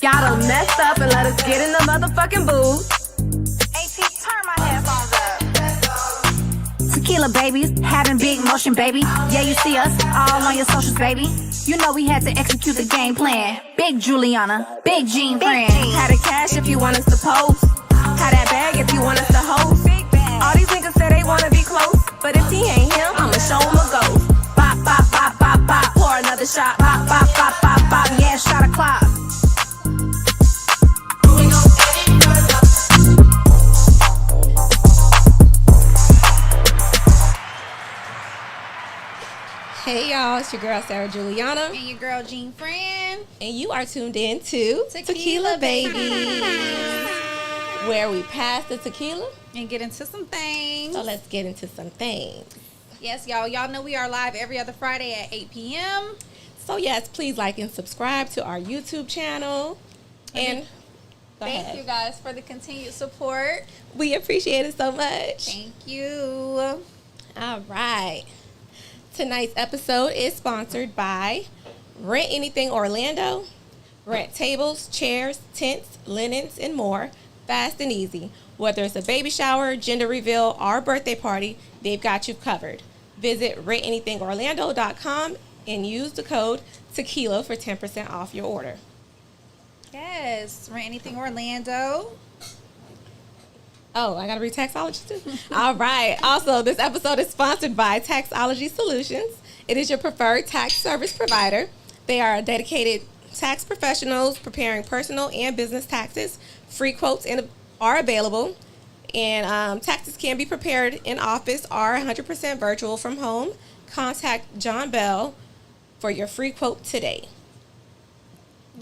Y'all done messed up and let us get in the motherfucking booth. AT, turn my headphones up. Tequila babies, having big motion, baby. Yeah, you see us all on your socials, baby. You know we had to execute the game plan. Big Juliana, big Jean friend. Had the cash if you want us to post. Had that bag if you want us to host. All these niggas say they wanna be close, but if he ain't him, I'ma show him a ghost. Bop, bop, bop, bop, bop. Pour another shot. Bop, bop, bop, bop, bop. Yeah, shot o'clock. Hey y'all, it's your girl Sarah Juliana, And your girl Jean Friend. and you are tuned in to Tequila Baby, where we pass the tequila. And get into some things. So let's get into some things. Yes, y'all. Y'all know we are live every other Friday at 8 p.m. So yes, please like and subscribe to our YouTube channel. And go Thank ahead. you guys for the continued support. We appreciate it so much. Thank you. All right. Tonight's episode is sponsored by Rent Anything Orlando. Rent tables, chairs, tents, linens, and more fast and easy. Whether it's a baby shower, gender reveal, or birthday party, they've got you covered. Visit rentanythingorlando.com and use the code TEQUILA for 10% off your order. Yes. Rent Anything Orlando. Oh, I got to read Taxology too? All right. Also, this episode is sponsored by Taxology Solutions. It is your preferred tax service provider. They are dedicated tax professionals preparing personal and business taxes. Free quotes are available. And taxes can be prepared in office or 100% virtual from home. Contact John Bell for your free quote today.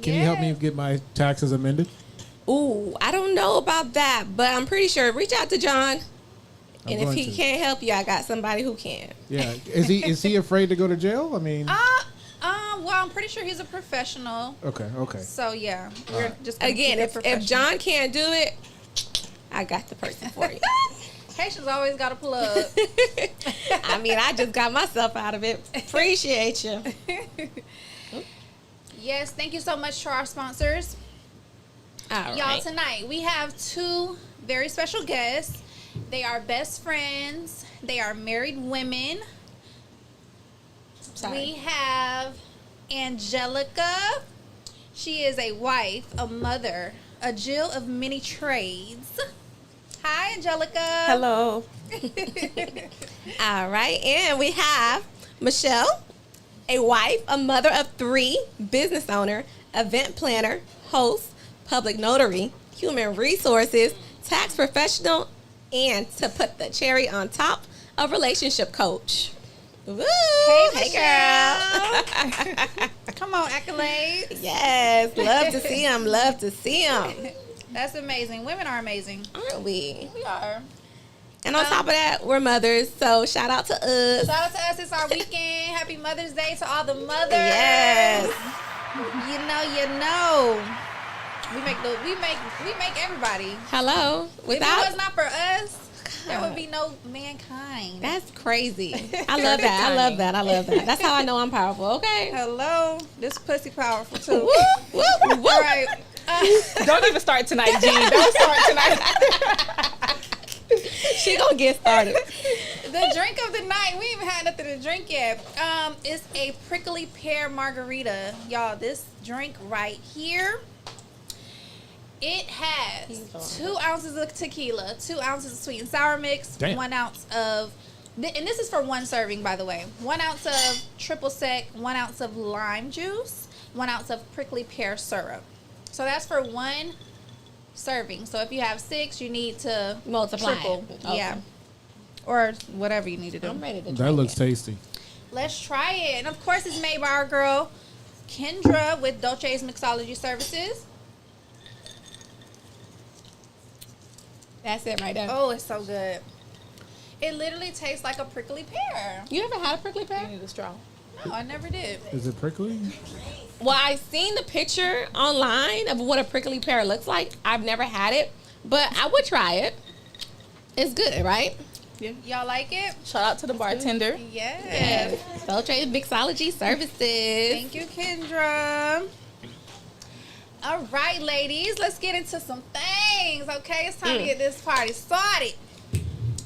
Can you help me get my taxes amended? Ooh, I don't know about that, but I'm pretty sure. Reach out to John. And if going he to. can't help you, I got somebody who can. Yeah. Is he afraid to go to jail? I mean, Well, I'm pretty sure he's a professional. okay. So yeah, we're just gonna Again, keep it if professional. John can't do it, I got the person for you. Haitians always got a plug. I mean, I just got myself out of it. Appreciate you. Yes, thank you so much to our sponsors. All Y'all, right. tonight we have two very special guests. They are best friends. They are married women. Sorry. We have Angelica. She is a wife, a mother, a Jill of many trades. Hi, Angelica. Hello. All right. And we have Michelle, a wife, a mother of three, business owner, event planner, host, public notary, human resources, tax professional, and to put the cherry on top, a relationship coach. Woo! Hey, girl. Come on, accolades. Yes, love to see them. Love to see them. That's amazing. Women are amazing. Aren't we? We are. And on top of that, we're mothers. So shout out to us. Shout out to us. It's our weekend. Happy Mother's Day to all the mothers. Yes. You know. We make everybody. Hello. If it was not for us, there would God. be no mankind. That's crazy. I love that. I love that. I love that. That's how I know I'm powerful. Okay. Hello. This pussy powerful too. Woo, woo, woo. All right. Don't even start tonight, Jean. Don't start tonight. She gonna get started. The drink of the night. We ain't even had nothing to drink yet. It's a prickly pear margarita. Y'all, this drink right here. It has 2 ounces of tequila, 2 ounces of sweet and sour mix, Damn. 1 ounce of, and this is for one serving, by the way. 1 ounce of triple sec, 1 ounce of lime juice, 1 ounce of prickly pear syrup. So that's for one serving. So if you have 6, you need to Multiply triple. it. Okay. Yeah. Or whatever you need to do. I'm ready to that drink looks it. tasty. Let's try it. And of course, it's made by our girl Kendra with Dolce's Mixology Services. That's it right there. Oh, it's so good. It literally tastes like a prickly pear. You ever had a prickly pear? Need a straw. No, I never did. Is it prickly? Well, I've seen the picture online of what a prickly pear looks like. I've never had it, but I would try it. It's good, right? Yeah. Y'all like it? Shout out to the bartender. Yes. Soul Trade Mixology Services. Thank you, Kendra. All right, ladies, let's get into some things, okay? It's time to get this party started.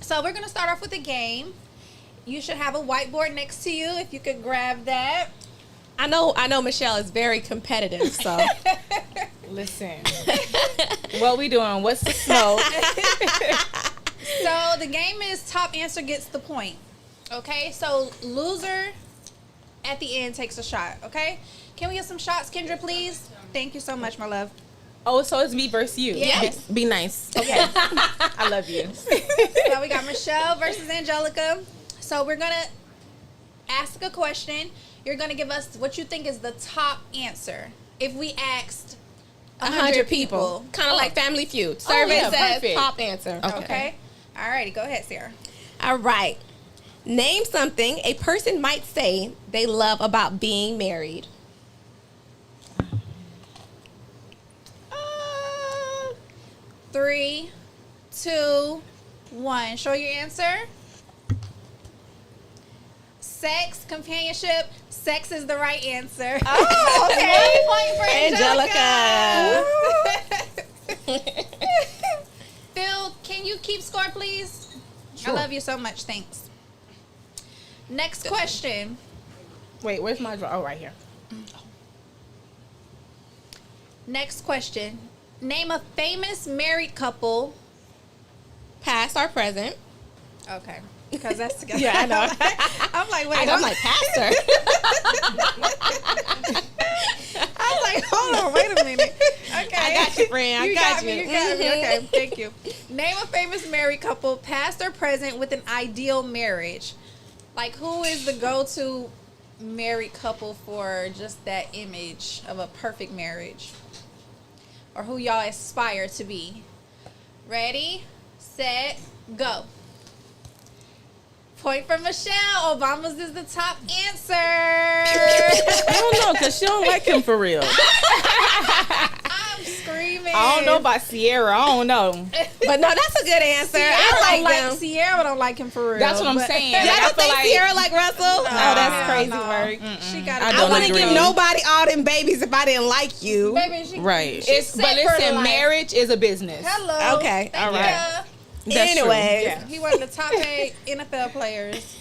So we're going to start off with a game. You should have a whiteboard next to you if you could grab that. I know Michelle is very competitive, so Listen. What we doing? What's the smoke? So the game is top answer gets the point. Okay, so loser at the end takes a shot, okay? Can we get some shots, Kendra, please? Thank you so much, my love. Oh, so it's me versus you. Yes. Be nice. Okay. I love you. So we got Michelle versus Angelica. So we're going to ask a question. You're going to give us what you think is the top answer. If we asked 100 people. Kind of like Family Feud. Survey yeah, says perfect. top answer. Okay. All righty, go ahead, Sarah. All right. Name something a person might say they love about being married. 3, 2, 1. Show your answer. Sex, companionship. Sex is the right answer. Oh, okay. 1 point for Angelica. Phil, can you keep score, please? Sure. I love you so much. Thanks. Next question. Wait, where's my draw? Oh, right here. Next question. Name a famous married couple. Past or present. Okay. Because that's together. Yeah, I know. I'm like, wait. I'm like, pastor. I was like, hold on, wait a minute. Okay. I got you, friend. I got me. you. You got me. Okay, thank you. Name a famous married couple, past or present, with an ideal marriage. Like, who is the go-to married couple for just that image of a perfect marriage? Or who y'all aspire to be? Ready, set, go. Point for Michelle. Obama's is the top answer. I don't know, because she don't like him for real. I'm screaming. I don't know about Sierra. I don't know. But no, that's a good answer. I like them. Sierra don't like him for real. That's what I'm but- saying. Y'all Like, I don't feel think like Sierra like Russell? Oh, that's Hell crazy no. work. She got. I I don't wouldn't agree. give nobody all them babies if I didn't like you. Baby, she, Right. She It's, but set for the listen, life. marriage is a business. Hello. Okay, Thank all you. right. That's true. Anyways. Yeah. He one of the top 8 NFL players.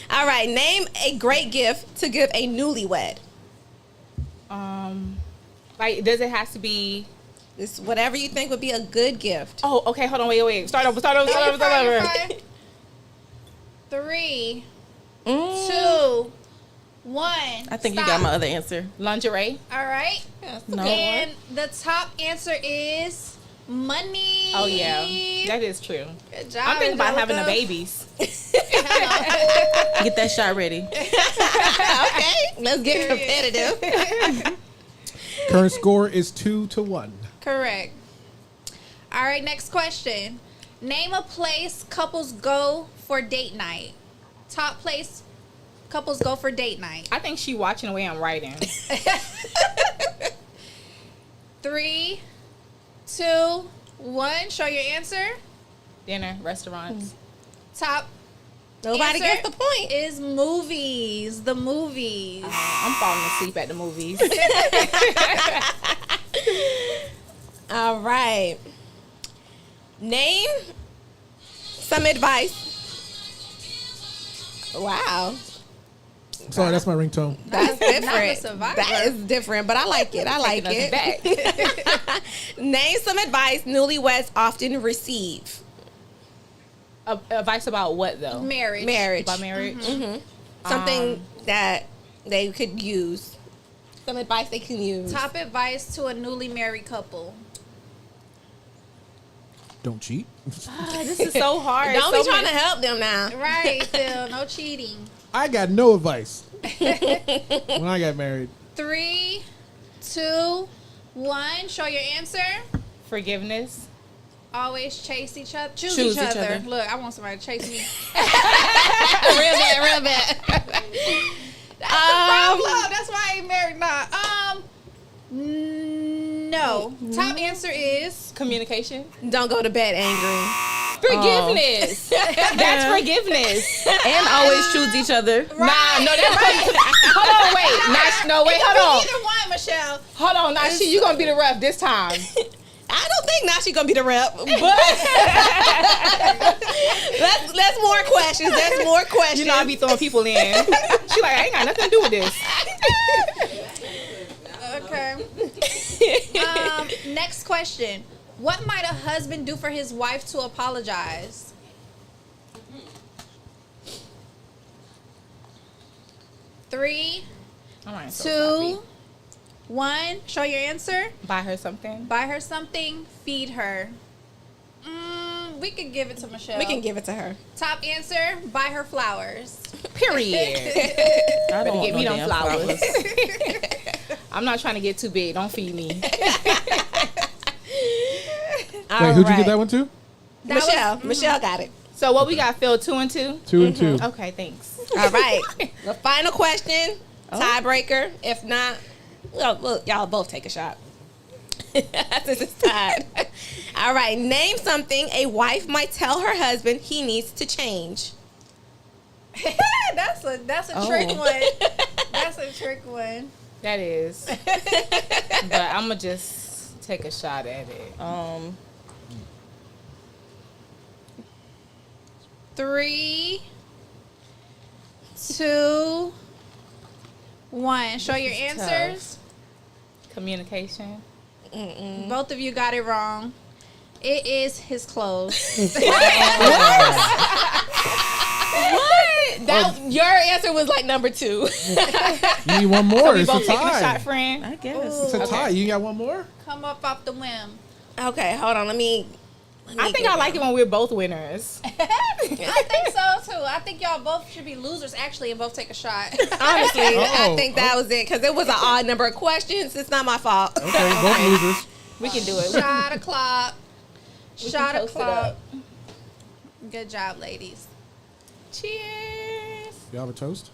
All right, name a great gift to give a newlywed. Like, does it have to be? It's whatever you think would be a good gift. Oh, okay. Hold on. Wait. Start over. You're fine. 3, 2, 1. I think you got my other answer. Lingerie. All right. No. And the top answer is money. Oh yeah, that is true. Good job. I'm thinking about having the Angelica. babies. Get that shot ready. Okay, let's get competitive. Current score is 2-1. Correct. All right, next question. Name a place couples go for date night. Top place couples go for date night. I think she watching the way I'm writing. 3, 2, 1. Show your answer. Dinner, restaurants. Top Nobody answer gets the point. is movies. The movies. I'm falling asleep at the movies. All right. Name some advice. Wow. Sorry, that's my ringtone. That's Not the different. Survivor. That is different, but I like it. I like Taking us it. back. Name some advice newlyweds often receive. Advice about what though? Marriage. Marriage. About marriage. Something that they could use. Some advice they can use. Top advice to a newly married couple. Don't cheat. This is so hard. Don't So be trying to many- help them now. Right, Phil. No cheating. I got no advice when I got married. 3, 2, 1. Show your answer. Forgiveness. Always chase each other. Choose Choose each each other. other. Look, I want somebody to chase me. Real bad. That's the problem. That's why I ain't married now. No. Top answer is Communication. Don't go to bed angry. Forgiveness. That's forgiveness. And always choose each other. Nah, no, that's right. Hold on, wait. Hold on. Either one, Michelle. Hold on, Nashi, you gonna be the ref this time. I don't think now she's gonna be the rep, but that's more questions. That's more questions. You know I be throwing people in. She like, I ain't got nothing to do with this. Okay. Next question. What might a husband do for his wife to apologize? Three, All right, two, one. Show your answer. buy her something. Buy her something. Feed her. We could give it to Michelle. We can give it to her. Top answer. Buy her flowers. Period. I Better don't get want me no them damn flowers. flowers. I'm not trying to get too big. Don't feed me. Wait, who'd you get that one to? Michelle. Michelle got it. So what we got, Phil? 2 and 2? 2 and 2. Okay, thanks. All right. The final question. Tiebreaker. If not, well, look, y'all both take a shot. This is tied. All right. Name something a wife might tell her husband he needs to change. That's a trick one. That's a trick one. That is. But I'm going to just take a shot at it. 3, 2, 1. Show your answers. Communication. Both of you got it wrong. It is his clothes. What? Your answer was like number 2. You need one more. So we It's a both taking a shot, tie. friend. I guess. It's a tie. You got one more? Come up off the whim. Okay, hold on. Let me I think I like it when we're both winners. I think so too. I think y'all both should be losers actually and both take a shot. Honestly, I Oh, think that was it because it was an odd number of questions. It's not my fault. Okay, both losers. We can do it. Shot o'clock. Shot toast it o'clock. up. Good job, ladies. Cheers. You have a toast?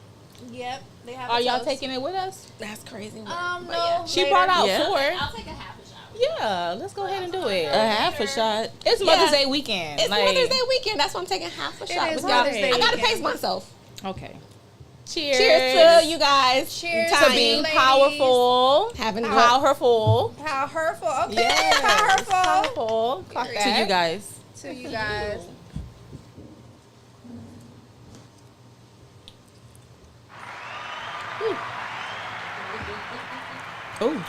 Yep, they have. Are a y'all toast. taking it with us? That's crazy. No. yeah. She later. brought out Yeah. 4. I'll take a half a shot. Yeah, let's go ahead and do it. A half a shot. It's Mother's Day weekend. It's like, Mother's Day weekend. That's why I'm taking half a shot is with y'all. Mother's Day I gotta weekend. pace myself. Okay. Cheers. Cheers to you guys. Cheers to to being ladies. powerful. Having a Powerful. How hurtful. Okay. Yes. Powerful. Powerful. Clock Period. To that. you guys. To you guys. Oh.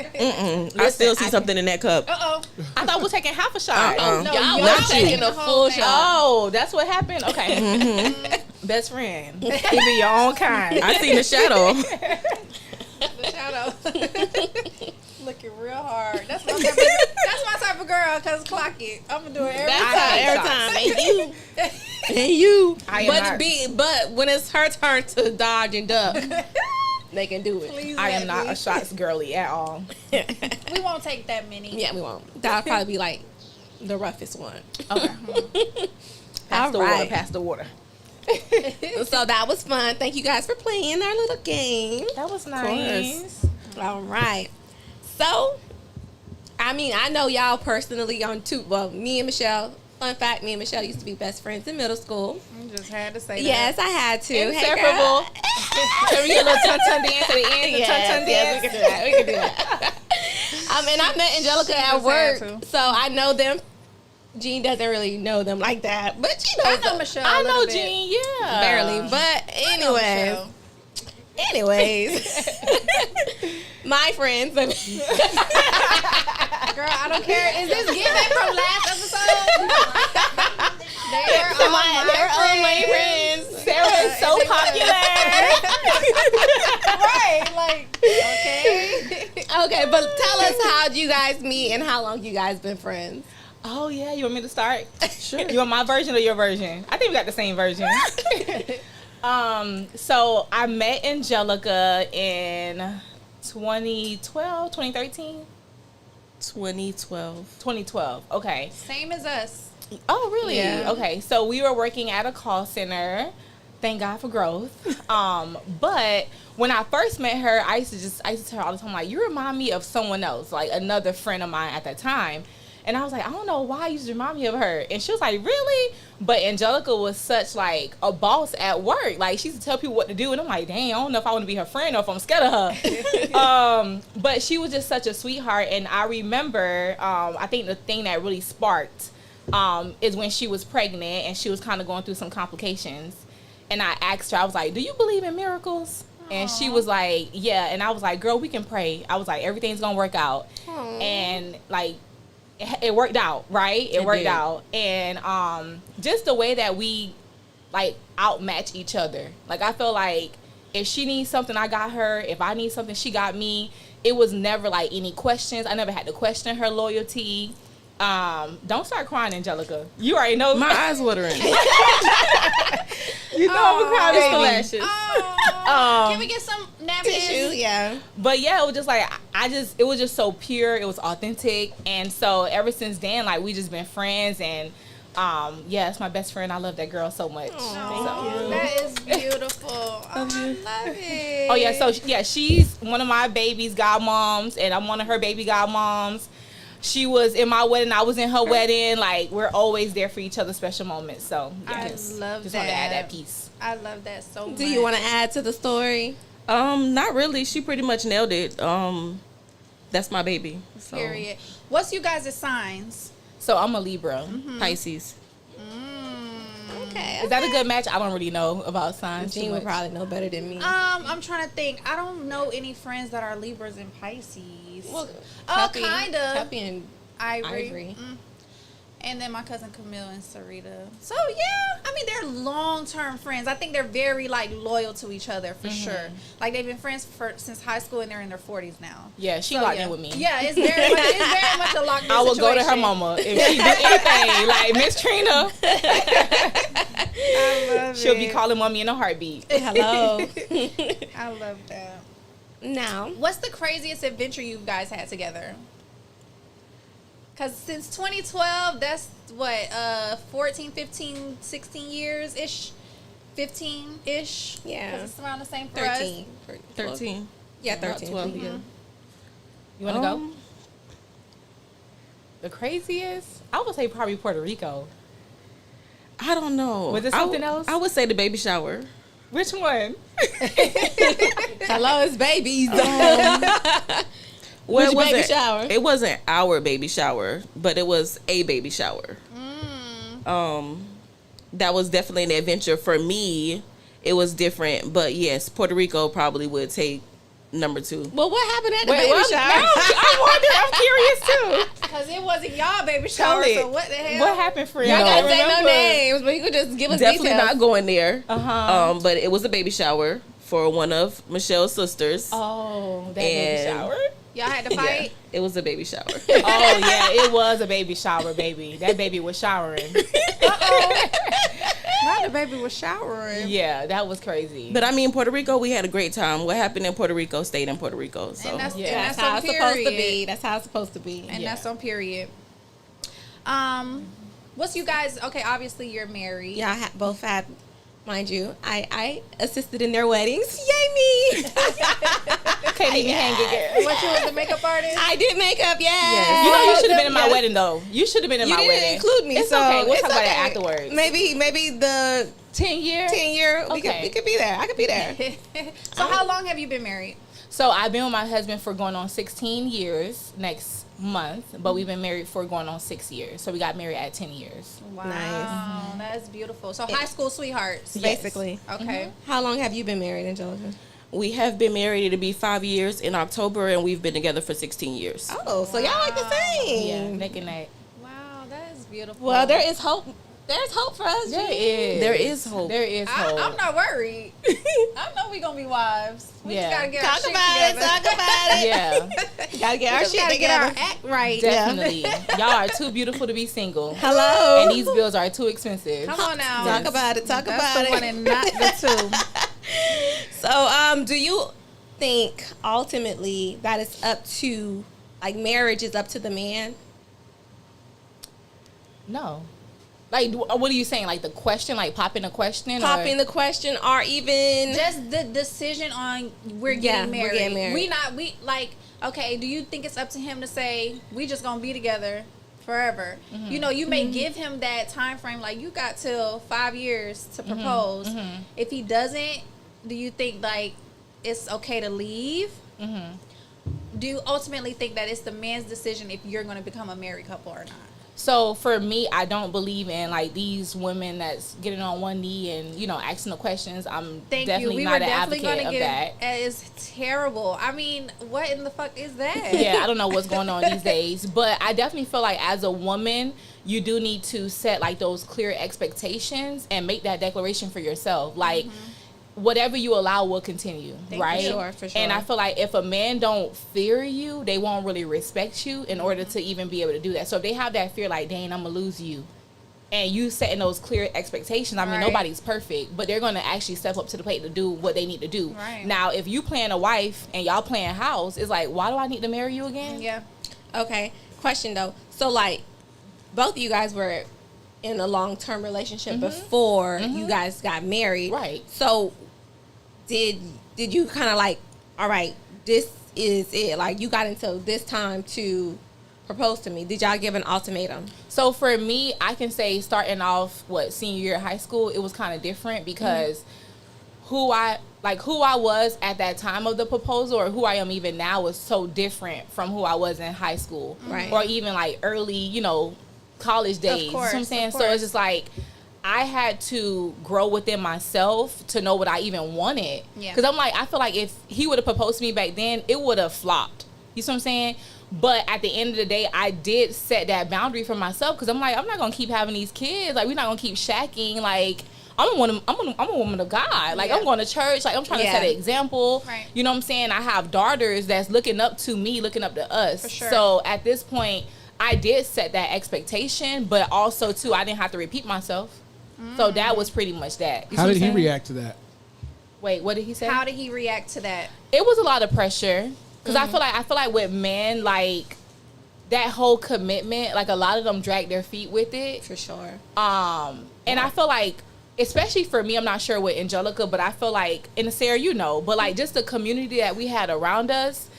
I still see something in that cup. Uh-oh. I thought we were taking half a shot. Uh-uh. No, Y'all you're not taking taking a the full whole thing. shot. Oh, that's what happened? Okay. Best friend. Even your own kind. I seen the shadow. The shadow. Looking real hard. That's my type of girl, because clock it. I'm going to do it every That's time. how every time. And you. And you. I am not- But when it's her turn to dodge and duck, they can do it. Please I let am not me. a shots girly at all. We won't take that many. Yeah, we won't. That'll probably be like the roughest one. Okay. Pass the All water. right. Pass the water. So that was fun. Thank you guys for playing our little game. That was nice. All right. So, I mean, I know y'all personally on me and Michelle. Fun fact, me and Michelle used to be best friends in middle school. I just had to say that. Yes, I had to. Hey, Inseparable. girl. Can we get a little tun-tun dance at the end? The tun-tun Yes, dance? we can do that. We can do that. And I met Angelica at just work, had to. so I know them. Jean doesn't really know them like that, but she knows I know them Michelle. I a know little bit. Jean, yeah. barely. But I know Michelle. anyways, my friends. Girl, I don't care. Is this get back from last episode? They're all my friends. Sarah is so They popular. Right, like, okay. Okay, but tell us how'd you guys meet and how long you guys been friends? Oh, yeah. You want me to start? Sure. You want my version or your version? I think we got the same version. So I met Angelica in 2012, 2013? 2012. 2012. Okay. Same as us. Oh, really? Yeah. Okay. So we were working at a call center. Thank God for growth. But when I first met her, I used to tell her all the time, like, you remind me of someone else, like another friend of mine at that time. And I was like, I don't know why you used to remind me of her. And she was like, really? But Angelica was such like a boss at work. Like she used to tell people what to do. And I'm like, dang, I don't know if I want to be her friend or if I'm scared of her. But she was just such a sweetheart. And I remember, I think the thing that really sparked is when she was pregnant and she was kind of going through some complications. And I asked her, I was like, do you believe in miracles? And she was like, yeah. And I was like, girl, we can pray. I was like, everything's going to work out. Aww. And like, it worked out, right? It worked out. And just the way that we like outmatch each other. Like I feel like if she needs something, I got her. If I need something, she got me. It was never like any questions. I never had to question her loyalty. Don't start crying, Angelica. You already know. My eyes watering. You know I'm a cry baby. Can we get some napkins? Tissue, yeah. But yeah, it was just like it was just so pure. It was authentic, and so ever since then, like we just been friends, and yeah, it's my best friend. I love that girl so much. Oh, that is beautiful. I love it. Oh yeah, so yeah, she's one of my baby's godmoms, and I'm one of her baby godmoms. She was in my wedding. I was in her wedding. Like, we're always there for each other, special moments. So, yes. I love just that. want to add that piece. I love that so much. Do you want to add to the story? Not really. She pretty much nailed it. That's my baby. So. Period. What's you guys' signs? So, I'm a Libra. Pisces. Okay. Is that a good match? I don't really know about signs. Jean too would much. probably know better than me. I'm trying to think. I don't know any friends that are Libras and Pisces. Well, kind of. Happy and Ivory. And then my cousin Camille and Sarita. So yeah, I mean they're long-term friends. I think they're very like loyal to each other for sure. Like they've been friends since high school and they're in their 40s now. Yeah, she locked in with me. Yeah, it's very much a locked in I will go to her situation. mama if she do anything. Like Miss Trina, I love she'll it. be calling mommy in a heartbeat. hello. I love that. Now, What's the craziest adventure you guys had together? Because since 2012, that's what, 14, 15, 16 years-ish? 15-ish? Yeah. 'Cause it's around the same for 13. us. 13. Yeah, About 13. 12, yeah. You want to go? The craziest? I would say probably Puerto Rico. I don't know. Was it something else? I would say the baby shower. Which one? Hello, it's babies. Well, Which it wasn't, baby shower? It wasn't our baby shower, but it was a baby shower. That was definitely an adventure for me. It was different, but yes, Puerto Rico probably would take number 2. Well, what happened at the Wait, baby what? shower? No, I wonder. I'm curious too. Because it wasn't y'all baby shower, Tell it. so what the hell? What happened for Y'all y'all? gotta say no Remember? names, but you could just give us Definitely details. not going there. Uh-huh. But it was a baby shower for one of Michelle's sisters. Oh, that baby And- shower? Y'all had to fight? Yeah, it was a baby shower. Oh, yeah, it was a baby shower, baby. That baby was showering. Not the baby was showering. Yeah, that was crazy. But I mean, Puerto Rico, we had a great time. What happened in Puerto Rico stayed in Puerto Rico. So And that's, Yeah. and That's that's how on it's supposed to period. be. That's how it's supposed to be. And Yeah. that's on period. What's you guys, okay, obviously you're married. Y'all both had, mind you, I assisted in their weddings. Yay me! Can't leave me hanging, girl. What, you was the makeup artist? I did makeup, yes. You know, you should have been in my Yes. wedding, though. You should have been in You my didn't wedding. include me, It's so okay. We'll it's talk about okay. it afterwards. Maybe the 10-year? 10-year, Okay. we could be there. I could be there. So how long have you been married? So I've been with my husband for going on 16 years next month, but we've been married for going on 6 years. So we got married at 10 years. Wow. Nice. That's beautiful. So high school sweethearts. Basically. Okay. How long have you been married, Angelica? we have been married. It'll be 5 years in October, and we've been together for 16 years. Oh, so y'all like the same. Yeah, neck and neck. Wow, that is beautiful. Well, there is hope. There's hope for us. There G. is. There is hope. There is hope. I'm not worried. I know we gonna be wives. We Yeah. just gotta get Talk our shit about it. together. Talk about it. Yeah, Gotta get our We just shit gotta get together. our act right. definitely. Y'all are too beautiful to be single. Hello. And these bills are too expensive. Come on now. Talk about it. Talk That's about the it. one and not the two. So, do you think ultimately that it's up to, like, marriage is up to the man? No. Like, what are you saying? Like the question? Like popping a question? Popping the question, or even Just the decision on we're Yeah, getting we're married. getting married. We like, okay, do you think it's up to him to say we just gonna be together forever. You know, you may give him that time frame, like you got till 5 years to propose. If he doesn't, do you think like it's okay to leave? Do you ultimately think that it's the man's decision if you're going to become a married couple or not? So for me, I don't believe in like these women that's getting on one knee and, you know, asking the questions. I'm definitely not an advocate of that. It's terrible. I mean, what in the fuck is that? Yeah, I don't know what's going on these days, but I definitely feel like as a woman, you do need to set like those clear expectations and make that declaration for yourself. Like, whatever you allow will continue, right? For sure. And I feel like if a man don't fear you, they won't really respect you in order to even be able to do that. So if they have that fear, like, dang, I'm gonna lose you, and you setting those clear expectations, I mean, nobody's perfect, but they're gonna actually step up to the plate to do what they need to do. Right. Now, if you playing a wife and y'all playing house, it's like, why do I need to marry you again? Yeah. Okay. Question though. So like, both of you guys were in a long-term relationship before you guys got married. Right. So did you kind of like, all right, this is it. Like you got until this time to propose to me. Did y'all give an ultimatum? So for me, I can say starting off senior year of high school, it was kind of different because who I was at that time of the proposal or who I am even now was so different from who I was in high school. Right. Or even like early, you know, college days. You know what I'm saying? So it's just like I had to grow within myself to know what I even wanted. Yeah. Because I'm like, I feel like if he would have proposed to me back then, it would have flopped. You see what I'm saying? But at the end of the day, I did set that boundary for myself because I'm like, I'm not going to keep having these kids. Like, we're not going to keep shacking. Like, I'm a woman of God. Like, I'm going to church. Like, I'm trying to set an example. Right. You know what I'm saying? I have daughters that's looking up to me, looking up to us. For sure. So at this point, I did set that expectation, but also, too, I didn't have to repeat myself. So that was pretty much that. You see How what did I'm he saying? react to that? Wait, what did he say? How did he react to that? It was a lot of pressure because I feel like with men, like that whole commitment, like a lot of them drag their feet with it. For sure. And I feel like, especially for me, I'm not sure with Angelica, but I feel like, and Sarah, you know, but like just the community that we had around us,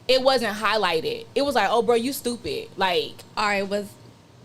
it wasn't highlighted. It was like, oh, bro, you stupid. Like, All right, was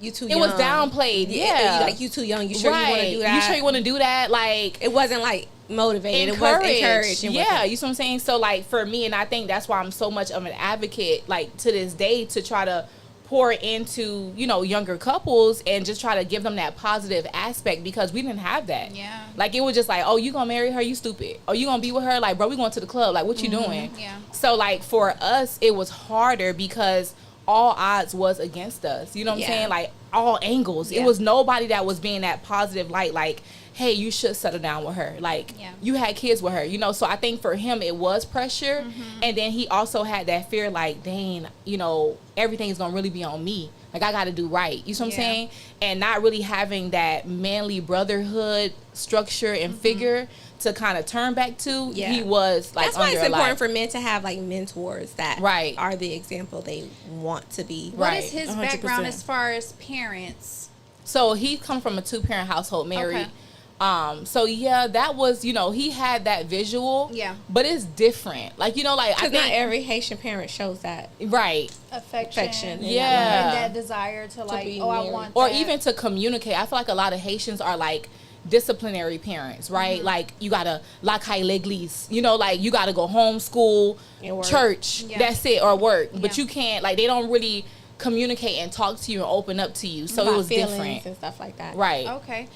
you too it young? was downplayed. Yeah. Like, you too young. You sure you want to do that? You sure you want to do that? Like, It wasn't like motivated. encouraged. It was encouraged. Yeah, you see what I'm saying? So like for me, and I think that's why I'm so much of an advocate, like to this day, to try to pour into, you know, younger couples and just try to give them that positive aspect because we didn't have that. Yeah. Like it was just like, oh, you gonna marry her? You stupid. Oh, you gonna be with her? Like, bro, we going to the club. Like, what you doing? Yeah. So like for us, it was harder because all odds was against us. You know what I'm Yeah. saying? Like all angles. Yeah. It was nobody that was being that positive light. Like, hey, you should settle down with her. Like, Yeah. you had kids with her, you know? So I think for him, it was pressure. And then he also had that fear, like, dang, you know, everything's going to really be on me. Like, I got to do right. You see what I'm Yeah. saying? And not really having that manly brotherhood structure and figure to kind of turn back to. Yeah. He was, like, That's why it's under a important lot. for men to have like mentors that Right. are the example they want to be. What Right. is his 100%. background as far as parents? So he come from a 2-parent household, married. Okay. So yeah, that was, you know, he had that visual. Yeah. But it's different. Like, you know, like I Because not think every Haitian parent shows that. right. Affection. Yeah. And that desire to like, be oh, I married. want Or that. even to communicate. I feel like a lot of Haitians are like disciplinary parents, right? Like you gotta like l'église, you know, like you gotta go homeschool, And work. church, Yeah. that's it, or work. But Yeah. you can't, like, they don't really communicate and talk to you and open up to you. So about it was feelings different, and stuff like that. right? Okay.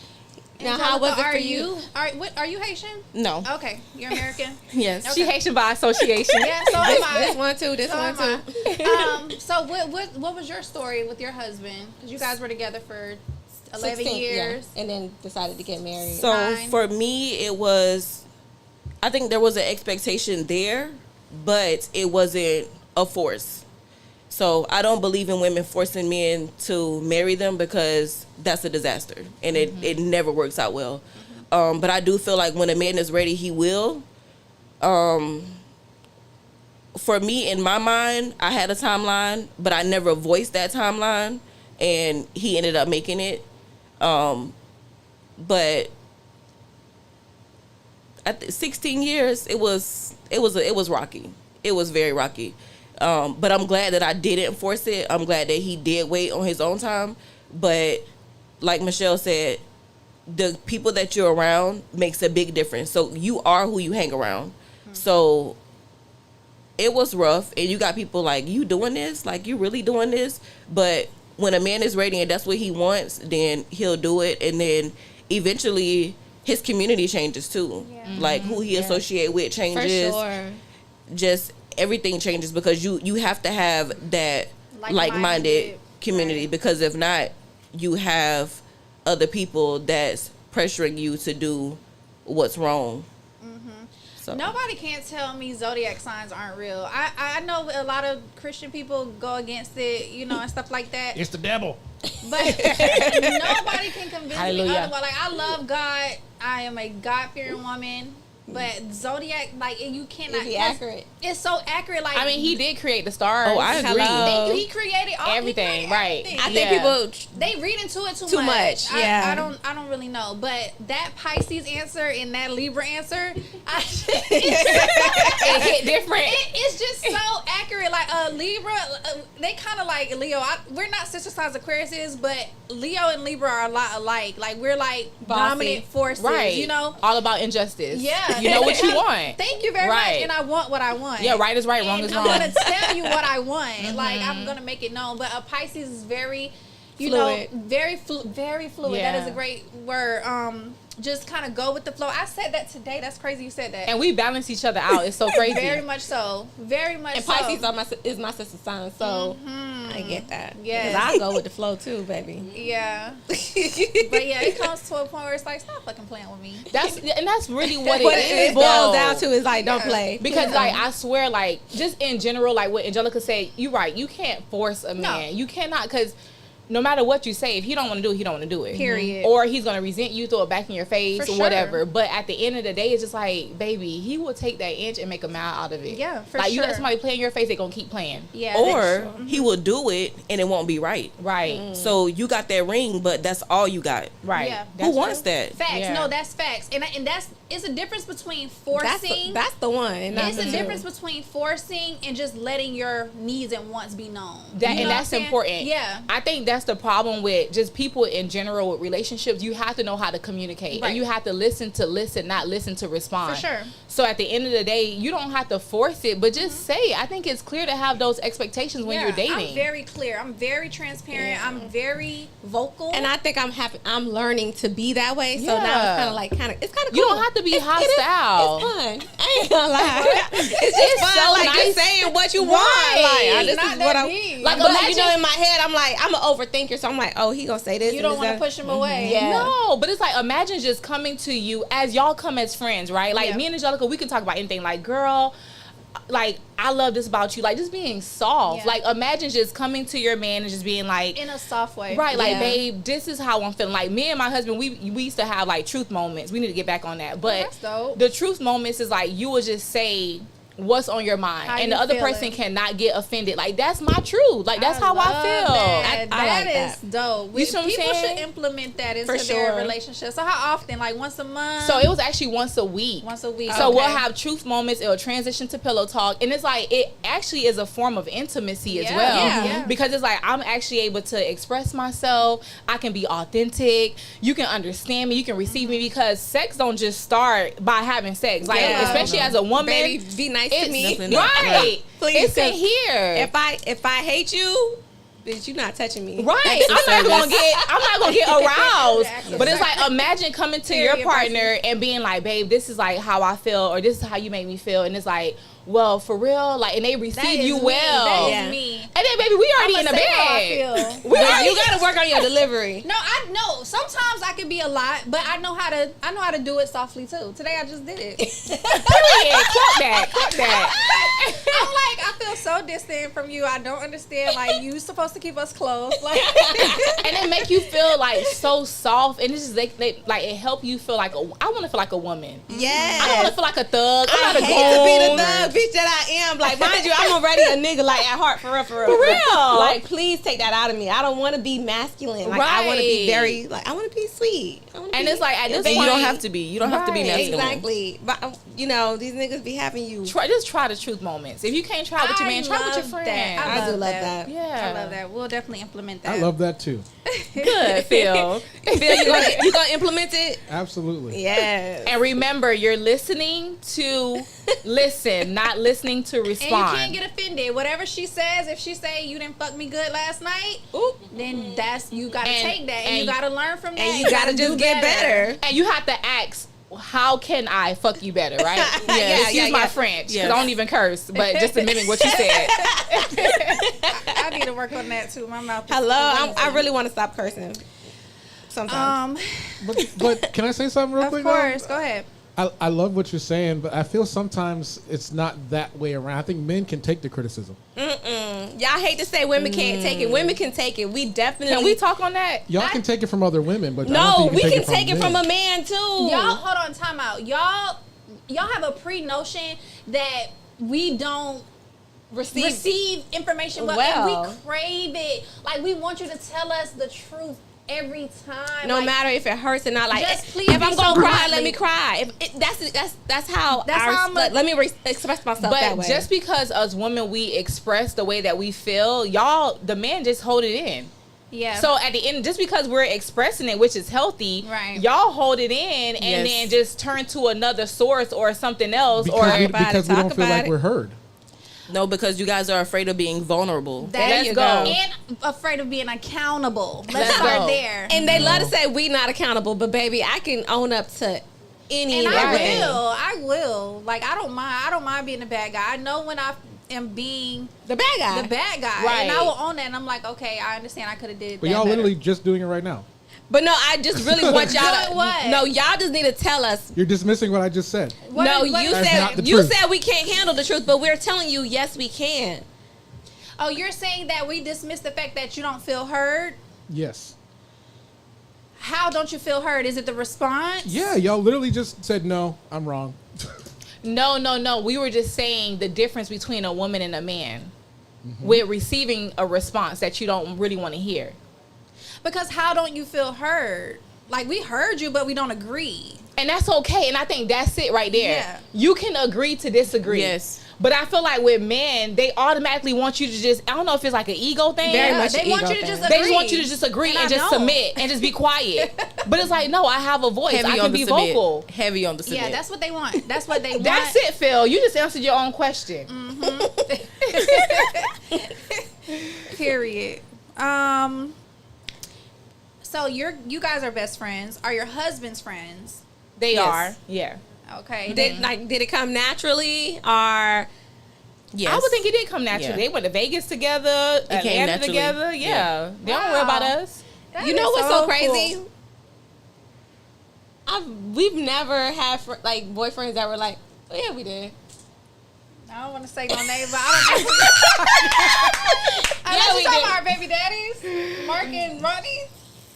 Now, how was it are for you? Are you Haitian? No. Okay, you're American. Yes. She Haitian by association. Yeah, so am I. This one too. This So one am too. I. So what was your story with your husband? Because you guys were together for 11 16, years. yeah. And then decided to get married. So Fine. for me, it was, I think there was an expectation there, but it wasn't a force. So I don't believe in women forcing men to marry them because that's a disaster and it never works out well. But I do feel like when a man is ready, he will. For me, in my mind, I had a timeline, but I never voiced that timeline, and he ended up making it. But at 16 years, it was rocky. It was very rocky. But I'm glad that I didn't force it. I'm glad that he did wait on his own time. But like Michelle said, the people that you're around makes a big difference. So you are who you hang around. So it was rough, and you got people like, you doing this? Like, you really doing this? But when a man is ready and that's what he wants, then he'll do it. And then eventually his community changes too. Like, who he associate with changes. For sure. Just everything changes, because you have to have that like-minded community, because if not, you have other people that's pressuring you to do what's wrong. So. Nobody can't tell me zodiac signs aren't real. I know a lot of Christian people go against it, you know, and stuff like that. It's the devil. But nobody can convince me Hallelujah. otherwise. Like, I love God. I am a God-fearing woman. But zodiac, like, you cannot. Is he accurate? It's so accurate. Like, I mean, he did create the stars. Oh, I agree. Hello. he created all Everything, he created right. everything. I think Yeah. people They read into it Too much, yeah. I don't really know, but that Pisces answer and that Libra answer, it hit different. it's just so accurate. Like Libra, they kind of like Leo. We're not sister signs. Aquarius is, but Leo and Libra are a lot alike. Like, we're like Bossy. dominant forces, Right. you know. All about injustice. Yeah. You know what you want. Thank you very Right. much, and I want what I want. Yeah, right is right, wrong And is I'm wrong. gonna tell you what I want. Like, I'm gonna make it known. But a Pisces is very, you Fluid. know, very fluid. Yeah. That is a great word. Just kind of go with the flow. I said that today. That's crazy you said that. And we balance each other out. It's so crazy. Very much so. Very much and so. Pisces is my sister sign, so I get that. Yes. Because I go with the flow too, baby. Yeah. But yeah, it comes to a point where it's like, stop fucking playing with me. That's really what What it it is. boils though. down to is like, don't play. Because like, I swear, like, just in general, like what Angelica said, you're right. You can't force a man. No. You cannot, because no matter what you say, if he don't want to do it, he don't want to do it. Period. Or he's gonna resent you, throw it back in your face, For or sure. whatever. But at the end of the day, it's just like, baby, he will take that inch and make a mile out of it. Yeah, for like, you let sure. somebody play in your face, they gonna keep playing. Yeah. Or he will do it and it won't be right. Right. So you got that ring, but that's all you got. Right. Yeah. Who wants that? Facts. Yeah. No, that's facts. And that's, it's a difference between forcing. That's the one. and not It's the a two. difference between forcing and just letting your needs and wants be known. That, You know and what that's I'm saying? important. Yeah. I think that's the problem with just people in general with relationships. You have to know how to communicate. Right. And you have to listen, not listen to respond. For sure. So at the end of the day, you don't have to force it, but just say it. I think it's clear to have those expectations when you're dating. I'm very clear. I'm very transparent. I'm very vocal. And I think I'm learning to be that way. So now Yeah. it's kind of cool. You don't have to be hostile. It's fun. I ain't gonna lie. It's just fun. so Like, nice. just saying what you want. Right. Like, this Not is that what I deep. like. But But you know, imagine- in my head, I'm like, I'm an overthinker. So I'm like, oh, he gonna say this. you and don't this, want to that. push him away. Yeah. No, but it's like, imagine just coming to you as y'all come as friends, right? Like, Yeah. me and Angelica, we can talk about anything. Like, girl, like, I love this about you. Like, just being soft. Yeah. Like, imagine just coming to your man and just being like, In a soft way. right, like, Yeah. babe, this is how I'm feeling. Like, me and my husband, we used to have like truth moments. We need to get back on that. But that's dope. the truth moments is like, you will just say what's on your mind, How and you the other feeling. person cannot get offended. Like, that's my truth. Like, that's how I love feel. That, I like that is dope. You see what I'm People saying? should implement that into For their sure. relationship. So how often? Like once a month? So it was actually once a week. Once a week. So Okay. we'll have truth moments. It'll transition to pillow talk, and it's like, it actually is a form of intimacy as Yeah, well. yeah. Because it's like, I'm actually able to express myself. I can be authentic. You can understand me. You can receive me, because sex don't just start by having sex. Like, Yeah. especially as a woman, Baby, be nice to me. Definitely not. right? Please, It's in 'cause here. If I hate you, bitch, you not touching me. Right, I'm not gonna get aroused. Exactly. But it's like, imagine coming to your Period, partner and being like, babe, this is like how I feel, or this is how you make me feel, and it's like, well, for real, like, and they That receive is you me. well. That is Yeah. me. And then, baby, we already in the I'ma say how I bed. feel. We But already, you gotta work on your delivery. No, I know. Sometimes I can be a lot, but I know how to do it softly too. Today I just did it. period. Clock that. I'm like, I feel so distant from you. I don't understand. Like, you supposed to keep us close. Like, And it make you feel like so soft, and it's just like it help you feel like I want to feel like a woman. Yes. I don't want to feel like a thug. I'm I not a hate to be the goon. thug, bitch that I am. Like, mind you, I'm already a nigga, like, at heart, for real. For real. Like, please take that out of me. I don't want to be masculine. Like, I want to be Right. very, like, I want to be sweet. And it's like, at this And point, you don't have to be. You don't have to be Right. masculine. Exactly. But, you know, these niggas be having you. just try the truth moments. If you can't try with your man, try with your love friend. that. I do love that. Yeah. I love that. We'll definitely implement that. I love that too. Good, Phil. Phil, you gonna implement it? Absolutely. Yes. And remember, you're listening to listen, not listening to And you respond. can't get offended. Whatever she says, if she say you didn't fuck me good last night, then that's you gotta And- take that and and- you gotta learn from that. And you gotta just do get better. And you have to ask, how can I fuck you better, right? Yeah, Excuse yeah, my yeah. French, because Yes. I don't even curse, but just to mimic what you said. I need to work on that too. My mouth. is Hello. crazy. I really want to stop cursing. Sometimes. But can I say something real Of quick? course. Go ahead. I love what you're saying, but I feel sometimes it's not that way around. I think men can take the criticism. Y'all hate to say women can't take it. Women can take it. We definitely. Can we talk on that? Y'all can take it from other women, but I don't No, think we you can take it from men. a man too. Y'all, hold on, time out. Y'all have a pre-notion that we don't receive information well, Well. and we crave it. Like, we want you to tell us the truth every time. No Like, matter if it hurts or not. Like, Just please if be I'm gonna so cry, godly. let me cry. That's how. That's how I'm let me express myself that But way. just because us women, we express the way that we feel, y'all, the men just hold it in. yeah. So at the end, just because we're expressing it, which is healthy, Right. y'all hold it in and Yes. then just turn to another source or something else. Because we, about it, because we talk don't feel about like it. we're heard. No, because you guys are afraid of being vulnerable. Let's you go. go. and afraid of being accountable. Let's Let's start go. there. And they love to say we not accountable, but baby, I can own up to any And and I everything. will. I will. Like, I don't mind being the bad guy. I know when I am being The bad guy. the bad guy. Right. And I will own that. And I'm like, okay, I understand I could have did But that y'all better. literally just doing it right now. But no, I just really want y'all to. Doing what? No, y'all just need to tell us. You're dismissing what I just said. What no, is- what you is- That's not said the you truth. said we can't handle the truth, but we're telling you yes, we can. Oh, you're saying that we dismiss the fact that you don't feel heard? Yes. How don't you feel heard? Is it the response? Yeah, y'all literally just said, no, I'm wrong. No. We were just saying the difference between a woman and a man Mm-hmm. with receiving a response that you don't really want to hear. Because how don't you feel heard? Like, we heard you, but we don't agree. And that's okay. And I think that's it right there. Yeah. You can agree to disagree. Yes. But I feel like with men, they automatically want you to just, I don't know if it's like an ego thing. Very Yeah, much they an want ego you to thing. just They agree. just want you to just agree and I just don't. submit and just be quiet. But it's like, no, I have a voice. I can be submit. vocal. Heavy on the submit. Yeah, that's what they want. That's what they want. That's it, Phil. You just answered your own question. Period. So you guys are best friends. Are your husbands friends? They Yes. are. Yeah. Okay. Did it come naturally or? Yes. I would think it did come naturally. Yeah. They went to Vegas together, It came Atlanta naturally. together. Yeah. They don't worry Wow. about us. That You know is what's so cool. crazy? We've never had like boyfriends that were like, oh yeah, we did. I don't want to say no name, but I don't know. Yeah, Unless we you talking did. about our baby daddies, Mark and Ronnie.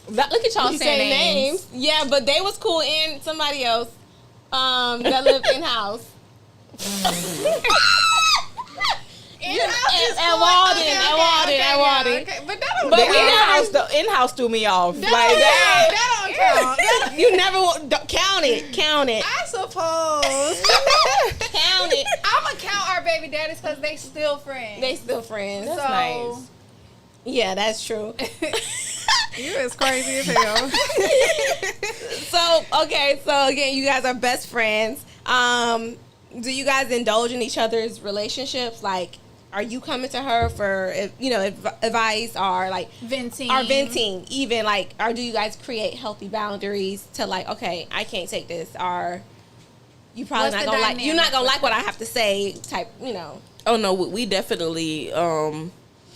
Look at y'all You saying say names. Yeah, but they was cool and somebody else that lived in house. At Walden. Okay. But that don't But count. the in-house threw me off. That Like don't that. count. That don't count. You never count it. I suppose. Count it. I'm gonna count our baby daddies because they still friends. They still friends. so nice. Yeah, that's true. you is crazy as hell. So again, you guys are best friends. Do you guys indulge in each other's relationships? Like, are you coming to her for advice or like Venting. or venting? Even like, or do you guys create healthy boundaries to like, okay, I can't take this, or you probably What's not the gonna like, you're not dynamic gonna with like what I have to say, type, you know. Oh no, we definitely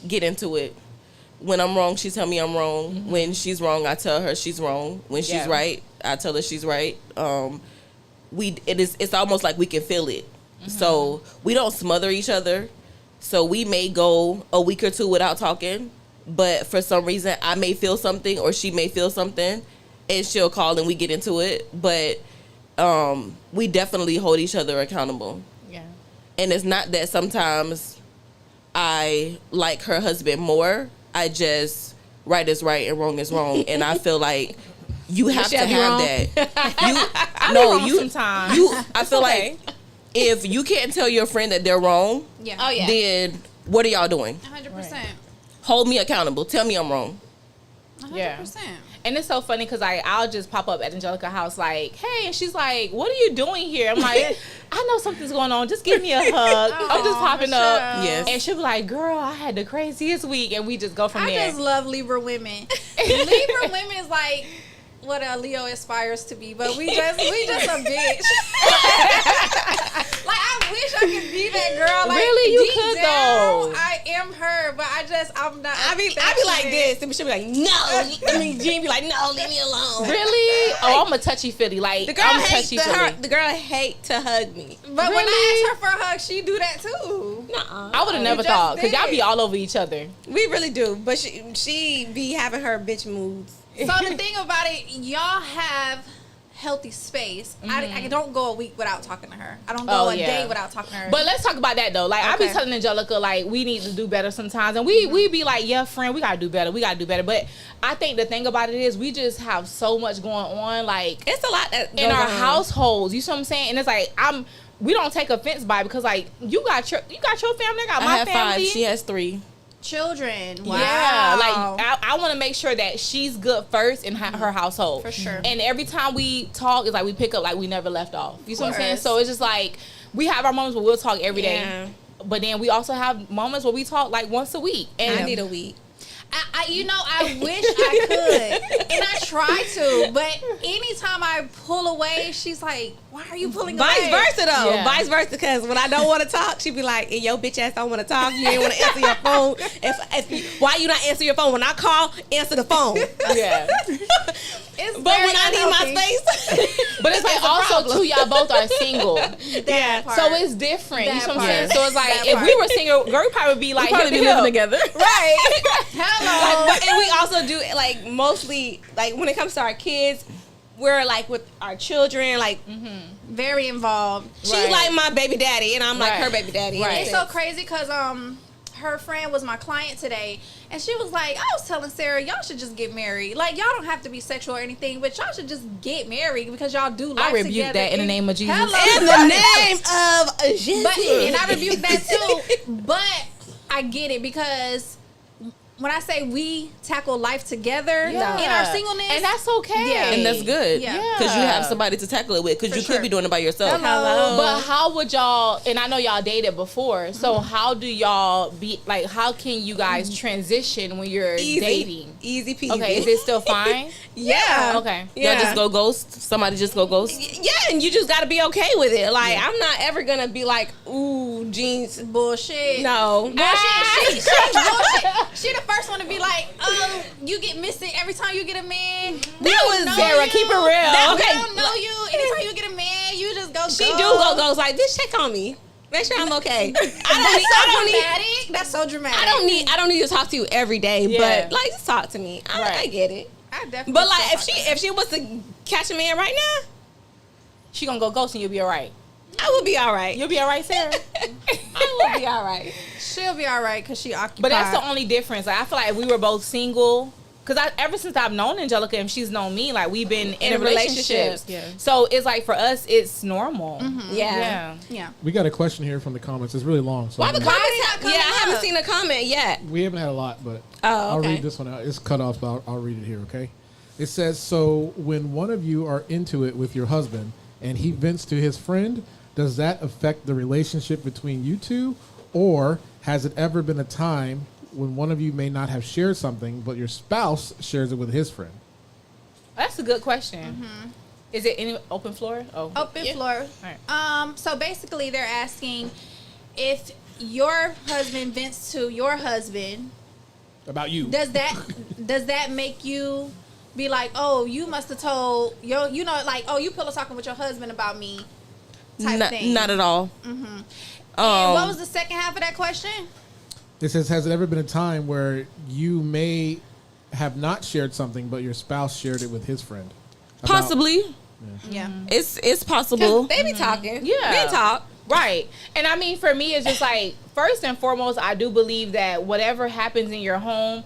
get into it. When I'm wrong, she tell me I'm wrong. Mm-hmm. When she's wrong, I tell her she's wrong. When she's Yeah. right, I tell her she's right. It's almost like we can feel it. Mm-hmm. So we don't smother each other. So we may go a week or two without talking, but for some reason I may feel something or she may feel something, and she'll call and we get into it. But we definitely hold each other accountable. Yeah. And it's not that sometimes I like her husband more. I just, right is right and wrong is wrong. And I feel like you have to have that. Sometimes. I feel like if you can't tell your friend that they're wrong, then what are y'all doing? 100%. Hold me accountable. Tell me I'm wrong. 100%. And it's so funny because I'll just pop up at Angelica's house like, hey, and she's like, what are you doing here? I'm like, I know something's going on. Just give me a hug. I'm just popping up. Yes. And she'll be like, girl, I had the craziest week. And we just go from there. I just love Libra women. Libra women is like what a Leo aspires to be, but we just a bitch. Like, I wish I could be that girl. Like, really, you deep could down, though. I am her, but I'm not. I be like this, and she'll be like, no. I mean, Jean be like, no, leave me alone. Really? Oh, I'm a touchy feely. Like, The girl I'm hates touchy feely. the girl hate to hug me. But when I ask her for a hug, she do that too. Nuh-uh. I would have never just thought because y'all did. be all over each other. We really do, but she be having her bitch moods. So the thing about it, y'all have healthy space. I don't go a week without talking to her. I don't go a day without talking to her. But let's talk about that though. Like I be Okay. telling Angelica like we need to do better sometimes, and we be like, yeah, friend, we gotta do better. We gotta do better. But I think the thing about it is we just have so much going on. Like It's a lot that in goes our on. households. You see what I'm saying? And it's like we don't take offense by it because like you got your family, I got I my have family. 5. She has 3. children. Wow. Yeah, like I want to make sure that she's good first in her household. For sure. And every time we talk, it's like we pick up like we never left off. You see what I'm saying? course. So it's just like we have our moments where we'll talk every day. Yeah. But then we also have moments where we talk like once a week. And I need a week. I wish I could, and I try to, but anytime I pull away, she's like, "Why are you pulling away?" Vice versa though. Yeah. Vice versa, because when I don't want to talk, she be like, "Yo, bitch ass don't want to talk. You ain't want to answer your phone. Why you not answer your phone? When I call, answer the phone." yeah. It's But when I need my space, space, But it's like It's a also problem. too, y'all both are single. yeah. So it's different. You That see what I'm saying? part. So it's like That if we part. were single, girl, we probably be like Probably be hip to living hip. together. right? Hello. But, and we also do like mostly like when it comes to our kids, we're like with our children. Like Very involved. she's Right. like my baby daddy, and I'm like Right. her baby daddy. Right. It's so crazy because her friend was my client today, and she was like, I was telling Sarah, y'all should just get married. Like, y'all don't have to be sexual or anything, but y'all should just get married because y'all do life I rebuke together. that in the name of Jesus. Hello. In the name of Jesus. But and I rebuke that too. But I get it because when I say we tackle life together in our singleness, and that's okay. Yeah. And that's good. Yeah. Because you have somebody to tackle it with. Because you sure. could be doing it by yourself. Hello. But how would y'all, and I know y'all dated before, so how do y'all be, like, how can you guys transition when you're dating? Easy peasy. Okay, is it still fine? Yeah. Okay. Yeah. Y'all just go ghost. Somebody just go ghost. Yeah, and you just got to be okay with it. Like, I'm not ever going to be like, ooh, jeans. bullshit. No. Bullshit. She's bullshit. She the first one to be like, you get missing every time you get a man. That was know Sarah, you. keep it real. That- They okay. don't know you. Anytime you get a man, you just go. She do goes like, bitch, check on me. Make sure I'm okay. That's so dramatic. I don't need to talk to you every day, Yeah. but like just talk to me. I Right. get it. I definitely. But like feel if she was to catch a man right now, She gonna go ghost and you'll be all right. I would be all right. You'll be all right, Sarah? I would be all right. she'll be all right because she occupied. But that's the only difference. Like, I feel like if we were both single, because ever since I've known Angelica and she's known me, like we've been in a relationship. Yeah. So it's like for us, it's normal. Yeah. Yeah. We got a question here from the comments. It's really long. So Why I'm the gonna- comments? not coming Yeah, I haven't up? seen a comment yet. we haven't had a lot, but Oh, I'll okay. read this one out. It's cut off, but I'll read it here, okay? It says, so when one of you are into it with your husband and he vents to his friend, does that affect the relationship between you two? Or has it ever been a time when one of you may not have shared something, but your spouse shares it with his friend? That's a good question. Is it any open floor? Oh, Open floor. Alright. So basically, they're asking if your husband vents to your husband. About you. Does that make you be like, oh, you must have told like, oh, you pillow talking with your husband about me, type thing? Not at all. And what was the second half of that question? It says, has it ever been a time where you may have not shared something, but your spouse shared it with his friend? About- Possibly. Yeah. It's possible. They be talking. Yeah. They talk. Right. And I mean, for me, it's just like, first and foremost, I do believe that whatever happens in your home,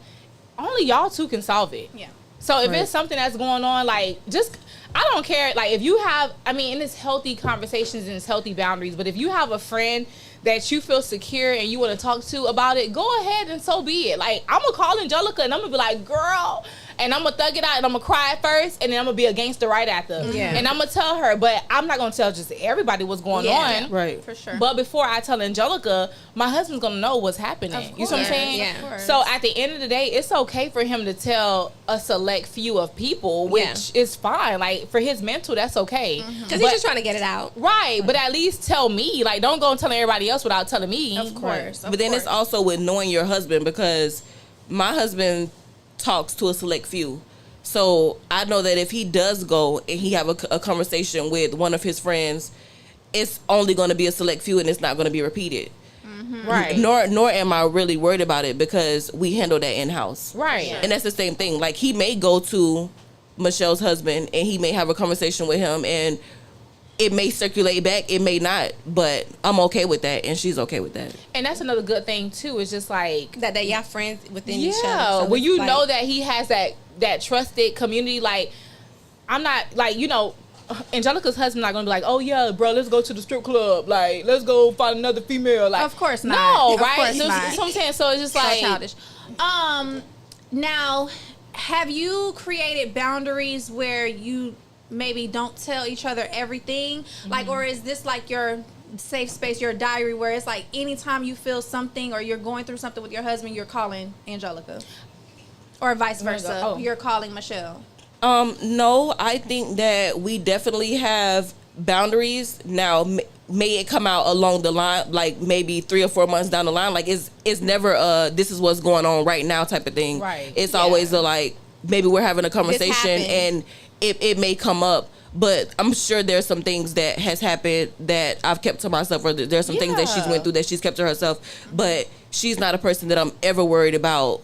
only y'all two can solve it. Yeah. So if Right. it's something that's going on, like, just, I don't care. Like, if you have, I mean, and it's healthy conversations and it's healthy boundaries, but if you have a friend that you feel secure and you want to talk to about it, go ahead and so be it. Like, I'm going to call Angelica and I'm going to be like, girl, and I'm going to thug it out and I'm going to cry at first and then I'm going to be a gangster right after. Yeah. And I'm going to tell her, but I'm not going to tell just everybody what's going on. Right. For sure. But before I tell Angelica, my husband's gonna know what's happening. Of You see what I'm course, saying? yeah. of course. So at the end of the day, it's okay for him to tell a select few of people, which is fine. Like, for his mental, that's okay. Because he's just trying to get it out. Right, but at least tell me. Like, don't go and tell everybody else without telling me. Of course. But then it's also with knowing your husband, because my husband talks to a select few. So I know that if he does go and he have a conversation with one of his friends, it's only going to be a select few and it's not going to be repeated. Right. Nor am I really worried about it, because we handle that in house. Right. And that's the same thing. Like, he may go to Michelle's husband and he may have a conversation with him, and it may circulate back, it may not, but I'm okay with that and she's okay with that. And that's another good thing too. Is just like, That y'all friends within each other. yeah, So when it's you like- know that he has that trusted community. Like, I'm not, like, you know, Angelica's husband not gonna be like, oh yeah, bro, let's go to the strip club, like, let's go find another female. Like, Of course not. No, Of right? course So not. that's what I'm saying. So it's just So like, childish. Now, have you created boundaries where you maybe don't tell each other everything? Like, or is this like your safe space, your diary, where it's like anytime you feel something or you're going through something with your husband, you're calling Angelica? Or vice versa, Oh. you're calling Michelle? No, I think that we definitely have boundaries. Now, may it come out along the line, like maybe 3 or 4 months down the line. Like, it's never this is what's going on right now type of thing. Right. It's always a, like, maybe we're having a conversation happened. and it may come up. But I'm sure there's some things that has happened that I've kept to myself, or there's some things that she's went through that she's kept to herself. But she's not a person that I'm ever worried about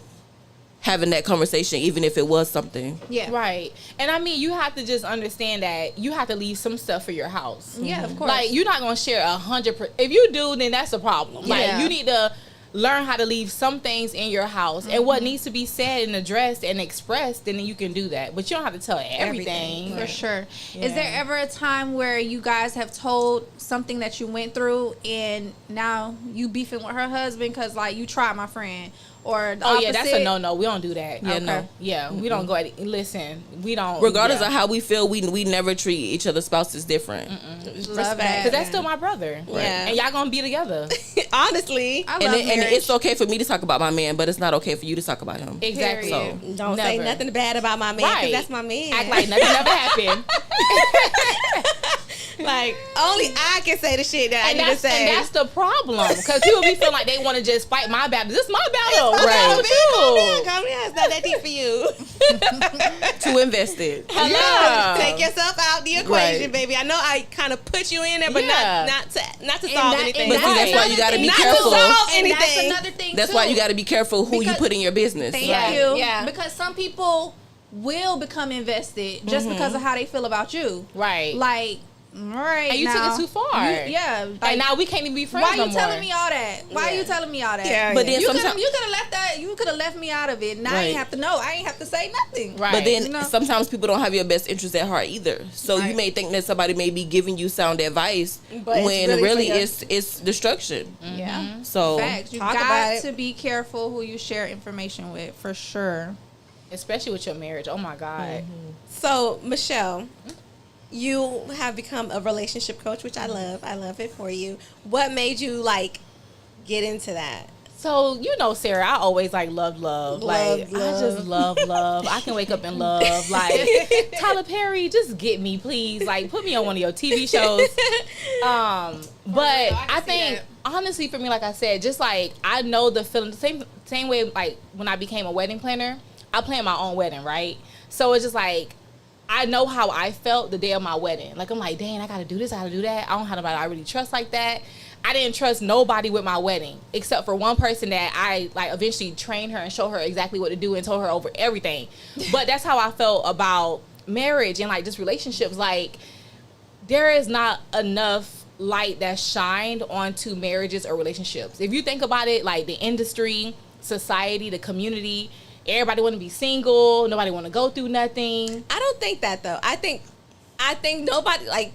having that conversation, even if it was something. Yeah. right. And I mean, you have to just understand that you have to leave some stuff for your house. Yeah, of course. Like, you're not gonna share 100%. If you do, then that's a problem. Like, Yeah. you need to learn how to leave some things in your house, and what needs to be said and addressed and expressed, then you can do that. But you don't have to tell everything. For sure. Yeah. Is there ever a time where you guys have told something that you went through and now you beefing with her husband because, like, you tried my friend? Or the Oh opposite? yeah, that's a no. We don't do that. Yeah, no. Yeah, we don't go at. Listen, we don't. Regardless yeah. of how we feel, we never treat each other's spouses different. Love that. Because that's still my brother. Yeah. And y'all gonna be together. Honestly, I And, love and marriage. it's okay for me to talk about my man, but it's not okay for you to talk about him. Exactly. Period. So don't say Never. nothing bad about my man, because Right. that's my man. Act like nothing ever happened. Like, only I can say the shit that I need to say. And that's the problem. Because people be feeling like they want to just fight my battle. This is my battle. What's Right. wrong with you? Calm down. It's not that deep for you. too invested. Hello. Take yourself out the equation, Right. baby. I know I kind of put you in there, but Yeah. not to And solve that- anything. But see, that's why you gotta be Not careful. to solve And that's anything. another thing, That's too. why you got to be careful who you Because- put in your business. Thank Right. you. Yeah. Because some people will become invested just because of how they feel about you. Right. Like, all right, And you now, took it too far. yeah. Like, And now we can't even be friends why no you more. telling me all that? Why Yeah. you telling me all that? Yeah, But then You could sometimes, have left that. You could have left me out of it. Now I ain't Right. have to know. I ain't have to say nothing. Right. but then You know? sometimes people don't have your best interest at heart either. So you Right. may think that somebody may be giving you sound advice But it's when really really for your- it's destruction. Yeah. So Facts. You Talk about got it. to be careful who you share information with, for sure. Especially with your marriage. Oh my God. So, Michelle, you have become a relationship coach, which I love. I love it for you. What made you, like, get into that? So, you know, Sarah, I always like love. Like, Love. I just love. I can wake up and love. Like, Tyler Perry, just get me, please. Like, put me on one of your TV shows. But I think, honestly, for me, like I said, just like, I know the feeling, the same way, like, when I became a wedding planner, I planned my own wedding, right? So it's just like, I know how I felt the day of my wedding. Like, I'm like, dang, I gotta do this, I gotta do that. I don't have nobody I really trust like that. I didn't trust nobody with my wedding except for one person that I like eventually trained her and showed her exactly what to do and told her over everything. But that's how I felt about marriage and like just relationships. Like, there is not enough light that's shined onto marriages or relationships. If you think about it, like the industry, society, the community, everybody want to be single, nobody want to go through nothing. I don't think that though. I think nobody, like,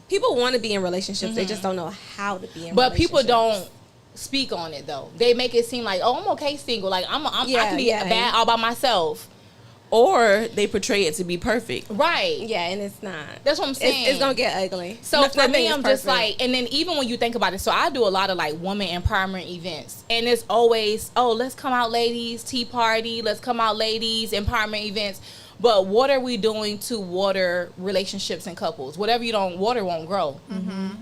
people want to be in relationships. They just don't know how to be in But relationships. people don't speak on it though. They make it seem like, oh, I'm okay single. Like I can be bad all by myself. Or they portray it to be perfect. Right. Yeah, and it's not. That's what I'm saying. It's gonna get ugly. So for Nothing me, is I'm just perfect. like, and then even when you think about it, so I do a lot of like woman empowerment events, and it's always, oh, let's come out, ladies, tea party, let's come out, ladies, empowerment events. But what are we doing to water relationships and couples? Whatever you don't water won't grow.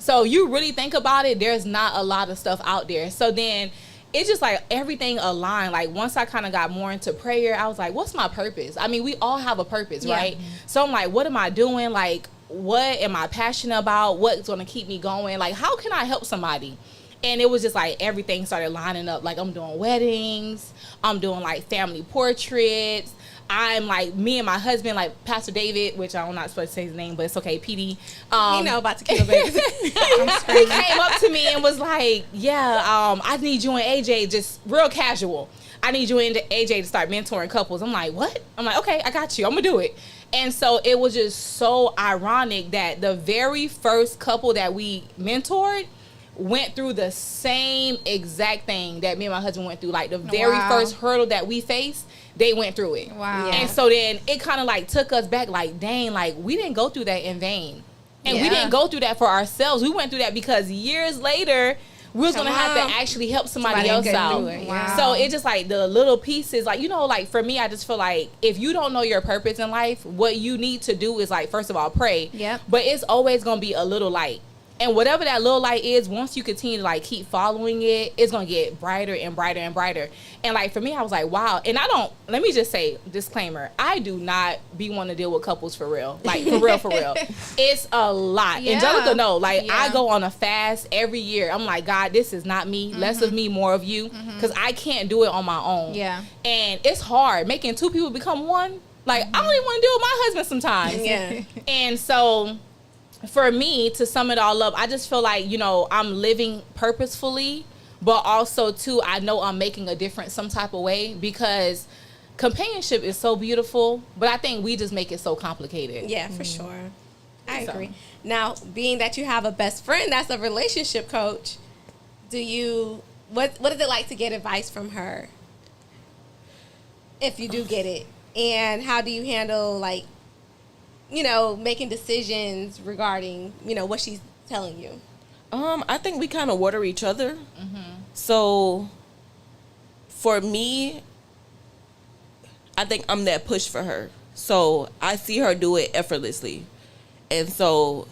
So you really think about it, there's not a lot of stuff out there. So then it's just like everything aligned. Like once I kind of got more into prayer, I was like, what's my purpose? I mean, we all have a purpose, right? So I'm like, what am I doing? Like, what am I passionate about? What's going to keep me going? Like, how can I help somebody? And it was just like everything started lining up. Like I'm doing weddings, I'm doing like family portraits. I'm like, me and my husband, like Pastor David, which I'm not supposed to say his name, but it's okay, PD. You know about Tequila babies. He came up to me and was like, yeah, I need you and AJ, just real casual. I need you and AJ to start mentoring couples. I'm like, what? I'm like, okay, I got you. I'm going to do it. And so it was just so ironic that the very first couple that we mentored went through the same exact thing that me and my husband went through. Like the very first hurdle that we faced, they went through it. Wow. Yeah. And so then it kind of like took us back, like, dang, like we didn't go through that in vain. And we didn't go through that for ourselves. We went through that because years later, we was going to have to actually help somebody else out. Wow. So it's just like the little pieces, like, you know, like for me, I just feel like if you don't know your purpose in life, what you need to do is like, first of all, pray. Yep. But it's always going to be a little light. And whatever that little light is, once you continue to like keep following it, it's going to get brighter and brighter and brighter. And like for me, I was like, wow. And let me just say, disclaimer, I do not be wanting to deal with couples for real. Like for real, for real. It's a lot. Yeah. Angelica, no. Like Yeah. I go on a fast every year. I'm like, God, this is not me. Less of me, more of you. Because I can't do it on my own. Yeah. And it's hard. Making two people become one. Like I don't even want to deal with my husband sometimes. Yeah. And so for me, to sum it all up, I just feel like, you know, I'm living purposefully, but also too, I know I'm making a difference some type of way, because companionship is so beautiful, but I think we just make it so complicated. Yeah, for sure. I So. agree. Now, being that you have a best friend that's a relationship coach, what is it like to get advice from her? If you do get it. And how do you handle, like, you know, making decisions regarding, you know, what she's telling you? I think we kind of water each other. So for me, I think I'm that push for her. So I see her do it effortlessly. And so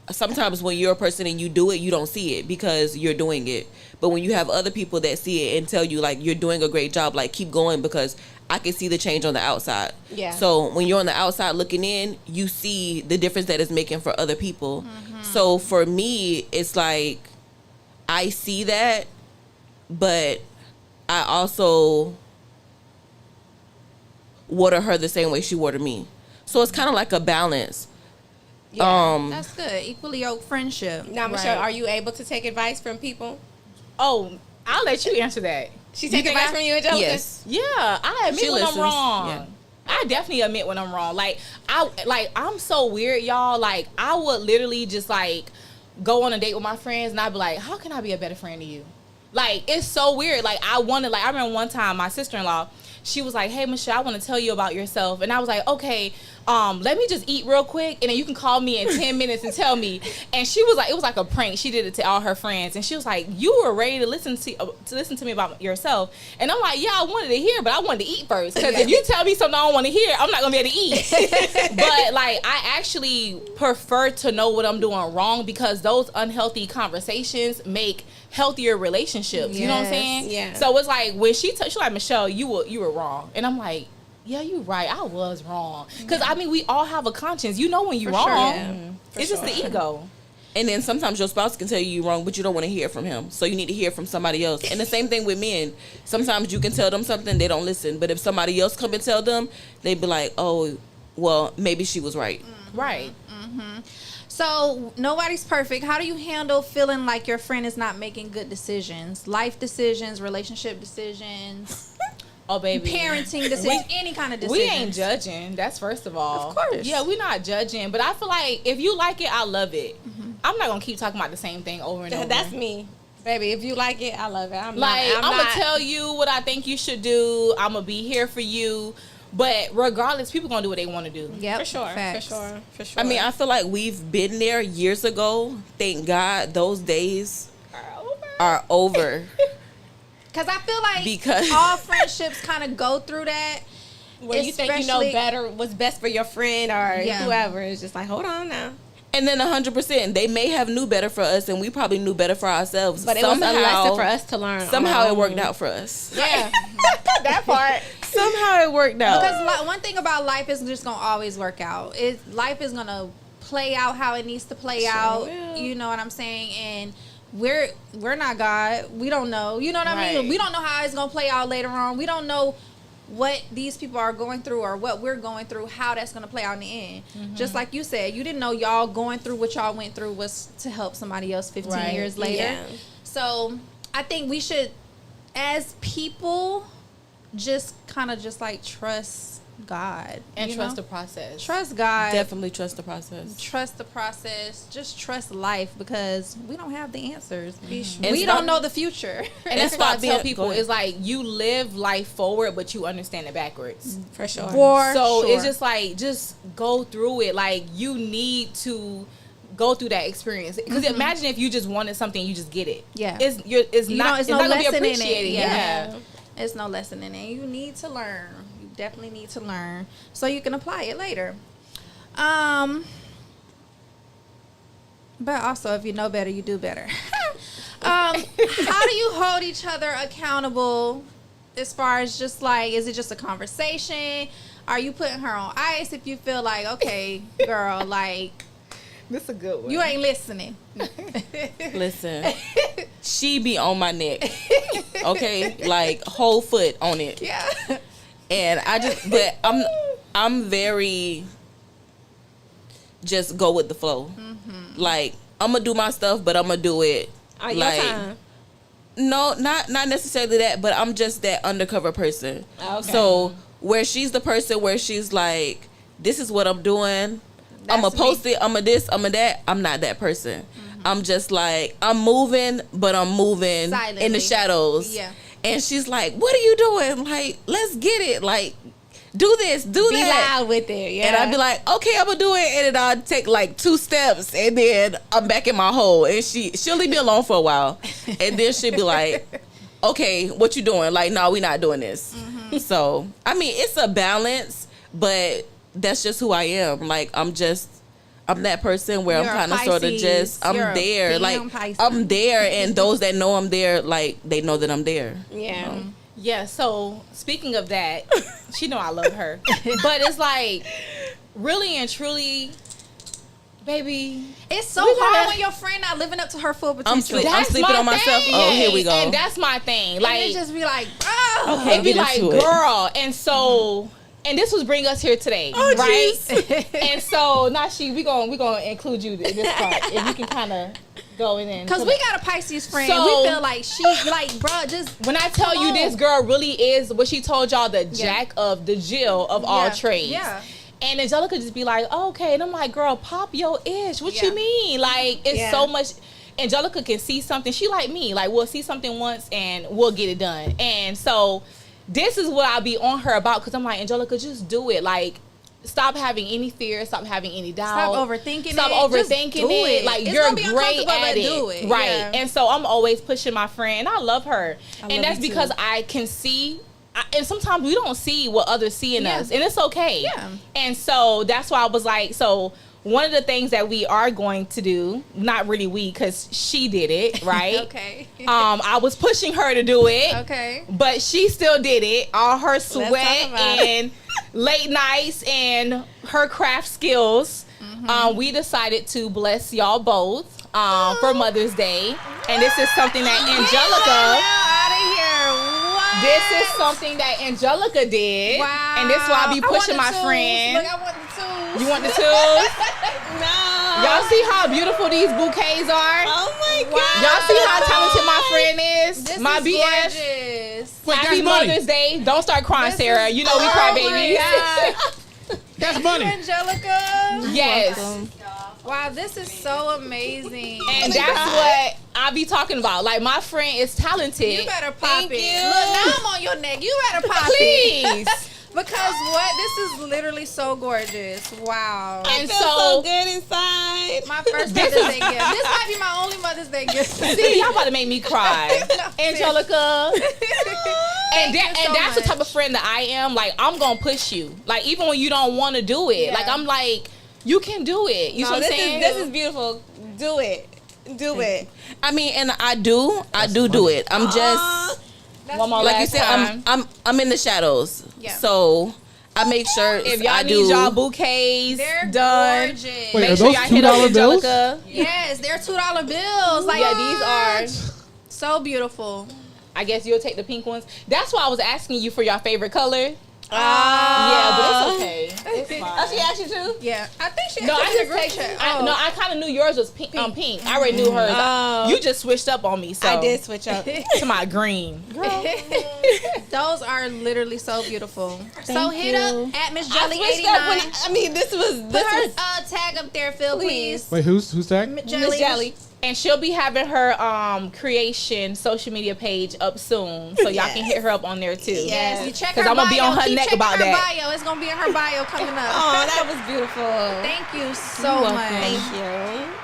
sometimes when you're a person and you do it, you don't see it because you're doing it. But when you have other people that see it and tell you, like, you're doing a great job, like, keep going, because I can see the change on the outside. Yeah. So when you're on the outside looking in, you see the difference that it's making for other people. So for me, it's like, I see that, but I also water her the same way she watered me. So it's kind of like a balance. Yeah. That's good. Equally yoked friendship. Now, Michelle, Right. are you able to take advice from people? Oh, I'll let you answer that. She You take think advice I- from you, Angelica? Yes. Yeah, I admit She when listens. I'm wrong. Yeah. I definitely admit when I'm wrong. Like I'm so weird, y'all. Like I would literally just like go on a date with my friends and I'd be like, how can I be a better friend to you? Like it's so weird. Like I remember one time my sister-in-law, she was like, hey Michelle, I want to tell you about yourself. And I was like, okay, let me just eat real quick and then you can call me in 10 minutes and tell me. And she was like, it was like a prank. She did it to all her friends. And she was like, you were ready to listen to me about yourself. And I'm like, yeah, I wanted to hear, but I wanted to eat first. Because if you tell me something I don't want to hear, I'm not going to be able to eat. But like, I actually prefer to know what I'm doing wrong, because those unhealthy conversations make healthier relationships. You know what I'm Yes. saying? Yeah. So it's like when she was like, Michelle, you were wrong. And I'm like, yeah, you're right. I was wrong. Because, I mean, we all have a conscience. You know when you're For sure. wrong. Yeah, for It's just the sure. ego. And then sometimes your spouse can tell you you're wrong, but you don't want to hear from him. So you need to hear from somebody else. And the same thing with men. Sometimes you can tell them something, they don't listen. But if somebody else come and tell them, they be like, oh, well, maybe she was right. Right. So nobody's perfect. How do you handle feeling like your friend is not making good decisions? Life decisions, relationship decisions, Oh, baby. parenting decisions, any kind of decision. We ain't judging. That's first of all. Of course. Yeah, we're not judging. But I feel like if you like it, I love it. I'm not going to keep talking about the same thing over and over. That's me. Baby, if you like it, I love it. I'm gonna tell you what I think you should do. I'm gonna be here for you. But regardless, people gonna do what they want to do. Yep, For sure. facts. For sure. I mean, I feel like we've been there years ago. Thank God those days are over. Because I feel like Because- all friendships kind of go through that. where you think you know especially- better what's best for your friend or Yeah. whoever. It's just like, hold on now. And then 100%, they may have knew better for us, and we probably knew better for ourselves. But it was a lesson for us to learn. on Somehow our it own. worked out for us. Yeah. That part. Somehow it worked out. Because one thing about life is just going to always work out. Life is going to play out how it needs to play out. will. You know what I'm saying? And we're not God. We don't know. You know what I mean? Right. We don't know how it's going to play out later on. We don't know what these people are going through or what we're going through, how that's going to play out in the end. Just like you said, you didn't know y'all going through what y'all went through was to help somebody else 15 Right. years later. Yeah. So I think we should, as people, just kind of just like trust God And you trust know? the process. Trust God. Definitely trust the process. Trust the process. Just trust life because we don't have the answers. And We stop- don't know the future. And that's And why I stop tell being- people go ahead. is like you live life forward, but you understand it backwards. For sure. So sure. it's just like just go through it. Like you need to go through that experience because imagine if you just wanted something, you just get it. Yeah. it's You know, not it's it's no not gonna be lesson in it. appreciated. Yeah. Yeah. There's no lesson in it. You need to learn. You definitely need to learn so you can apply it later. But also, if you know better, you do better. How do you hold each other accountable as far as just like, is it just a conversation? Are you putting her on ice if you feel like, okay, girl, like, This is a good one. you ain't listening? Listen, she be on my neck. Okay? Like, whole foot on it. Yeah. And but I'm very just go with the flow. Like, I'm gonna do my stuff, but I'm gonna do it On your like time. no, not necessarily that, but I'm just that undercover person. Okay. So where she's the person where she's like, this is what I'm doing. I'm gonna That's post it. I'm gonna this. I'm gonna that. I'm not that person. I'm just like, I'm moving, but I'm moving in Silently. the shadows. Yeah. And she's like, what are you doing? Like, let's get it. Like, do this, do Be that. loud with it. Yeah. And I'd be like, okay, I'm gonna do it. And then I'll take like 2 steps, and then I'm back in my hole. And she'll leave me alone for a while, and then she'll be like, okay, what you doing? Like, no, we not doing this. So I mean, it's a balance, but that's just who I am. Like, I'm that person where You're a I'm kind of sort of Pisces. just You're a there. damn Like, Pisces. I'm there, and those that know I'm there, like, they know that I'm there. yeah. Yeah, so speaking of that, she know I love her. But it's like, really and truly, baby, It's so We gotta- hard when your friend not living up to her full potential. sleep- I'm sleeping my on myself. thing. Oh, here we go. And that's my thing. And Like, it just be like, oh. Okay. and be get like, into it. girl. And so, and this was bring us here today, right? And so, Nashi, we gonna include you in this part. If you can kind of go in and. Because we got a Pisces friend. So- we feel like she, like, bruh, just. When I tell you on. this girl really is what she told y'all, the jack of the Jill of all Yeah, trades. yeah. And Angelica just be like, oh, okay. And I'm like, girl, pop your ish. What Yeah. you mean? Like, it's Yeah. so much. Angelica can see something. She like me. Like, we'll see something once and we'll get it done. And so this is what I'll be on her about because I'm like, Angelica, just do it. Like, stop having any fear. Stop having any doubt. Stop overthinking Stop it. Just overthinking do it. it. Like, It's you're gonna be great uncomfortable, at but it. do it. Right. Yeah. And so I'm always pushing my friend. I love her. love And that's you too. because I can see. And sometimes we don't see what others see in Yeah. us. And it's okay. Yeah. And so that's why I was like, so one of the things that we are going to do, not really we, because she did it, right? Okay. I was pushing her to do it. Okay. But she still did it. All her sweat talk about it. and late nights and her craft skills. We decided to bless y'all both for Mother's Day. And this is something that Angelica... Out of here. What? This is something that Angelica did. Wow. And this is why I be want pushing the my tools. friend. Look, I want the tools. You want the tools? No. Y'all see how beautiful these bouquets are? Oh my Wow. god. Y'all see how talented my friend is? This My is BF. gorgeous. Wait, Happy that's money. Mother's Day. Don't start crying, This Sarah. is- You know we cry babies. That's money. Angelica. Yes. Wow, this is so amazing. And that's what I be talking about. Like, my friend is talented. You better pop Thank it. you. Look, now I'm on your neck. You better pop it. Please. Because what? This is literally so gorgeous. Wow. I And feel so- so good inside. My first Mother's Day gift. This might be my only Mother's Day gift. See, y'all about to make me cry. No, Angelica. Thank you so that's the type much. of friend that I am. Like, I'm gonna push you. Like, even when you don't want to do it. Yeah. Like, I'm like, you can do it. You see what I'm saying? This is beautiful. Do it. Do it. I mean, and I do it. I'm just That's One more like you last said. time. I'm in the shadows. Yeah. So I make sure If y'all I need do. y'all bouquets They're done, gorgeous. Wait, make are sure those y'all hit up $2 bills? Angelica. Yes, they're $2 bills. Like, Yeah, these are. so beautiful. I guess you'll take the pink ones. That's why I was asking you for your favorite color. Ah. Yeah, but it's okay. It's fine. Oh, she asked you too? Yeah, I think she. No, I asked just the group text. chat. I, no, I kind of knew yours was pink. Pink. I already knew hers. Oh. You just switched up on me. So I did switch up. to my green. Those are literally so beautiful. So Thank hit you. up at Miss I Jelly switched up when 89. I mean this was Put this her was tag up there, Phil, please. Wait, who's tagged? Miss Miss Jelly. And she'll be having her creation social media page up soon, so y'all can hit her up on there too. Yes, you check her 'Cause bio. I'ma be on her Keep neck checking about her that. bio. It's gonna be in her bio coming up. Oh, that was beautiful. Thank you so welcome. much. Thank you.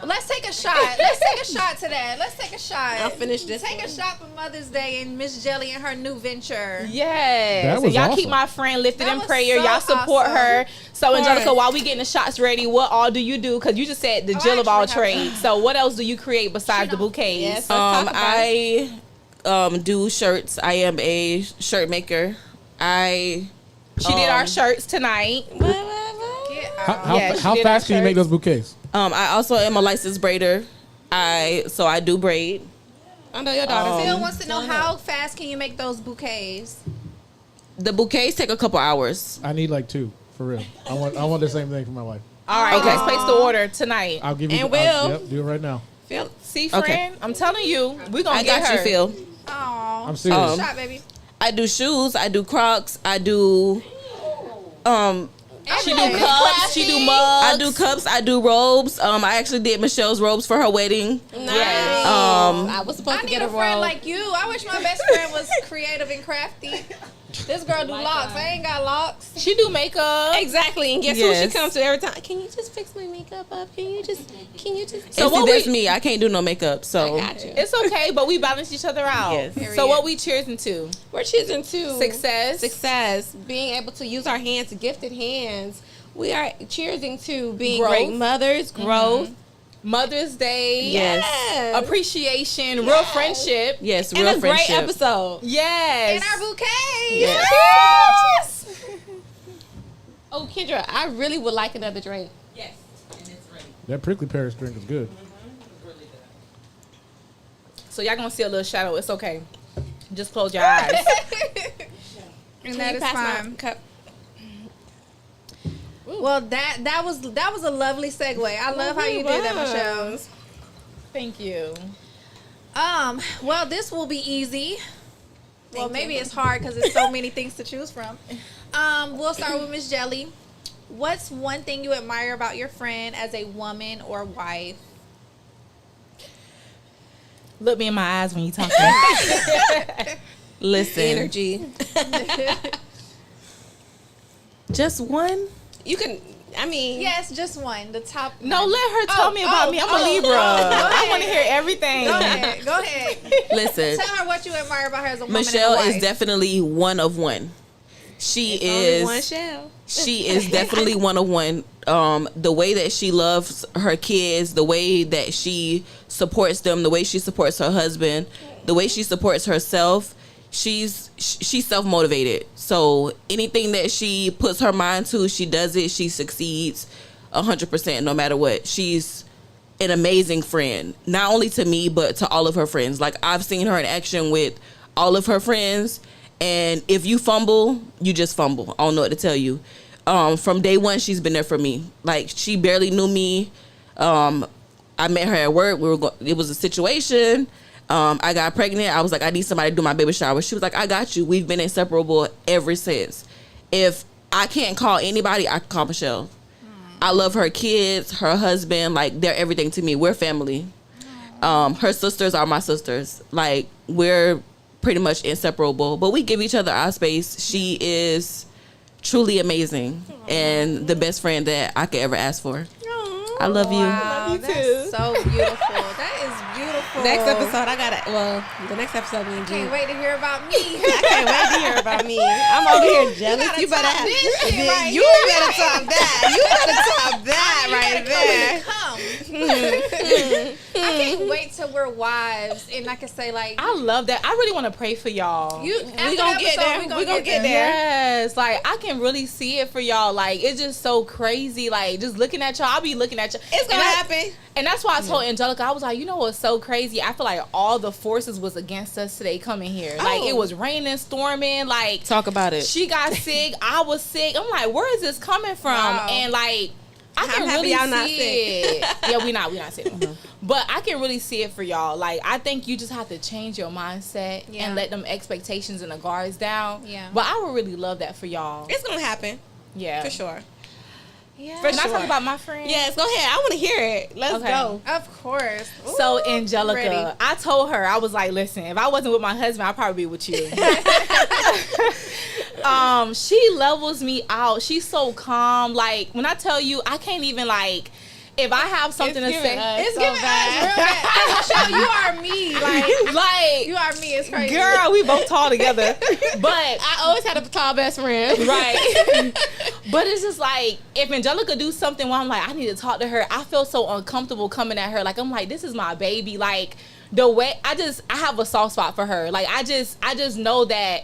Let's take a shot. Let's take a shot to that. Let's take a shot. I'll finish this Take one. a shot for Mother's Day and Miss Jelly and her new venture. Yes. That And was y'all awesome. keep my friend lifted That in was prayer. so Y'all support awesome. her. So, Of Angelica, course. while we getting the shots ready, what all do you do? Because you just said the Oh, Jill of all actually have trades. So, what else do you create besides the bouquets? Yes. Let's talk about I do shirts. I am a shirt maker. She did our shirts tonight. Get How, out. how, Yeah, she how did fast our can you make shirts. those bouquets? I also am a licensed braider. I do braid. I know your daughter. Phil wants to know how fast can you make those bouquets? The bouquets take a couple hours. I need like 2 for real. I want the same thing for my wife. All right, Okay. let's place the order tonight. I'll give you. And I'll- Will. Yep, do it right now. Phil. See, friend, Okay. I'm telling you, we're going I to get got her. you, Phil. Oh, I'm serious. shot, baby. I do shoes. I do Crocs. I do She do cups. She do mugs. I do cups. I do robes. I actually did Michelle's robes for her wedding. Nice. Um, I was supposed I to need get a a friend roll. like you. I wish my best friend was creative and crafty. This girl do locks. I ain't got locks. She do makeup. Exactly, and guess Yes. who she comes to every time? Can you just fix my makeup up? Can you just? So So and what see, that's we- me. I can't do no makeup. So I got you. It's okay, but we balance each other out. Yes. So what we cheersing to? We're choosing to Success. being able to use our hands, gifted hands. We are cheersing to being Growth. great mothers, growth, Mother's Day. Yes. Appreciation. Real Yes. friendship. yes, and real a friendship. great episode. Yes. And our bouquet. Yes. Oh, Kendra, I really would like another drink. That prickly pear's drink is good. So y'all gonna see a little shadow. It's okay. Just close your eyes. And that is Pass my fine. cup. Well, that was a lovely segue. I love how you did that, Michelle. Thank you. Well, this will be easy. Well, maybe it's hard because there's so many things to choose from. We'll start with Miss Jelly. What's one thing you admire about your friend as a woman or wife? Look me in my eyes when you talking. Listen, Energy. just one. You can. I mean, Yes, just one. The top. No, one. let her tell me about me. I'm a Libra. I want to hear everything. Go ahead. Go ahead. Listen, Tell her what you admire about her as a woman Michelle and a wife. is definitely one of one. She only one is. shell. She is definitely one of one. The way that she loves her kids, the way that she supports them, the way she supports her husband, the way she supports herself. She's self-motivated. So anything that she puts her mind to, she does it. She succeeds 100% no matter what. She's an amazing friend, not only to me, but to all of her friends. Like, I've seen her in action with all of her friends. And if you fumble, you just fumble. I don't know what to tell you. From day one, she's been there for me. Like, she barely knew me. I met her at work. It was a situation. I got pregnant. I was like, I need somebody to do my baby shower. She was like, I got you. We've been inseparable ever since. If I can't call anybody, I can call Michelle. I love her kids, her husband. Like, they're everything to me. We're family. Her sisters are my sisters. Like, we're pretty much inseparable. But we give each other our space. She is truly amazing and the best friend that I could ever ask for. I love you. Wow, Love you that's too. so beautiful. That is beautiful. Next episode, the next episode, me and Can't G. wait to hear about me. I can't wait to hear about me. I'm over here jealous. gotta You better top have. this shit right You here. better top that. You better top that right there. I can't wait till we're wives and I can say like, I love that. I really want to pray for y'all. we gonna get there. We gonna get there. Yes, like I can really see it for y'all. Like it's just so crazy. Like just looking at y'all, I'll be looking at y'all. It's gonna happen. And that's why I told Angelica, I was like, you know what's so crazy? I feel like all the forces was against us today coming here. Like it was raining, storming. Like Talk about it. she got sick, I was sick. I'm like, where is this coming from? Wow. And like I can happy really y'all see not it. Yeah, we not sick. But I can really see it for y'all. Like I think you just have to change your mindset Yeah. and let them expectations and the guards down. Yeah. But I would really love that for y'all. It's gonna happen Yeah. for sure. Yeah. For Can I sure. talk about my friend? Yes, go ahead. I want to hear it. Let's Okay. go. Of course. So Ooh, Angelica, ready. I told her, I was like, listen, if I wasn't with my husband, I'd probably be with you. She levels me out. She's so calm. Like when I tell you, I can't even like if I have something to say. It's giving us real bad. Michelle, you are me. Like You are me. It's crazy. girl, we both tall together. But I always had a tall best friend. right. But it's just like if Angelica do something where I'm like, I need to talk to her, I feel so uncomfortable coming at her. Like I'm like, this is my baby. Like the way I have a soft spot for her. Like I just know that.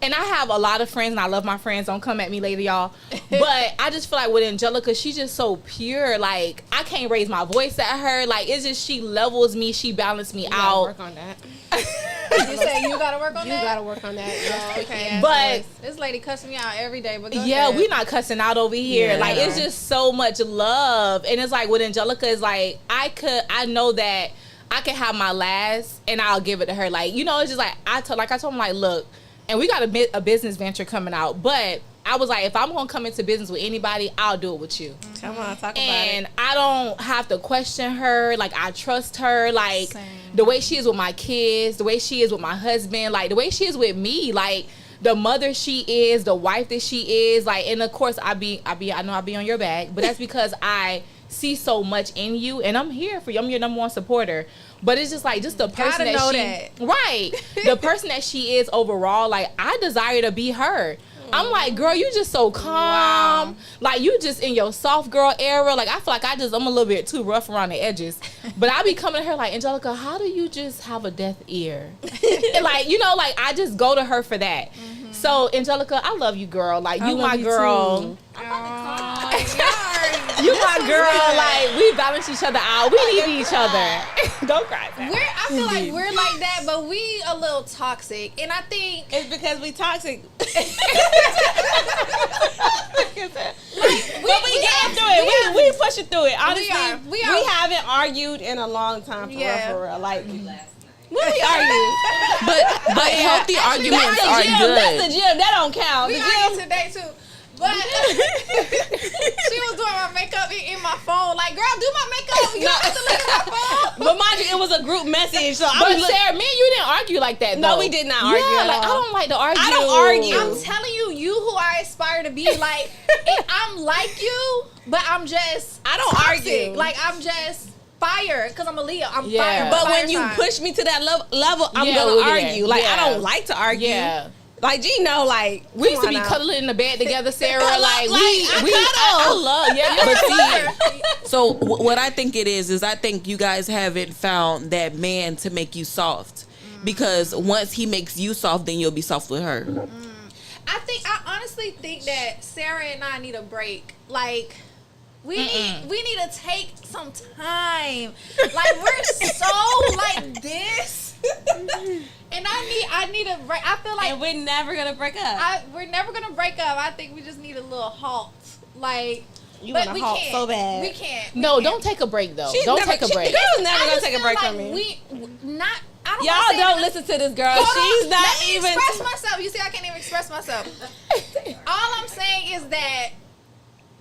And I have a lot of friends, and I love my friends. Don't come at me later, y'all. But I just feel like with Angelica, she's just so pure. Like, I can't raise my voice at her. Like, it's just she levels me. She balances me out. Work on that. You say you gotta work on You that? gotta work on that. Oh, okay. But This lady cussing me out every day. But go yeah, ahead. we not cussing out over here. Yeah, like, no. it's just so much love. And it's like with Angelica, it's like I know that I can have my last, and I'll give it to her. Like, you know, it's just like I told him, like, look. And we got a business venture coming out. But I was like, if I'm going to come into business with anybody, I'll do it with you. Come on, talk about And it. I don't have to question her. Like, I trust her. Like, Same. the way she is with my kids, the way she is with my husband, like, the way she is with me. Like, the mother she is, the wife that she is. Like, and of course, I know I be on your back. But that's because I see so much in you. And I'm here for you. I'm your number one supporter. But it's just like, just the person Gotta that know she, that. right? The person that she is overall, like I desire to be her. I'm like, girl, you just so calm. Wow. Like you just in your soft girl era. Like I feel like I'm a little bit too rough around the edges. But I be coming to her like, Angelica, how do you just have a deaf ear? And like, you know, like I just go to her for that. So Angelica, I love you, girl. Like you love my you girl. too. You my girl. Like we balance each other out. We need each other. Don't cry. Sam. I feel like we're like that, but we a little toxic. And I think It's because we toxic. but we get through it. We push it through it. Honestly, We are. we haven't argued in a long time for real. Like, when we argue? But healthy arguments are That's good. the gym. That don't count. We The argued gym. today too. But she was doing my makeup in my phone. Like, girl, do my makeup. You don't have to look at my phone. But mind you, it was a group message. So I But was Sarah, me and you didn't argue like that. No, though. we did not argue Yeah, at like I all. don't like to argue. I don't argue. I'm telling you, you who I aspire to be. Like, I'm like you, but I'm just I don't toxic. argue. Like, I'm just fire because I'm a Leo. I'm Yeah. fire. But fire when you sign. push me to that level, I'm Yeah, gonna look at argue. that. Like Yeah. I don't like to argue. Yeah. Like G know, like We used to come be on now. cuddling in the bed together, Sarah. I like love- we, like, I we, I love, yeah. But see, so what I think it is I think you guys haven't found that man to make you soft. Because once he makes you soft, then you'll be soft with her. I honestly think that Sarah and I need a break. Like, we need to take some time. Like, we're so like this. And I need a break. I feel like And we're never gonna break up. we're never gonna break up. I think we just need a little halt. Like, You but want we a halt can't. so bad. We can't. No, don't take a break though. She's Don't never- take a she- break. the girl's never I gonna just take a feel break like from me. we not. I don't Y'all wanna say don't that- listen to this girl. Hold She's on. not Let me even. express myself. You see, I can't even express myself. All I'm saying is that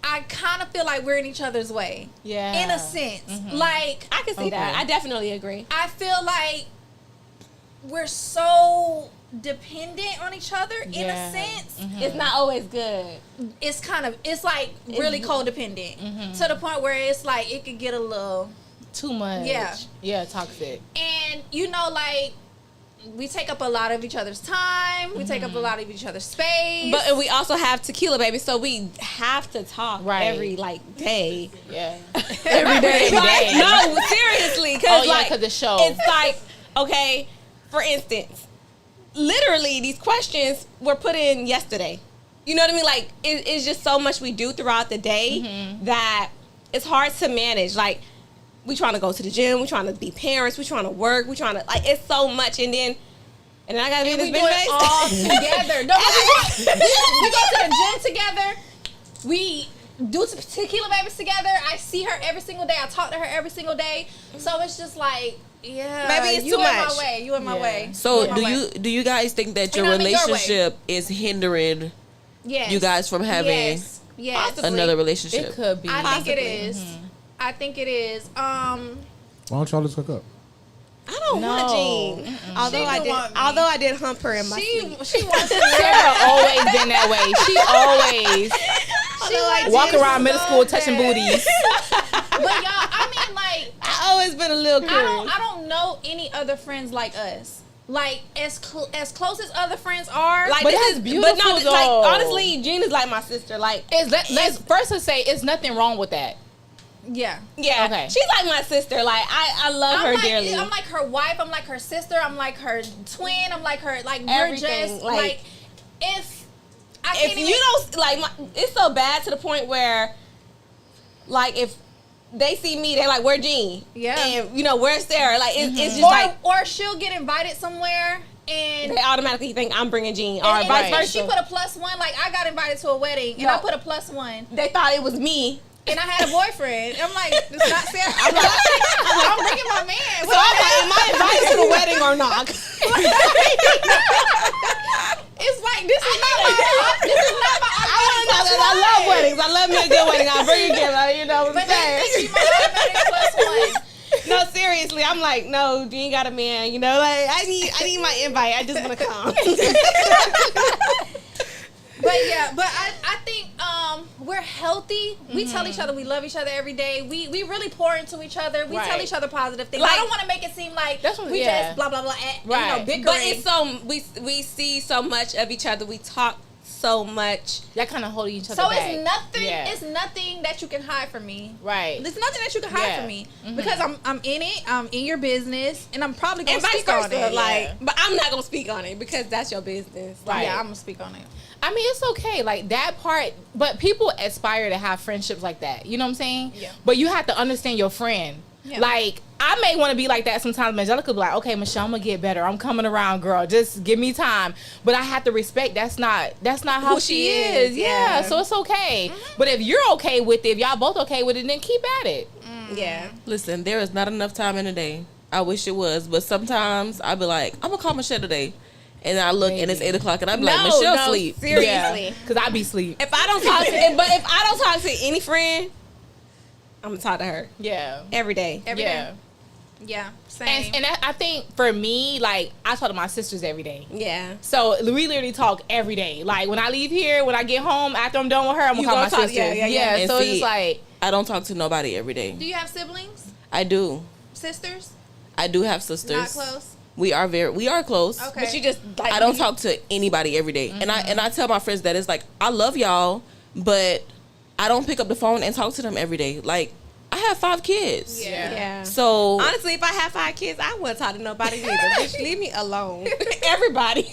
I kind of feel like we're in each other's way. Yeah. In a sense, like I can see that. I definitely agree. I feel like we're so dependent on each other in Yeah. a sense. It's not always good. It's like really codependent to the point where it's like it could get a little, Too much. Yeah. Yeah, toxic. and you know, like we take up a lot of each other's time. We take up a lot of each other's space. But we also have Tequila, baby, so we have to talk Right. every day. Yeah. Every day. Every day. No, seriously, Oh because yeah, because the show. it's like, okay, for instance, literally these questions were put in yesterday. You know what I mean? Like, it's just so much we do throughout the day that it's hard to manage. Like, we trying to go to the gym, we trying to be parents, we trying to work, we trying to, like, it's so much. And then I gotta be and this we bitch do it face. all together. No, we go to the gym together. We do tequila babies together. I see her every single day. I talk to her every single day. So it's just like, yeah, Maybe it's you too in much. my way. You in my Yeah. way. So You in my way. do you guys think that your And I'm in your way. relationship is hindering Yes. you guys from having Yes. Possibly. another relationship? it could be. I think it Possibly. is. I think it is. Why don't y'all just hook up? I don't want Jean. Although She I do did, want me. although I did hump her in my sleep. She wants to Sarah always been that way. She always wants walk to around middle so school touching bad. booties. But y'all, I mean, like, I always been a little curious. I don't know any other friends like us. Like as close as other friends are. Like, But this that's is beautiful, But no, like, though. honestly, Jean is like my sister. Like, Let's first to say, it's nothing wrong with that. yeah. yeah, Okay. she's like my sister. Like, I love her I'm like, dearly. I'm like her wife. I'm like her sister. I'm like her twin. I'm like her, like, we're Everything, just, like- like, if I can't if even, you don't like, it's so bad to the point where, like, if they see me, they're like, "Where Jean?" Yeah. and where's Sarah? Like, it's just or, like or she'll get invited somewhere and they automatically think I'm bringing Jean, or and vice or versa. she put a +1. Like I got invited to a wedding and No. I put a +1 They thought it was me. and I had a boyfriend. I'm like, this is not Sarah. I'm bringing my man. So I'm like, am I invited to the wedding or not? It's like this is not my I love weddings. I love me a good wedding. I bring a gift. You know what I'm But saying? then she my automatic +1. No, seriously, I'm like, no, Jean got a man. Like, I need my invite. I just want to come. But yeah, but I think we're healthy. We tell each other we love each other every day. We really pour into each other. We tell Right. each other positive things. Like- I don't want to make it seem like That's what- we yeah. just blah blah blah. Right. Bickering. But it's so we see so much of each other. We talk so much. Y'all kind of holding each other so back. it's nothing. Yeah. It's nothing that you can hide from me. Right. There's nothing that you can hide Yeah. from me because I'm in it. I'm in your business, and I'm probably gonna And vice speak on versa, it. like, yeah. but I'm not gonna speak on it because that's your business. Right. Yeah, I'm gonna speak on it. I mean, it's okay, like that part, but people aspire to have friendships like that. You know what I'm saying? Yeah. But you have to understand your friend. Yeah. Like, I may want to be like that sometimes. Angelica be like, okay, Michelle, I'm gonna get better. I'm coming around, girl. Just give me time. But I have to respect that's not how Who she she is. is, Yeah. yeah. So it's okay. But if you're okay with it, if y'all both okay with it, then keep at it. Yeah. Listen, there is not enough time in the day. I wish it was, but sometimes I be like, I'm gonna call Michelle today, and I look and it's 8 o'clock, and I be like, Michelle sleep. Seriously. Because I be sleep. If I don't talk to, but if I don't talk to any friend, I'm gonna talk to her Yeah. every day. Every day. Yeah. Yeah, same. And I think for me, like, I talk to my sisters every day. Yeah. So we literally talk every day. Like when I leave here, when I get home, after I'm done with her, I'm gonna You call my gonna talk- sisters. yeah. And So it's see, just like, I don't talk to nobody every day. Do you have siblings? I do. Sisters? I do have sisters. Not close. We are close. Okay. But you just like I don't talk to anybody every day. And I tell my friends that it's like, I love y'all, but I don't pick up the phone and talk to them every day. Like, I have 5 kids. Yeah. Yeah. So Honestly, if I had 5 kids, I wouldn't talk to nobody either. Bitch, leave me alone. Everybody.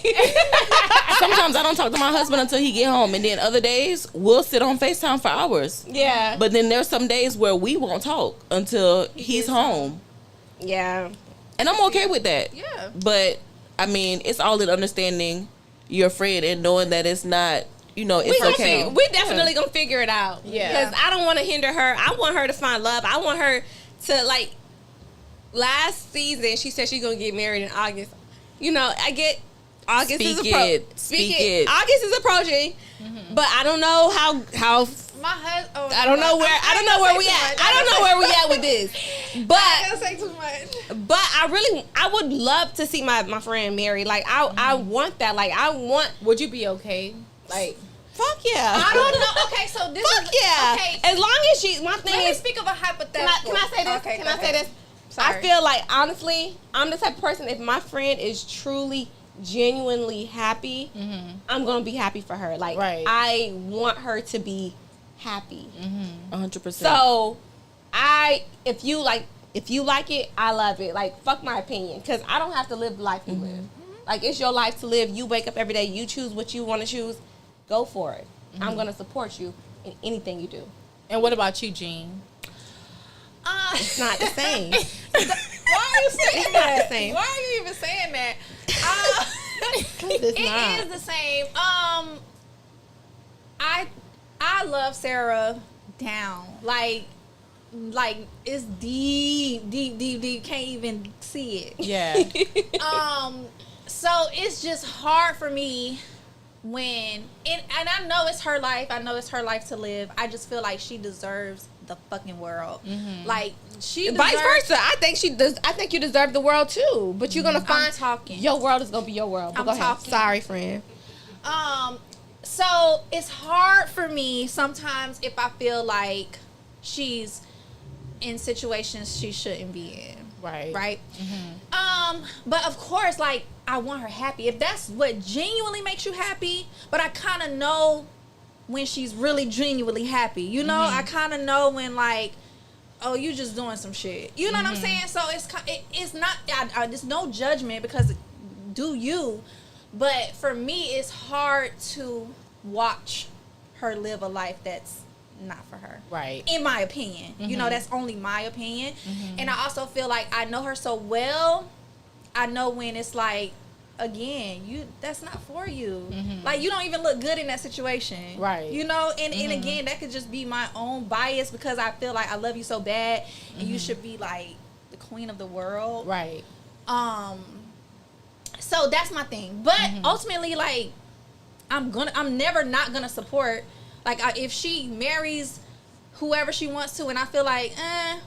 sometimes I don't talk to my husband until he get home, and then other days we'll sit on FaceTime for hours. Yeah. But then there's some days where we won't talk until he's home. Yeah. And I'm okay with that. Yeah. But I mean, it's all in understanding your friend and knowing that it's not, it's okay. We definitely gonna figure it out. Yeah. Because I don't want to hinder her. I want her to find love. I want her to, like, last season, she said she's gonna get married in August. I get August is approaching. Speak it. August is approaching, but I don't know how My husband. Oh, I don't know where we at. I don't know where we at with this. I But don't say too much. but I would love to see my friend married. Like I want that. Like I want. Would you be okay? Like, Fuck yeah. I don't know. Okay, so this Fuck is yeah. okay. As long as my thing Let me is. speak of a hypothetical. Can I say this? Okay, Can go I say ahead. this? Sorry. I feel like, honestly, I'm the type of person, if my friend is truly, genuinely happy, I'm going to be happy for her. Like, Right. I want her to be happy. 100%. So, if you like it, I love it. Like, fuck my opinion. Because I don't have to live the life you live. Like, it's your life to live. You wake up every day. You choose what you want to choose. Go for it. I'm going to support you in anything you do. and what about you, Jean? It's not the same. Why are you saying It's not that? the same. Why are you even saying that? It's not. It is the same. I love Sarah down. Like it's deep. Can't even see it. Yeah. So it's just hard for me and I know it's her life. I know it's her life to live. I just feel like she deserves the fucking world. Like she Vice deserves- versa. I think she does. I think you deserve the world too. But you're gonna find talking. your world is gonna be your world. But I'm go ahead. talking. Sorry, friend. So it's hard for me sometimes if I feel like she's in situations she shouldn't be in. Right. But of course, like, I want her happy. If that's what genuinely makes you happy, but I kind of know when she's really genuinely happy. I kind of know when, like, oh, you just doing some shit. You know what I'm saying? So it's not, there's no judgment because do you. But for me, it's hard to watch her live a life that's not for her. Right. In my opinion. That's only my opinion. And I also feel like I know her so well. I know when it's like, again, that's not for you. Like, you don't even look good in that situation. Right. And again, that could just be my own bias because I feel like I love you so bad and you should be like the queen of the world. Right. So that's my thing. But ultimately, like, I'm never not gonna support. Like, if she marries whoever she wants to, and I feel like,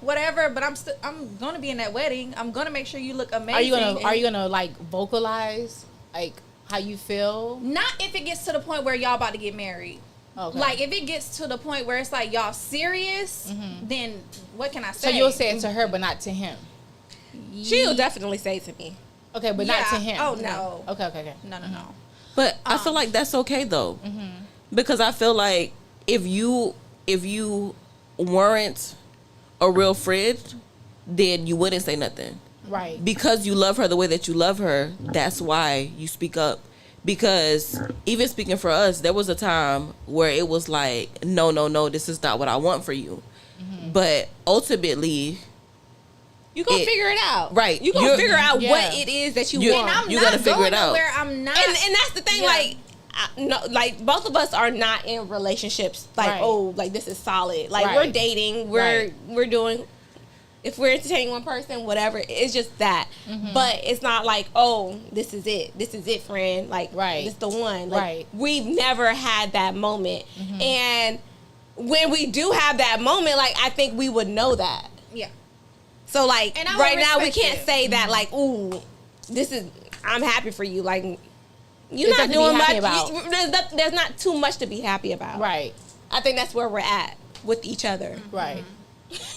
whatever. But I'm gonna be in that wedding. I'm gonna make sure you look amazing. Are you gonna like vocalize like how you feel? Not if it gets to the point where y'all about to get married. Okay. Like, if it gets to the point where it's like y'all serious, then what can I So say? you'll say it to her, but not to him. She'll definitely say to me. Okay, but not to him. Oh no. Okay. No. But I feel like that's okay though, because I feel like if you weren't a real friend, then you wouldn't say nothing. Right. Because you love her the way that you love her, that's why you speak up. Because even speaking for us, there was a time where it was like, no, this is not what I want for you. But ultimately, You gonna figure it out, right. You gonna figure out yeah. what it is that you You- want. And I'm You not gotta figure going it out. nowhere. I'm not. And that's the thing, Yeah. like, no, like both of us are not in relationships. Like, Right. oh, like this is solid. Like Right. we're dating. We're doing. If we're entertaining one person, whatever, it's just that. But it's not like, oh, this is it. This is it, friend. Like, Right. this the one. Like, Right. we've never had that moment. And when we do have that moment, like, I think we would know that. yeah. So, like, And I would right now we respect can't it. say that, like, ooh, this is, I'm happy for you. Like, you're There's not nothing to be doing much. happy about. There's not too much to be happy about. Right. I think that's where we're at with each other. Right.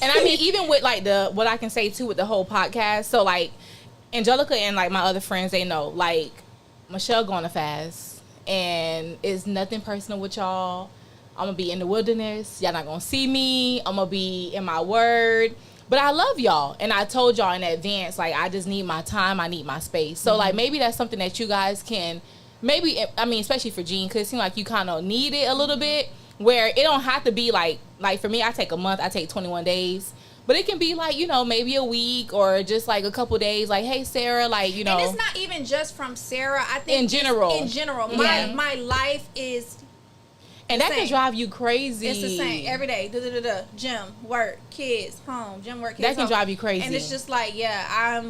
And I mean, even with like what I can say too with the whole podcast. So like Angelica and like my other friends, they know like Michelle going to fast, and it's nothing personal with y'all. I'm gonna be in the wilderness. Y'all not gonna see me. I'm gonna be in my word. But I love y'all, and I told y'all in advance, like, I just need my time. I need my space. So like maybe that's something that you guys can maybe. I mean, especially for Jean, because it seems like you kind of need it a little bit. Where it don't have to be like for me, I take a month, I take 21 days. But it can be like, you know, maybe a week or just like a couple days. Like, hey, Sarah, like, you know. And it's not even just from Sarah. I think In general. In general. Yeah. My life is and that can same. drive you crazy. It's the same every day. Gym, work, kids, home, gym, work, kids. That can home. drive you crazy. And it's just like, yeah,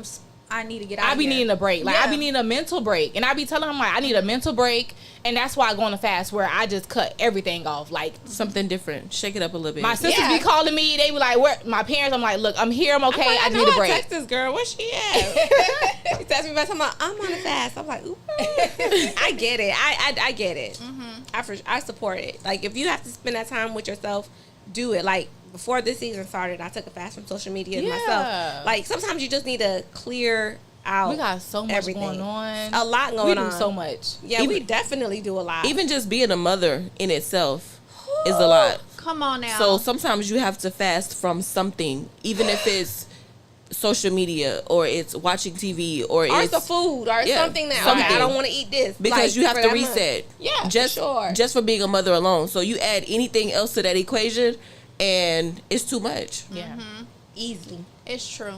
I need to get out. I of be here. needing a break. Like, Yeah. I be needing a mental break. And I be telling him, like, I need a mental break. And that's why I go on a fast where I just cut everything off. Like, Something different. Shake it up a little bit. my sisters Yeah. be calling me. They be like, where? My parents, I'm like, look, I'm here. I'm okay. I need a break. Text this girl. Where's she at? She text me back talking about, I'm on a fast. I'm like, ooh. I get it. I get it. I support it. Like, if you have to spend that time with yourself, do it. Like, before this season started, I took a fast from social media Yeah. myself. Like, sometimes you just need to clear out We got so much everything. going on. A lot going we do on. so much. Yeah, we Even- definitely do a lot. Even just being a mother in itself is a lot. Come on now. So sometimes you have to fast from something, even if it's social media or it's watching TV or or it's the food or yeah, something that something. I don't want to eat this. because like, you have for to that month. reset. Yeah, just for sure. just for being a mother alone. So you add anything else to that equation, and it's too much. Yeah. Easily. It's true.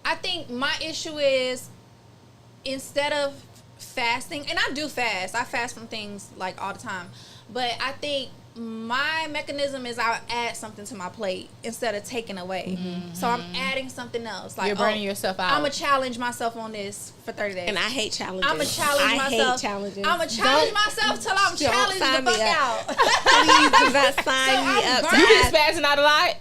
I think my issue is instead of fasting, and I do fast. I fast from things like all the time. But I think my mechanism is I'll add something to my plate instead of taking away. So I'm adding something else. Like, You're burning yourself out. I'm going to challenge myself on this for 30 days. And I hate challenges. I'm going to challenge I myself. hate challenges. I'm going to challenge myself till I'm don't challenged sign the me fuck up. out. Please do not sign So me I'm up. burnt. You been spazzing out a lot?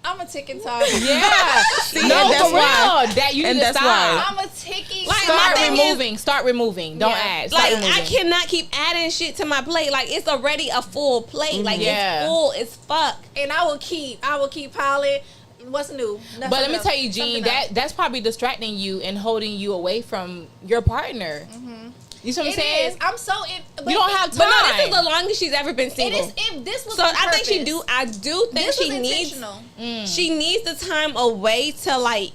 I'm a ticking time. Yeah. See, No, and that's for real. why. That you need And to that's stop. why. I'm a ticking Like, time. my Start thing removing. Start removing. Don't Yeah. add. Start Like, removing. I cannot keep adding shit to my plate. Like, it's already a full plate. Like, Yeah. it's full as fuck. And I will keep piling. What's new? Nothing But let me else. tell you, Jean, Something else. that's probably distracting you and holding you away from your partner. You see what I'm It saying? is. I'm so. You don't have But time. no, this is the longest she's ever been It single. is. If this was So on I think she purpose, do. I do think This was she needs. intentional. She needs the time away to like,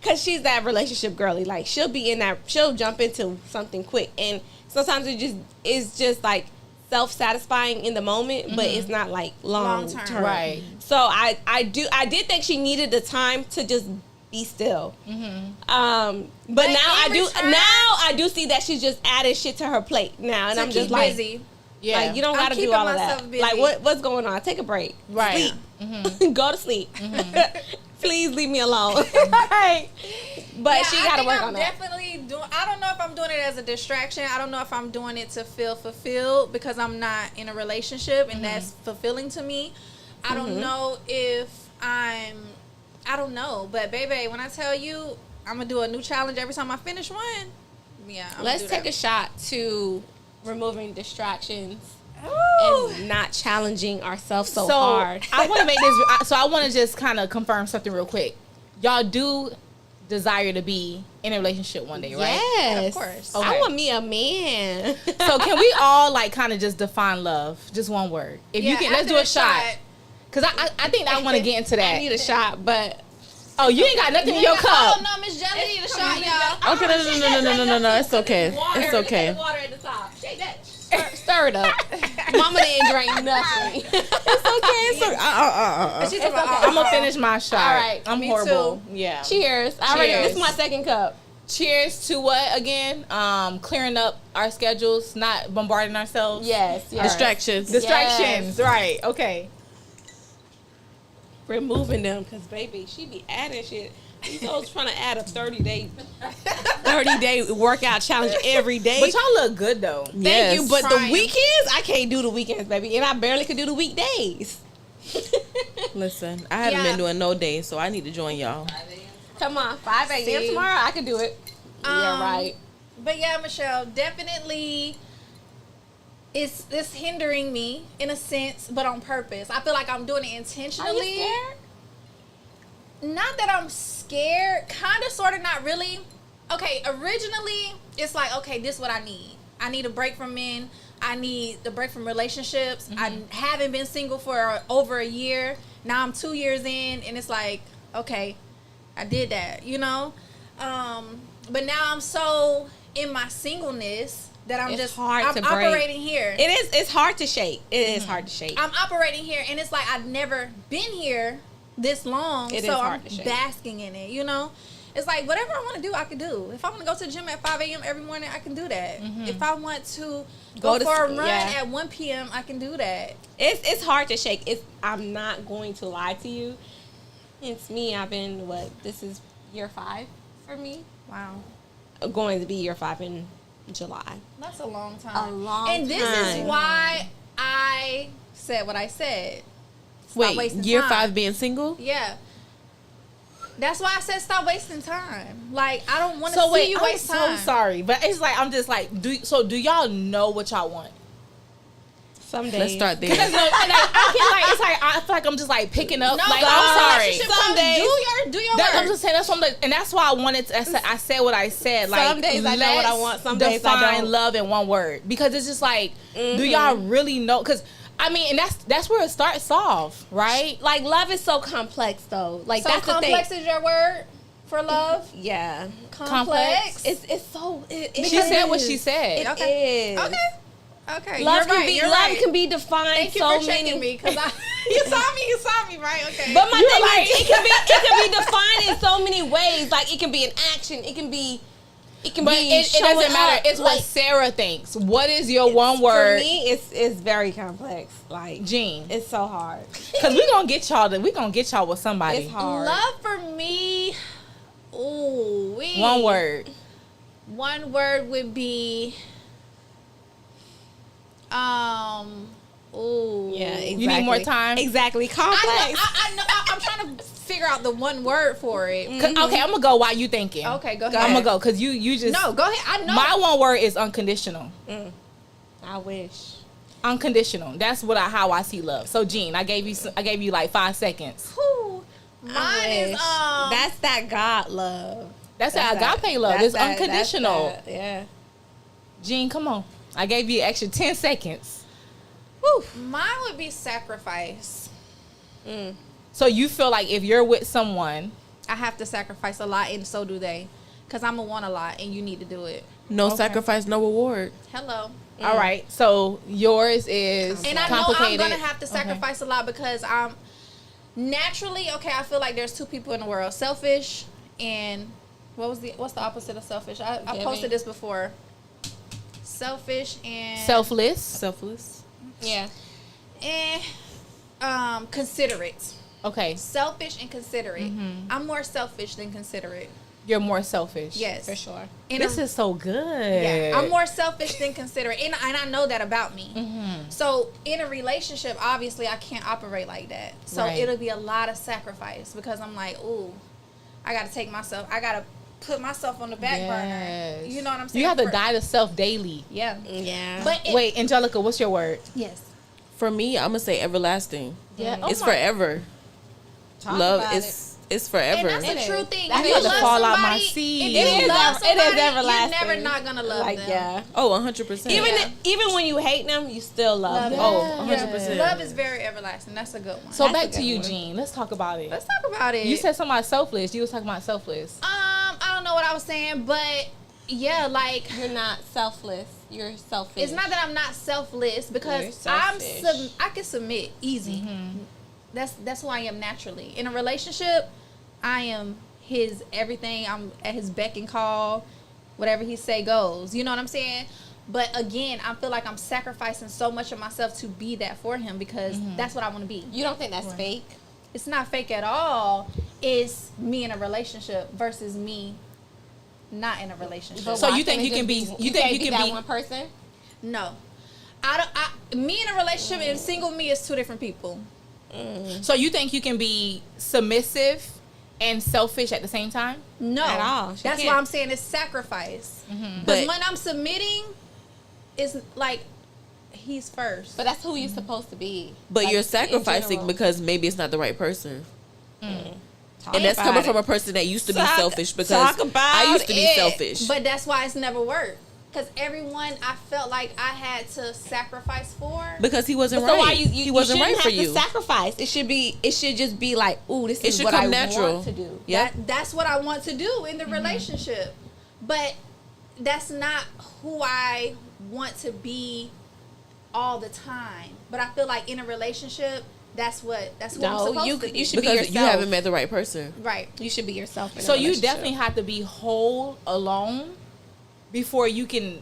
cause she's that relationship girly. Like she'll be in that. She'll jump into something quick, and sometimes it's just like self-satisfying in the moment, but it's not like long Long-term. term. Right. So I did think she needed the time to just be still. But in now return- I do see that she's just adding shit to her plate now, and To I'm just keep like, busy. Yeah. like you don't I'm got to do keeping all of myself that. busy. Like what's going on? Take a break. Right. Sleep. Go to sleep. Please leave me alone. Right. But Yeah, she I got to think work I'm on that. definitely doing. I don't know if I'm doing it as a distraction. I don't know if I'm doing it to feel fulfilled because I'm not in a relationship and that's fulfilling to me. I don't know if I don't know, but baby, when I tell you I'm gonna do a new challenge every time I finish one, yeah. Let's take a shot to removing distractions Ooh. and not challenging ourselves so hard. I want to make this. So I want to just kind of confirm something real quick. Y'all do desire to be in a relationship one day, right? Yes. Of course. Okay. I want me a man. So can we all like kind of just define love? Just one word. If you Yeah, can, let's after do a the shot. Cause I think I want to get into I need that. a shot, but Oh, you ain't got nothing in your Oh cup. no, Miss Jelly need a shot, y'all. Okay, no. It's okay. It's okay. Water at the top. Shake that. Stir it up. Mama didn't drink nothing. It's okay. She's about, I'm gonna finish my shot. All right, I'm me horrible. Yeah. Cheers. All right, Cheers. this is my second cup. Cheers to what again? Clearing up our schedules, not bombarding ourselves. Yes. Distractions. Distractions. Right. Okay. Removing them, because baby, she be adding shit. These hoes trying to add a 30-day workout challenge every day. But y'all look good though. Thank you, but Trying. the weekends, I can't do the weekends, baby. And I barely could do the weekdays. Listen, I haven't Yeah. been doing no days, so I need to join y'all. Come on, 5 a.m. See? tomorrow, I can do it. Yeah, right. But yeah, Michelle, definitely it's hindering me in a sense, but on purpose. I feel like I'm doing it Are intentionally. you scared? Not that I'm scared, kind of, sort of, not really. Okay, originally, it's like, okay, this is what I need. I need a break from men. I need the break from relationships. I haven't been single for over a year. Now I'm 2 years in, and it's like, okay, I did that, you know? But now I'm so in my singleness that I'm It's just hard I'm to break. operating here. It is. It's hard to shake. It is hard to shake. I'm operating here, and it's like I've never been here this long, It is so I'm hard to shake. basking in it, you know? It's like whatever I want to do, I can do. If I want to go to the gym at 5 a.m. every morning, I can do that. If I want to go to for a s- run yeah. at 1 p.m., I can do that. It's hard to shake. I'm not going to lie to you. It's me. I've been this is year 5 for me. Wow. Going to be year 5 in July. That's a long time. A long And this time. is why I said what I said. Stop Wait, wasting year time. 5 being single? Yeah. That's why I said stop wasting time. Like, I don't want to So see wait, you I'm waste time. so sorry, but it's like I'm just like, do y'all know what y'all want? Some days. Let's start there. Because I feel like it's like I feel like I'm just like picking up. No, like but I'm sorry. relationship Some comes, days- do your That, work. I'm just saying that's what and that's why I wanted to. I said what I said. Like Some days I know what I let's want, some days I define don't. love in one word, because it's just like, do y'all really know? Because I mean, and that's where it starts off, right? Like, love is so complex, though. Like, So that's the thing. complex is your word for love? Yeah. Complex? It's so. She said what she said. It Okay. is. Okay. Love you're can right, be you're love right. can be defined Thank you so for checking many. me, because you saw me, right? Okay. But my You thing like- is, it can be defined in so many ways. Like, it can be an action. It can be. It can But be. it showing doesn't matter. up. It's what Like, Sarah thinks. What is your one word, For me, it's very complex. Like, Jean? it's so hard. Because we gonna get y'all with somebody. It's hard. Love for me, ooh, One word. One word would be, ooh. Yeah, exactly. You need more time? Exactly. Complex. I know. I'm trying to figure out the one word for it. Okay, I'm gonna go while you thinking. Okay, go ahead. I'm gonna go because you just No, go ahead. I know. My one word is unconditional. I wish. Unconditional. That's how I see love. So Jean, I gave you like 5 seconds. Whew. I Mine is wish. That's that God love. That's that that- agape love. that's It's that- unconditional. that's that, yeah. Jean, come on. I gave you an extra 10 seconds. Mine would be sacrifice. So you feel like if you're with someone, I have to sacrifice a lot, and so do they, because I'm a want a lot, and you need to do it. No sacrifice, no reward. Hello. all right. So yours is And I know I'm complicated. gonna have to sacrifice a lot, because I'm naturally, okay, I feel like there's two people in the world: selfish and what's the opposite of selfish? I Giving. posted this before. Selfish and Selfless. Selfless. Yeah. and considerate. Okay, Selfish and considerate. I'm more selfish than considerate. you're more selfish. Yes, For sure. In This a- is so good. Yeah, I'm more selfish than considerate, and I know that about me. So in a relationship, obviously, I can't operate like that. So Right. it'll be a lot of sacrifice, because I'm like, ooh, I got to put myself on the back burner. Yes. You know what I'm saying? You have to For- die to self daily. Yeah. Yeah. But it, Wait, Angelica, what's your word? yes, For me, I'm gonna say everlasting. Yeah, It's forever. Talk Love about it's forever. and that's It a is. true thing. That If you is love to fall out my somebody, seed. if It you is love ever- it is somebody, everlasting. you're never not gonna love like, them. yeah. Oh, 100%. Even when you hate them, you still love them. Oh, Yeah. 100%. Love is very everlasting. That's a good one. So That's a back to good you, one. Jean. Let's talk about it. Let's talk about it. You said something about selfless. You was talking about selfless. I don't know what I was saying, but yeah, like, You're not selfless. You're selfish. it's not that I'm not selfless, because You're selfish. I can submit easy. That's who I am naturally. In a relationship, I am his everything. I'm at his beck and call. Whatever he say goes. You know what I'm saying? But again, I feel like I'm sacrificing so much of myself to be that for him, because that's what I want to be. You don't think that's fake? It's not fake at all. It's me in a relationship versus me not in a relationship. But So why you think can't you it can just be- you think can't you can that be- one person? No. Me in a relationship and single me is two different people. So you think you can be submissive and selfish at the same time? No. At all. She That's can't. why I'm saying it's sacrifice. But But- when I'm submitting, it's like he's first. But that's who you're supposed to be. But Like, you're in sacrificing general. because maybe it's not the right person. Talk And that's about coming it. from a person that used to be Talk- selfish, because talk about I used to be it. selfish. But that's why it's never worked. Because everyone I felt like I had to sacrifice for. Because he wasn't So right. why He wasn't shouldn't right for have you. to sacrifice. It should just be like, ooh, this It is should what come I natural. want to do. Yeah. That's what I want to do in the relationship. But that's not who I want to be all the time. But I feel like in a relationship, that's what I'm No, supposed you to be. you should be Because yourself. you haven't met the right person. Right. You should be yourself. In a So you relationship. definitely have to be whole alone before you can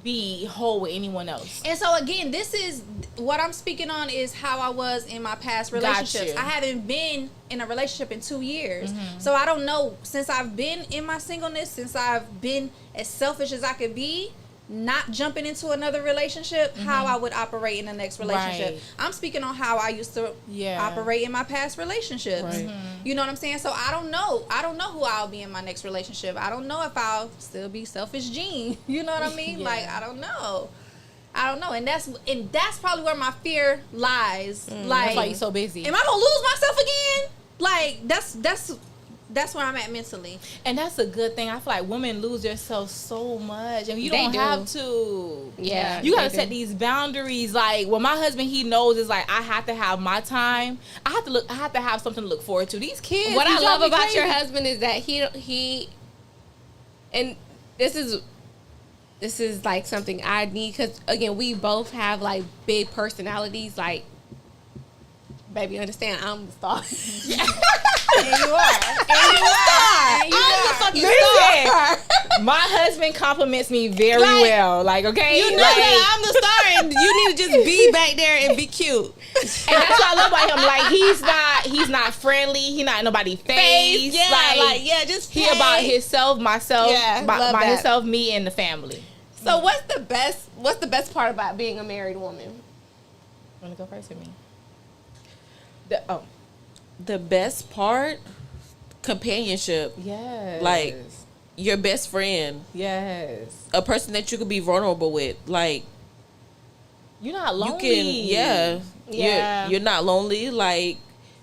be whole with anyone else. And so again, this is what I'm speaking on is how I was in my past relationships. you. I haven't been in a relationship in 2 years. So I don't know, since I've been in my singleness, since I've been as selfish as I could be, not jumping into another relationship, how I would operate in the next relationship. Right. I'm speaking on how I used to operate in my past relationships. Right. You know what I'm saying? So I don't know who I'll be in my next relationship. I don't know if I'll still be selfish Jean. You know what I mean? Like, I don't know. And that's probably where my fear lies. Like, That's why you're so busy. am I gonna lose myself again? Like, that's where I'm at mentally. And that's a good thing. I feel like women lose themselves so much, and you They don't do. have to. Yeah, you gotta they set do. these boundaries. Like, well, my husband, he knows is like I have to have my time. I have to have something to look forward to. These kids. What they I drive love me about your crazy. husband is that he, and this is like something I need because again we both have like big personalities. Like, baby, understand I'm the star. And you are. I'm the fucking star. Listen, my husband compliments me very Like, well. Like, okay, You know like, that I'm the star, and you need to just be back there and be cute. and that's what I love about him. Like, he's not friendly. He not in nobody's face. Yeah, just he hey. about himself, myself, Yeah, by love that. himself, me, and the family. So what's the best part about being a married woman? Want to go first with me? The best part, companionship. Yes. Like, your best friend, yes. a person that you could be vulnerable with. Like, You're not lonely. you can, Yeah. You're not lonely. Like,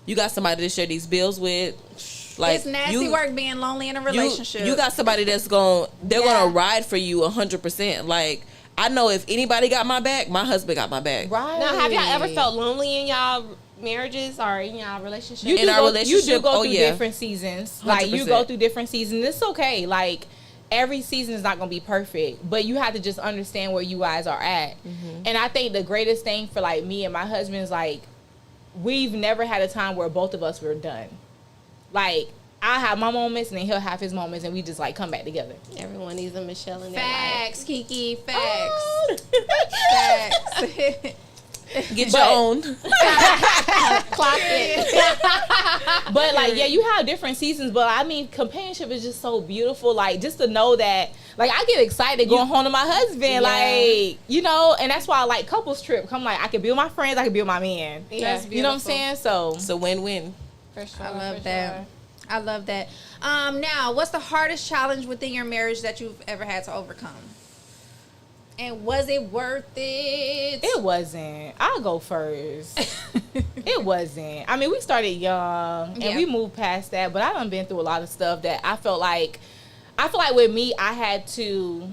you got somebody to share these bills with. Like, It's nasty work being lonely in a relationship. You got somebody that's gonna ride for you 100%. Like, I know if anybody got my back, my husband got my back. Right. Now, have y'all ever felt lonely in y'all marriages or in y'all relationships? You In do our go, relationship, you do go oh, through yeah. different seasons. Like, you 100%. go through different seasons. It's okay. Like, every season is not going to be perfect, but you have to just understand where you guys are at. And I think the greatest thing for, like, me and my husband is, like, we've never had a time where both of us were done. Like, I have my moments and then he'll have his moments and we just, like, come back together. Everyone needs a Michelle in their life. Facts, Kiki. Facts. Facts. Get your own. Clock it. But, like, yeah, you have different seasons, but, I mean, companionship is just so beautiful. Like, just to know that, like, I get excited going home to my husband. Like, you know, and that's why I like couples trip. I'm like, I can be with my friends, I can be with my man. Yeah. You know what I'm saying? So, It's a win-win. For sure. I love that. I love that. Now, what's the hardest challenge within your marriage that you've ever had to overcome? And was it worth it? it wasn't. I'll go first. It wasn't. I mean, we started young Yeah. and we moved past that, but I done been through a lot of stuff that I feel like with me, I had to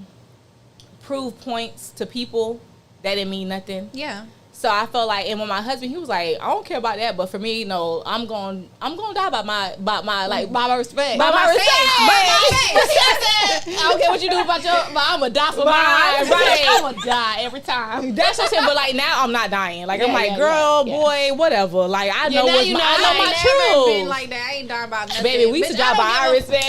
prove points to people that didn't mean nothing. Yeah. So I felt like, and when my husband, he was like, I don't care about that, but for me, you know, I'm going to die by my like By my respect. by my respect. I don't care what you do about your, but I'm gonna die for mine. Right. I'm gonna die every time. That's what I'm saying. But like now, I'm not dying. Like I'm Yeah, like, yeah, girl, yeah. boy, whatever. Like I know now what's you my, know, I know like, my Never truth. been like that. I ain't dying about nothing. Baby, we used to Bitch, drive by I our don't give a- respect.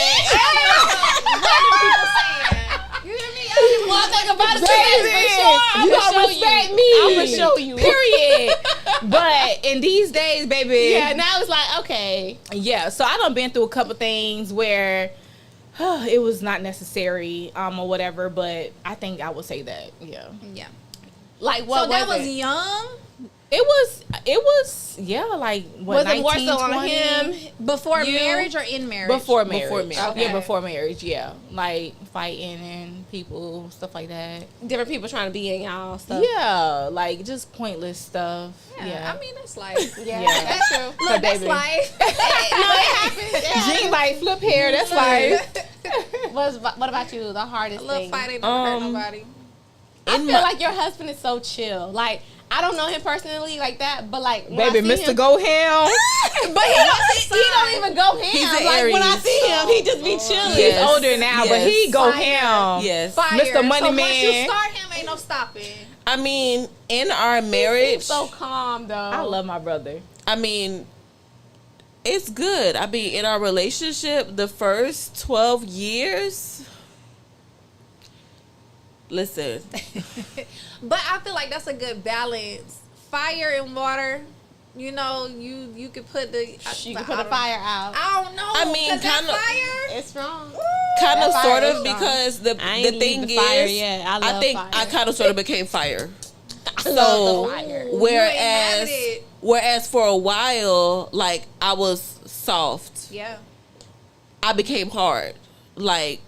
What are people saying? You hear me? I don't give a One thing about it Baby, is, for sure, I'm you gonna gonna show respect you. me. I'm gonna show you. Period. But in these days, baby, Yeah, now it's like, okay. yeah. So I done been through a couple things where it was not necessary, or whatever. But I think I would say that, yeah. Yeah. Like, what So that was it? young It was, yeah. Like what? Was it more 19, so on 20? him? before You- marriage or in marriage? Before marriage. marriage. Yeah, Okay. before marriage, yeah. Like fighting and people, stuff like that. Different people trying to be in y'all stuff. Yeah, like just pointless stuff. Yeah. I mean, that's life. Yeah, Yeah. that's true. Look, that's baby. life. No, it happens. Jean like flip hair, that's life. What about you? The hardest A little thing? fight ain't never hurt nobody. I In feel my- like your husband is so chill. Like, I don't know him personally like that, but like, when Baby, I see Mr. him, Go Ham. but he don't even go ham. He's an like when I Aries. see him, he just be chilling. He's Yes. older now, but Yes. he go Fire. ham. Yes. Fire. Mr. Money so once you Man. start him, ain't no stopping. I mean, in our He's marriage, so calm though. I love my brother. I mean, it's good. I mean, in our relationship, the first 12 years, listen. But I feel like that's a good balance. Fire and water. You know, you could put the You can put a fire out. I don't know. I mean, 'cause that kind of. fire. It's strong. Kind of, That sort fire of, is strong. because the I ain't thing leave the fire is, yet. I love think fire. I kind of sort of became fire. I So love the fire. whereas for a while, like, I was soft, Yeah. I became hard. Like,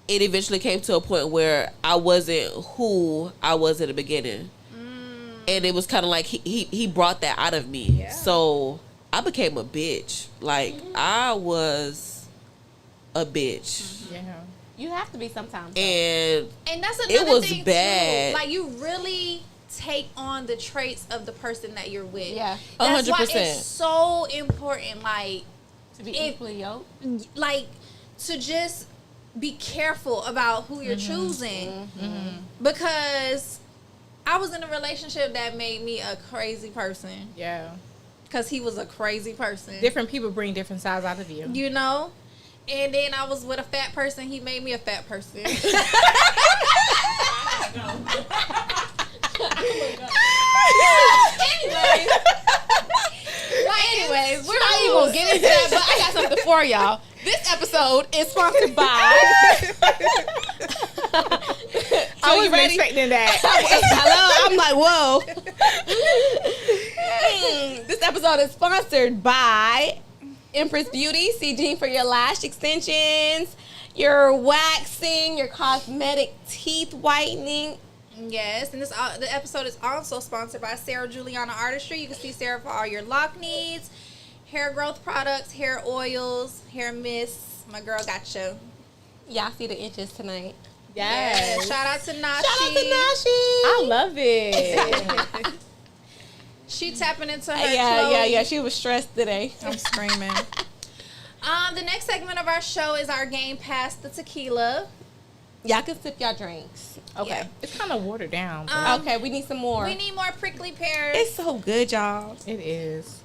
it eventually came to a point where I wasn't who I was at the beginning. And it was kind of like he brought that out of me. Yeah. So I became a bitch. Like, I was a bitch. Yeah. You have to be sometimes. And And that's another was thing bad. too. Like, you really take on the traits of the person that you're with. Yeah. That's why 100%. it's so important. Like, to be if- equally yoked. like to just be careful about who you're choosing, because I was in a relationship that made me a crazy person Yeah. because he was a crazy person. Different people bring different sides out of you. You know. And then I was with a fat person. He made me a fat person. Anyways, we're not even gonna get into that, but I got something for y'all. This episode is sponsored by. I was expecting that. Hello, I'm like, whoa. This episode is sponsored by Empress Beauty. See Jean for your lash extensions, your waxing, your cosmetic teeth whitening. Yes, and the episode is also sponsored by Sarah Juliana Artistry. You can see Sarah for all your lock needs, hair growth products, hair oils, hair mists. My girl got you. Y'all see the inches tonight. Yes. Shout out to Nashi. I love it. She tapping into her Yeah. She was stressed today. I'm screaming. The next segment of our show is our game Pass the Tequila. Y'all can sip y'all drinks. Okay. Yeah. It's kind of watered down. But Okay, we need some more. We need more prickly pears. It's so good, y'all. it is.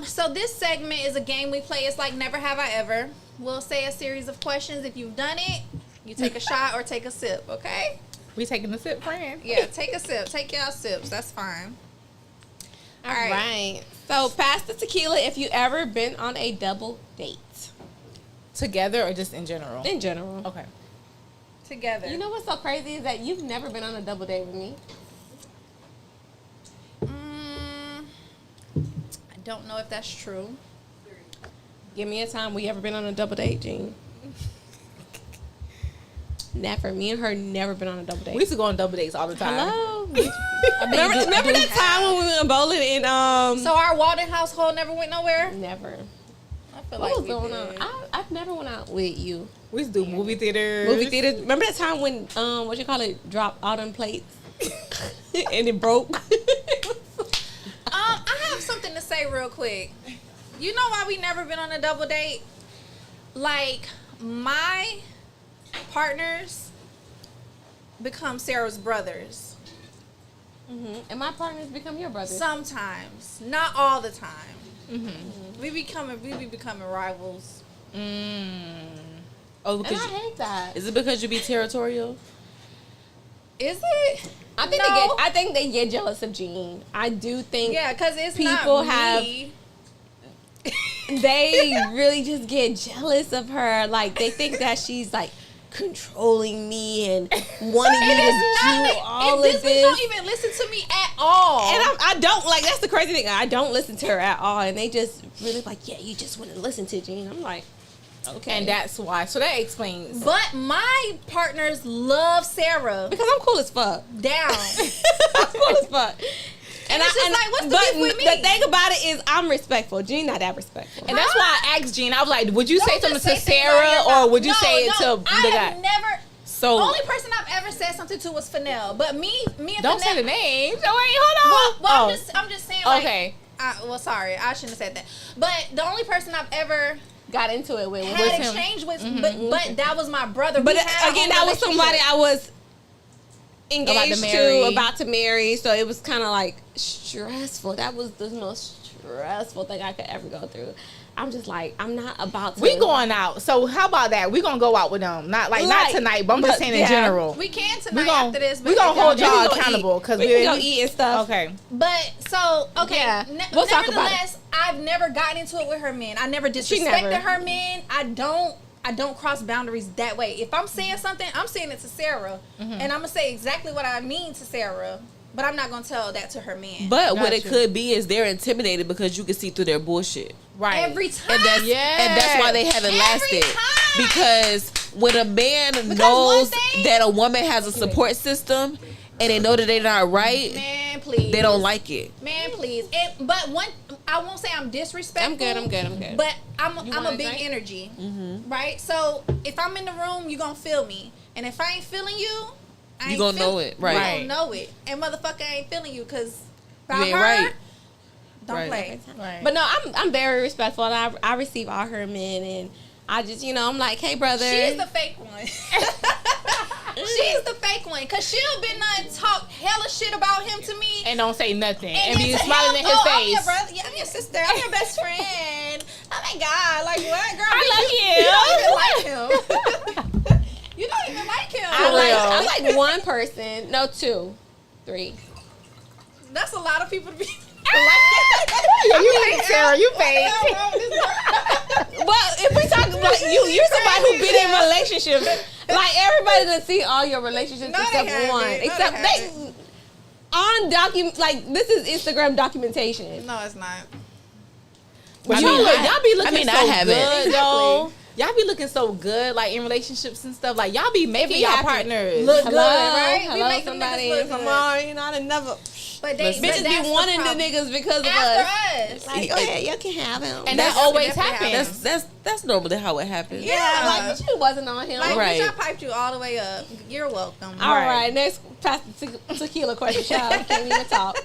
So this segment is a game we play. It's like Never Have I Ever. We'll say a series of questions. If you've done it, you take a shot or take a sip, okay? We taking a sip, friend. Yeah, take a sip. Take y'all sips. That's fine. All right. So, pass the tequila if you ever been on a double date. Together or just in general? In general. Okay. Together. You know what's so crazy is that you've never been on a double date with me. I don't know if that's true. Give me a time we ever been on a double date, Jean. Never. Me and her never been on a double date. We used to go on double dates all the time. Hello. remember that time when we went bowling and So our Walden household never went nowhere? never. I feel What like was we going did. on? I've never went out with you. We used to do movie theaters. Movie theaters. Remember that time when what you call it, dropped all them plates and it broke? I have something to say real quick. You know why we never been on a double date? Like, my partners become Sarah's brothers. And my partners become your brothers. Sometimes, not all the time. We be becoming rivals. Oh, And because I hate that. is it because you be territorial? Is it? I think No. I think they get jealous of Jean. I do think Yeah, because it's people not have- me. they really just get jealous of her. Like they think that she's like controlling me and wanting me to do all and of this bitch this. don't even listen to me at all. And I don't like. That's the crazy thing. I don't listen to her at all, and they just really like, yeah, you just want to listen to Jean. I'm like, okay, And that's why. So that explains. but my partners love Sarah because I'm cool as fuck. down. I'm cool as fuck. And it's just like, what's the but beef with me? the thing about it is, I'm respectful. Jean not that respectful. And that's why I asked Jean. I was like, would you say Don't something just to say things out of Sarah your mouth. or would you No, say it no, to I the have guy? never. So Only person I've ever said something to was Fennell. But me and Don't Fennell. say the name. Oh, wait, hold on. Well, Oh. I'm just saying. Like, Okay. well, sorry, I shouldn't have said that. But the only person I've ever got into it with. had him. exchange with, but that was my brother. But We had a again, whole that was somebody relationship. I was engaged marry. to, about to marry. So it was kind of like stressful. That was the most stressful thing I could ever go through. I'm just like, I'm not about to. We going out. So how about that? We gonna go out with them. Not not tonight, but I'm just saying in general. We can tonight after this. We gonna hold y'all we gonna accountable because we can go eat and stuff. Okay. But so okay, Yeah. We'll talk about nevertheless, I've never gotten into it with her men. I never disrespected never. her men. I don't cross boundaries that way. If I'm saying something, I'm saying it to Sarah, and I'm gonna say exactly what I mean to Sarah. But I'm not gonna tell that to her man. But what it could be is they're intimidated because you can see through their bullshit. Right. Every time. And that's why they haven't Every lasted. time. Because when a man one knows thing- that a woman has a support system and they know that they're not right, Man, please. they don't like it. Man, please. But I won't say I'm disrespectful. I'm good. But I'm want a a big drink? energy, right? So if I'm in the room, you gonna feel me, and if I ain't feeling you, I You ain't gonna feel- know it, right. You gonna know it, and motherfucker ain't feeling you because You ain't right. Don't Right. play. Right. But no, I'm very respectful, and I receive all her men, and I just, I'm like, hey, brother. She's the fake one. She's the fake one, cause she'll been talk hella shit about him to me. And don't say nothing. And then be to smiling him, in his I'm face. your brother. Yeah, I'm your sister. I'm your best friend. Oh my god, like what, girl? I you don't even like him. You don't even like him. I like one person. No, 2, 3. That's a lot of people to be. Yeah, you fake, Sarah. You fake. Well, if we talk about you're somebody who been in relationships. Like everybody done see all your relationships No, they except haven't. one. No, they Except they on like this is Instagram documentation. No, it's not. But I y'all, mean, y'all be looking I so haven't. good, though. Y'all be looking so good, like in relationships and stuff. Like y'all be making be y'all happy. partners. Look Hello, good, right? We hello, make them somebody. niggas look Come good. on, I done never. But they Bitches that's be the wanting the problem. niggas because of After us. us. Like, go ahead, you can have him. And that always definitely happens. That's normally how it happens. yeah, like you wasn't on him. Like, Right. bitch, I piped you all the way up. You're welcome. All right, next pass the tequila question, child. Can't even talk.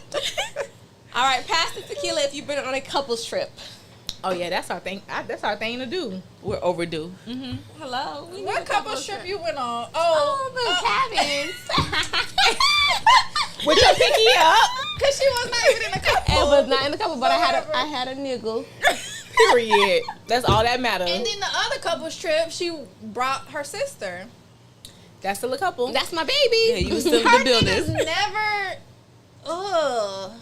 All right, pass the tequila if you've been on a couples trip. Oh yeah, that's our thing. That's our thing to do. We're overdue. Hello. We need What a couple couples trip you went on? Oh, the cabins. With your pinky up. Because she was not even in a couple. It was not in the couple, but Whatever. I had a niggle. Period. That's all that matters. And then the other couple's trip, she brought her sister. That's still a couple. That's my baby. Yeah, you was still in Her the building. niggas never. Ugh.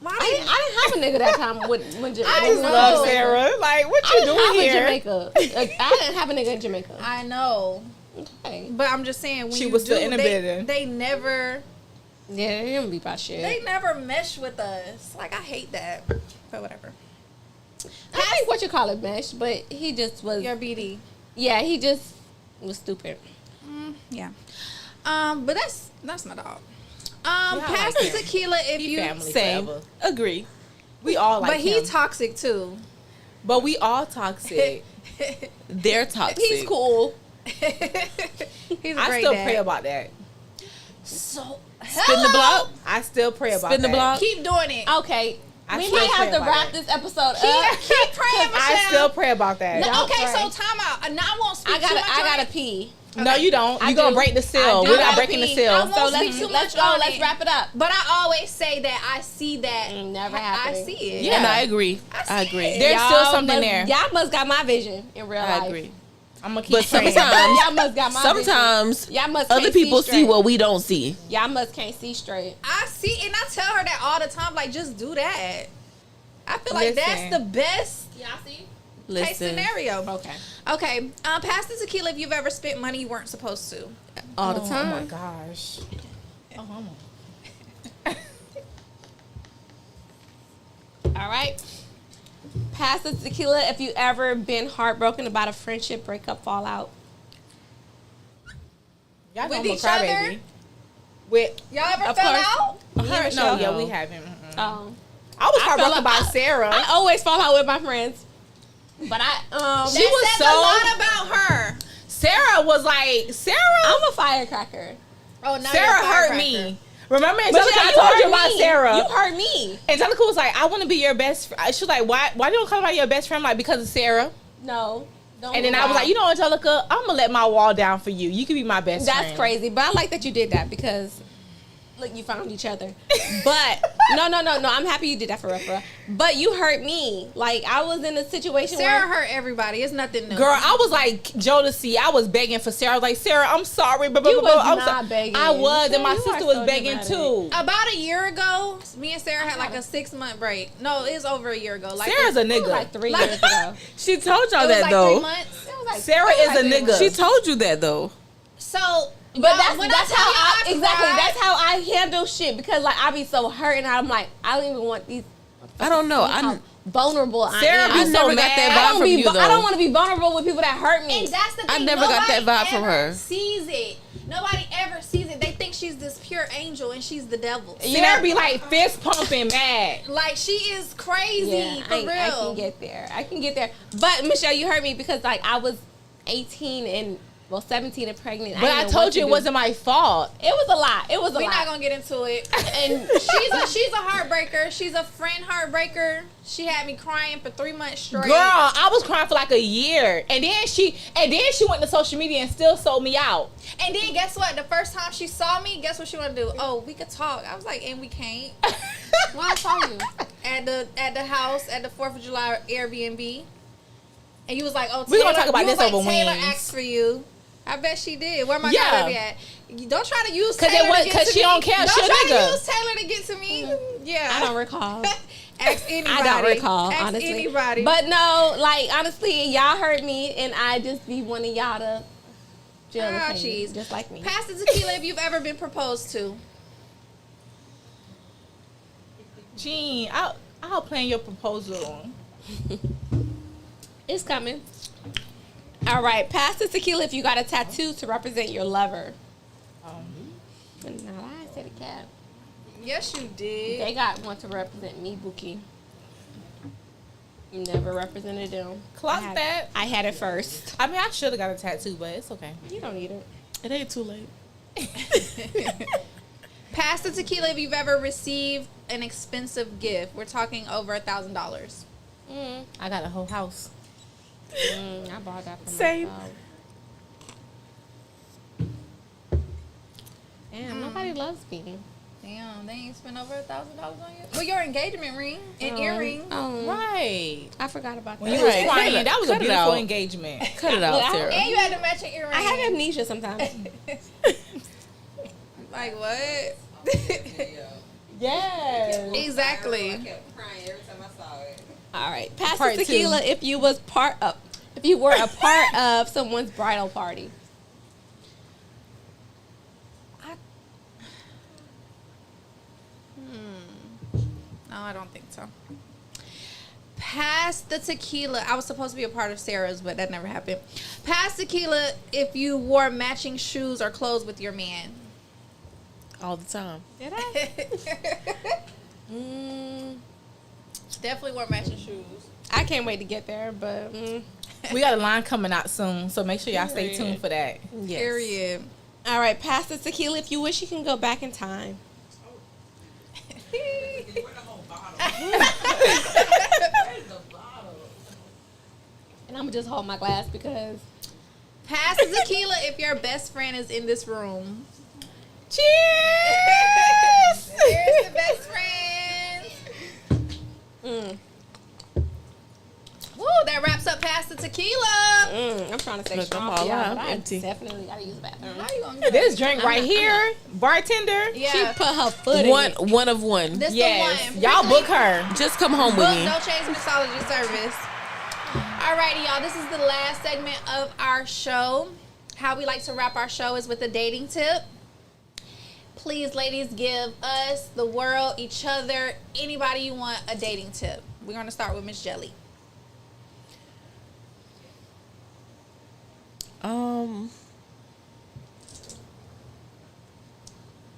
Why I didn't have a nigga that time when I when- know. Love Sarah. Like, what I you didn't doing have here? a Jamaica. I didn't have a nigga in Jamaica. I know. Okay. But I'm just saying, when She you was do, still in the building. they never. Yeah, they don't be about shit. They never mesh with us. Like, I hate that. But whatever. I think what you call it mesh, but he just was. Your BD. Yeah, he just was stupid. Yeah. But that's my dog. I Pass like the him. tequila if He you. family Same. forever. Agree. We all like But him. he toxic too. But we all toxic. They're toxic. He's cool. He's a I great still dad. pray about that. So Spin the block. I still pray about Spin the that. block. keep doing it. Okay. I We still might have pray to about wrap it. this episode up. Keep praying, Michelle. I still pray about that. No, Don't okay, pray. so time out. Now I won't speak I too much on gotta it. pee. No, you don't. I You're going do. to break the I seal. do. We're I not gotta breaking the pee. seal. I won't So speak too let's much go. on Let's it. wrap it up. But I always say that I see that. Never I happened. see it. Yeah. And I agree. I I see agree. it. There's still something must, there. Y'all must got my vision in real life. I agree. I'm going to keep But praying. sometimes, Y'all must got my sometimes vision. Y'all must other can't people see see straight. what we don't see. Y'all must can't see straight. I see, and I tell her that all the time. Like, just do that. I feel like Listen. that's the best Y'all see? case Listen, scenario. Okay. Okay, pass the tequila if you've ever spent money you weren't supposed to. All the Oh time. my gosh. Oh, I'm All right. Pass the tequila if you ever been heartbroken about a friendship, breakup, fallout. Y'all With know I'm a each other? crybaby. With Y'all ever Of fell course. out? her? Michelle. No, yeah, we haven't. Oh. I was I heartbroken fell by out- Sarah. I always fall out with my friends. But She That was says so- a lot about her. Sarah was like, I'm a firecracker. Oh, now Sarah you're a hurt firecracker. me. Remember, But Angelica, I you told hurt you about me. Sarah. You hurt me. Angelica was like, I want to be your best friend. She was like, why you don't call me your best friend? I'm like, because of Sarah. No. Don't And then I was lie. like, you know, Angelica, I'm going to let my wall down for you. You can be my best friend. That's crazy. But I like that you did that because look, you found each other. But no. I'm happy you did that for real. But you hurt me. Like I was in a situation Sarah where hurt everybody. It's nothing new. Girl, I was like Jodeci. I was begging for Sarah. I was like, Sarah, I'm sorry. But You was I'm not begging. I was, and my You are sister was so begging dramatic. too. About a year ago, me and Sarah had like a 6-month break. No, it was over a year ago. Like Sarah's a It was nigga. like 3 years ago. She told y'all it was that like though. 3 months. It was like Sarah is a nigga. She told you that though. So, But y'all, that's how I tell you exactly. cried, That's how I handle shit because like I be so hurt and I'm like I don't even want these. I don't know. How vulnerable Sarah I am. be I so never got mad. that I vibe don't from be. you though. I don't want to be vulnerable with people that hurt me. And that's the thing. I never got that Nobody vibe from ever her. Sees it. Nobody ever sees it. They think she's this pure angel and she's the devil. Sarah be like fist pumping mad. Like she is crazy Yeah, for real. I can get there. But Michelle, you hurt me because like I was 18 and 17 and pregnant. But I told you it wasn't my fault. It was a lot. It was a We're lot. not gonna get into it. And she's a heartbreaker. She's a friend heartbreaker. She had me crying for 3 months straight. Girl, I was crying for like a year. And then she went to social media and still sold me out. And then guess what? The first time she saw me, guess what she wanted to do? Oh, we could talk. I was like, and we can't. Why I saw you? At the house at the 4th of July Airbnb. And you was like, oh, We Taylor, gonna talk about you was this like, over Taylor wings. asked for you. I bet she did. Where my Yeah. daughter at? You don't try to use 'Cause Taylor it was- to get 'cause to she me. don't care. Don't She a try nigga. to use Taylor to get to me. Yeah. I don't recall. Ask anybody. I don't recall, Ask honestly. anybody. But no, like honestly, y'all hurt me, and I just be wanting y'all to feel the pain, jeez. just like me. Pass the tequila if you've ever been proposed to. Gene, I'll plan your proposal. It's coming. All right, pass the tequila if you got a tattoo to represent your lover. Now I said a cat. Yes, you did. They got one to represent me, Bookie. Never represented them. Clock I had- that. I had it first. I mean, I should have got a tattoo, but it's okay. You don't need it. It ain't too late. Pass the tequila if you've ever received an expensive gift. We're talking over $1,000. I got a whole house. I bought that for Same. myself. Damn, nobody loves me. Damn, they ain't spent over $1,000 on you. Well, your engagement ring and earrings. Oh, Right. I forgot about that. When you was Right. crying, that was a Cut it beautiful out. engagement. Cut it Look, out, I- Sarah. And you had to match your earrings. I have amnesia sometimes. Like what? Yes. Exactly. All right, pass Part the tequila if you were a part of someone's bridal party. No, I don't think so. Pass the tequila. I was supposed to be a part of Sarah's, but that never happened. Pass tequila if you wore matching shoes or clothes with your man. All the time. Did I? Definitely wore matching shoes. I can't wait to get there, but We got a line coming out soon, so make sure y'all stay tuned for that. Yes. Period. all right, pass the tequila if you wish you can go back in time. And I'm gonna just hold my glass because Pass the tequila if your best friend is in this room. Cheers! Here's the best friends. Woo, that wraps up Pass the tequila. I'm trying to say Look, strong I'm for all y'all, out, but I empty. definitely gotta use the bathroom. How you gonna do This drink right here, bartender. Yeah. She put her foot One in it. one of one. This Yes, the one. y'all book her. Just come home with Book me. Dolce's Mixology Service. Alrighty, y'all. This is the last segment of our show. How we like to wrap our show is with a dating tip. Please, ladies, give us, the world, each other, anybody you want a dating tip. We're going to start with Miss Jelly.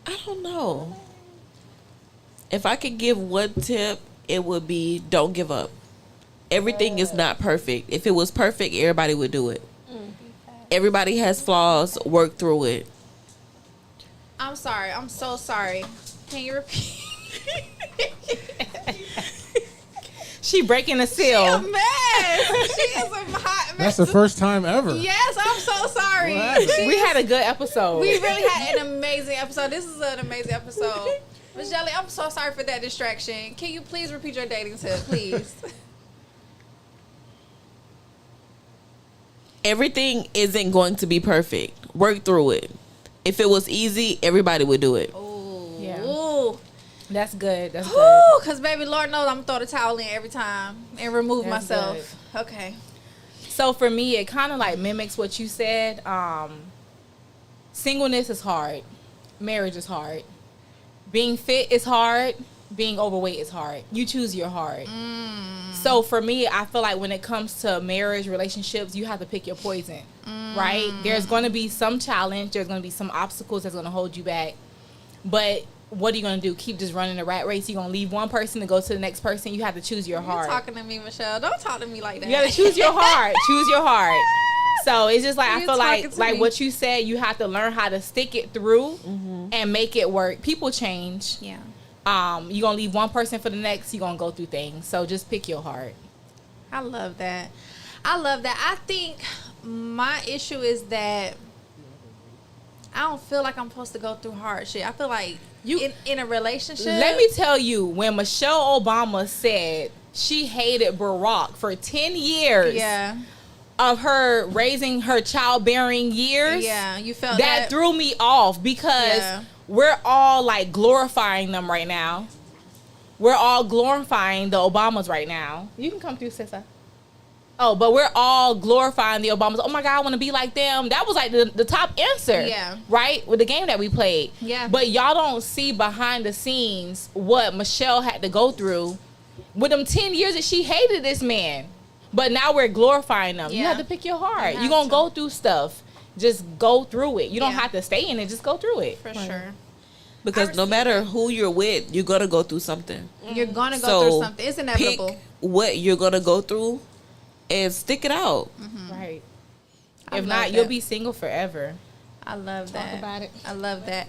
I don't know. If I could give one tip, it would be don't give up. Everything is not perfect. If it was perfect, everybody would do it. Everybody has flaws. Work through it. I'm sorry. I'm so sorry. Can you repeat? She breaking the She seal. a mess. She is a hot mess. That's the first time ever. Yes, I'm so sorry. What? We had a good episode. We really had an amazing episode. This is an amazing episode. Miss Jelly, I'm so sorry for that distraction. Can you please repeat your dating tip, please? Everything isn't going to be perfect. Work through it. If it was easy, everybody would do it. Ooh. Yeah. Ooh. That's good. That's good. Ooh, because baby, Lord knows I'm going to throw the towel in every time and remove That's myself. Okay. So for me, it kind of like mimics what you said. Singleness is hard. Marriage is hard. Being fit is hard. Being overweight is hard. You choose your hard. So for me, I feel like when it comes to marriage, relationships, you have to pick your poison, right? There's going to be some challenge. There's going to be some obstacles that's going to hold you back. But what are you going to do? Keep just running the rat race? You're going to leave one person to go to the next person? You have to choose your You're heart. talking to me, Michelle. Don't talk to me like that. You got to choose your heart. Choose your heart. So it's just like, I You're feel talking to like me. what you said, you have to learn how to stick it through and make it work. People change. Yeah. You're going to leave one person for the next. You're going to go through things. So just pick your heart. I love that. I love that. I think my issue is that I don't feel like I'm supposed to go through hard shit. I feel like in a relationship. Let me tell you, when Michelle Obama said she hated Barack for 10 years Yeah. of her raising her childbearing years, Yeah. You felt that threw me off because Yeah. we're all like glorifying them right now. We're all glorifying the Obamas right now. You can come through, Sissa. Oh, but we're all glorifying the Obamas. Oh my God, I want to be like them. That was like the top answer. Yeah. Right? With the game that we played. Yeah. But y'all don't see behind the scenes what Michelle had to go through with them 10 years that she hated this man. But now we're glorifying them. You Yeah. have to pick your heart. You You're going have to go through stuff. Just go through it. You don't Yeah. have to stay in it. Just go through it. For sure. Because no matter who you're with, you're going to go through something. You're going to go So through something. It's inevitable. Pick what you're going to go through and stick it out. Right. I If love not, you'll that. be single forever. I love that. about it. I love that.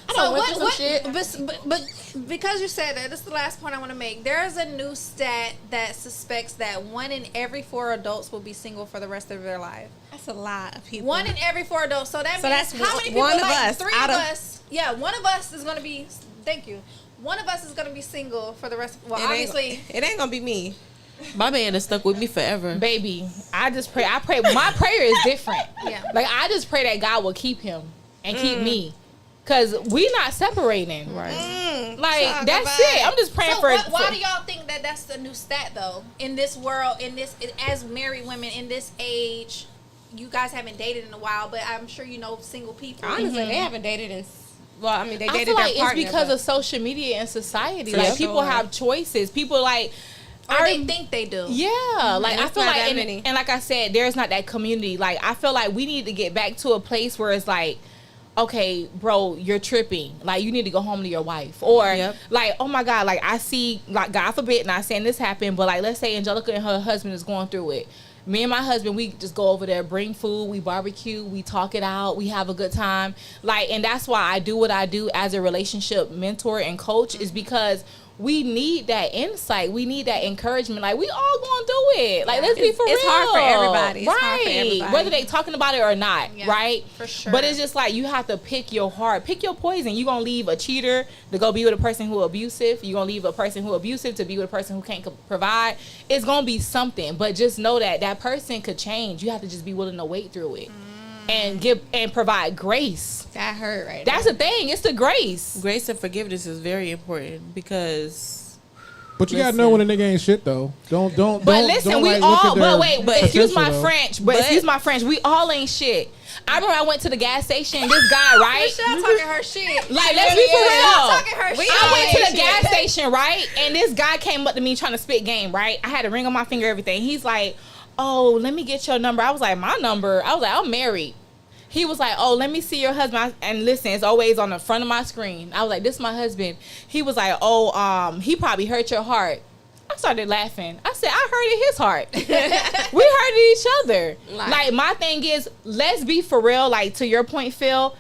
I done went through some shit. But because you said that, this is the last point I want to make. There's a new stat that suspects that 1 in every 4 adults will be single for the rest of their life. That's a lot of people. 1 in every 4 adults. So that So means that's how many people? one of like us 3 out of of- us. Yeah, 1 of us is going to be. Thank you. 1 of us is going to be single for the rest. Well, obviously. it ain't gonna be me. My man is stuck with me forever. Baby, I pray. My prayer is different. Yeah. Like, I just pray that God will keep him and keep me. Because we not separating. Right. Like, Talk that's about it. it. I'm just praying So for why do y'all think that that's the new stat though? In this world, as married women in this age, you guys haven't dated in a while, but I'm sure you know single people. Honestly, they haven't dated in. Well, I mean, they I dated feel like their partner. it's because but- of social media and society. For Like, people sure. have choices. People, like... Or they think they do. Yeah, like And I it's feel not like, that and, many. and like I said, there's not that community. Like, I feel like we need to get back to a place where it's like, okay, bro, you're tripping. Like, you need to go home to your wife, or Yep. like, oh my God, like I see, like, God forbid, not saying this happened, but like, let's say Angelica and her husband is going through it. Me and my husband, we just go over there, bring food, we barbecue, we talk it out, we have a good time. Like, and that's why I do what I do as a relationship mentor and coach, is because we need that insight. We need that encouragement. Like, we all going through it. Like, let's be for real. It's hard for everybody. It's right. hard for everybody. Whether they talking about it or not, Yeah, right? for sure. But it's just like, you have to pick your heart. Pick your poison. You're going to leave a cheater to go be with a person who abusive. You're going to leave a person who abusive to be with a person who can't provide. It's going to be something. But just know that that person could change. You have to just be willing to wait through it. And provide grace. That hurt right That's the thing. It's the grace. Grace and forgiveness is very important because But you gotta know when a nigga ain't shit though. Don't. But listen, don't, we like, look all. at their But wait, but excuse my potential, though. French. But excuse my French. We all ain't shit. I remember I went to the gas station. This guy, right? Michelle talking her shit. Like, let's be for real. Talking her shit. I went to the gas station, right? And this guy came up to me trying to spit game, right? I had a ring on my finger, everything. He's like, oh, let me get your number. I was like, my number? I was like, I'm married. He was like, oh, let me see your husband. And listen, it's always on the front of my screen. I was like, this is my husband. He was like, oh, he probably hurt your heart. I started laughing. I said, I hurted his heart. We hurted each other. Like, my thing is, let's be for real. Like, to your point, Phil,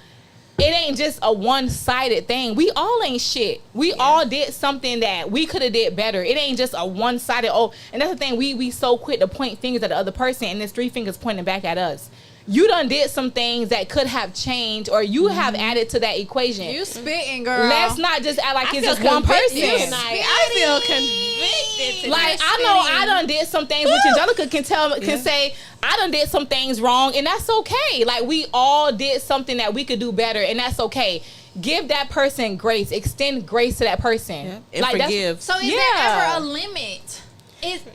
it ain't just a one-sided thing. We all ain't shit. We all did something that we could have did better. It ain't just a one-sided, and that's the thing, we so quick to point fingers at the other person, and there's 3 fingers pointing back at us. You done did some things that could have changed, or you have added to that equation. You spitting, girl. Let's not just act like it's just one person. I feel convicted tonight. Like, I know I done did some things, which Angelica can say, I done did some things wrong, and that's okay. Like, we all did something that we could do better, and that's okay. Give that person grace. Extend grace to that person. And like, forgive. So is there ever a limit?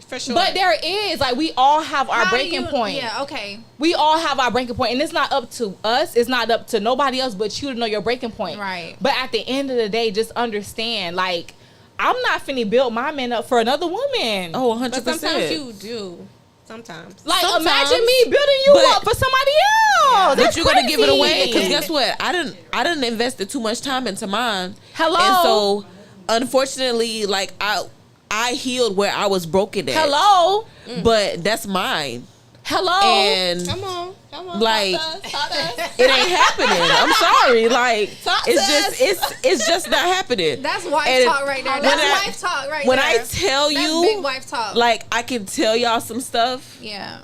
For sure. But there is. Like, we all have our breaking point. Yeah, okay. We all have our breaking point, and it's not up to us. It's not up to nobody else but you to know your breaking point. Right. But at the end of the day, just understand, like, I'm not finna build my man up for another woman. Oh, 100%. But sometimes you do. Sometimes. Like, Sometimes, imagine me building you up for somebody else. But you gotta give it away, crazy. because guess what? I didn't invested too much time into mine. Hello. And so, unfortunately, like I healed where I was broken at. Hello. But that's mine. Hello. And Come on. like, Talk to us. it ain't happening. I'm sorry. Like, Talk it's to just it's just not happening. That's wife And talk right there. when That's I- wife talk right when there. I tell That's you, big wife talk. like, I can tell y'all some stuff Yeah.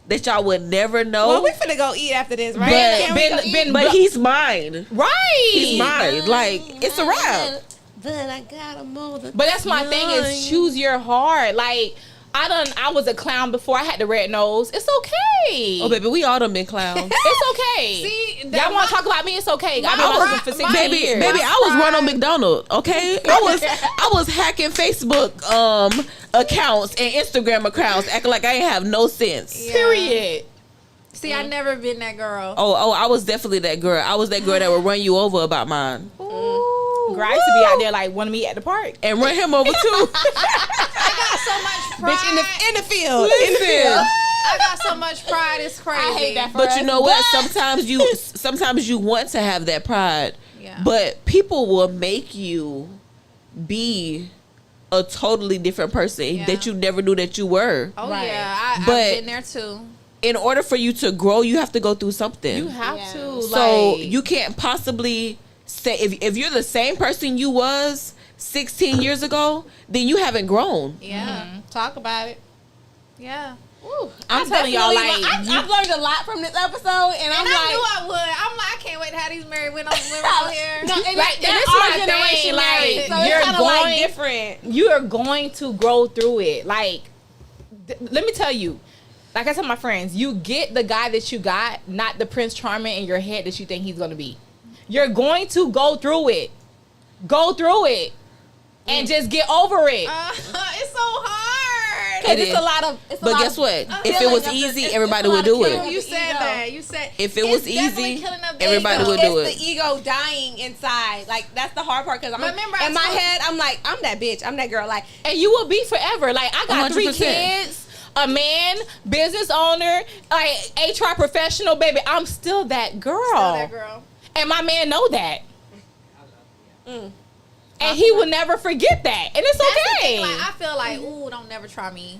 that y'all would never know. Well, we finna go eat after this, right? Can we go eat? but he's mine. Right. He's mine. Like, it's a wrap. But I gotta mold the But that's my thing, is choose your heart. Like, I was a clown before. I had the red nose. It's okay. Oh, baby, we all done been clowns. It's okay. See, y'all want to talk about me? It's okay. I've been my husband for 16 Baby, years. I was Ronald McDonald, okay? I was hacking Facebook accounts and Instagram accounts, acting like I ain't have no sense. Yeah. Period. See, I never been that girl. Oh, I was definitely that girl. I was that girl that would run you over about mine. Girl, I used to be out there like wanting me at the park. And run him over too. I got so much pride. bitch in the field. Listen. I got so much pride. It's crazy. I hate that for But us. you know what? Sometimes you want to have that pride. Yeah. But people will make you be a totally different person Yeah. that you never knew that you were. Oh Right. yeah, I've But- been there too. In order for you to grow, you have to go through something. You have Yeah. to. So like, you can't possibly say, if you're the same person you was 16 years ago, then you haven't grown. Yeah, Talk about it. yeah. I'm telling y'all, like, I've learned a lot from this episode, and I'm And I like, knew I would. I'm like, I can't wait to have these married women on here. no, and Like, and that's this our my generation thing, married, like, so you're it's kind of like going- different. you are going to grow through it. Like, let me tell you, like I tell my friends, you get the guy that you got, not the Prince Charming in your head that you think he's gonna be. You're going to go through it. Go through it. And just get over it. It's so hard. It It's is. a lot of. It's a But lot guess of what? If it killing was of the- easy, it's everybody a would lot do of killing it. of You the said ego. that. You said If it was it's definitely easy, killing of the everybody ego. would do It's it. the ego dying inside. Like, that's the hard part, because I'm Remember, I in my told- head, I'm like, I'm that bitch. I'm that girl. Like, And you will be forever. Like, I got 3 100%. kids, a man, business owner, like HR professional, baby. I'm still that girl. Tell that girl. And my man know that. And he will never forget that. And it's That's the okay. thing. Like, I feel like, ooh, don't never try me.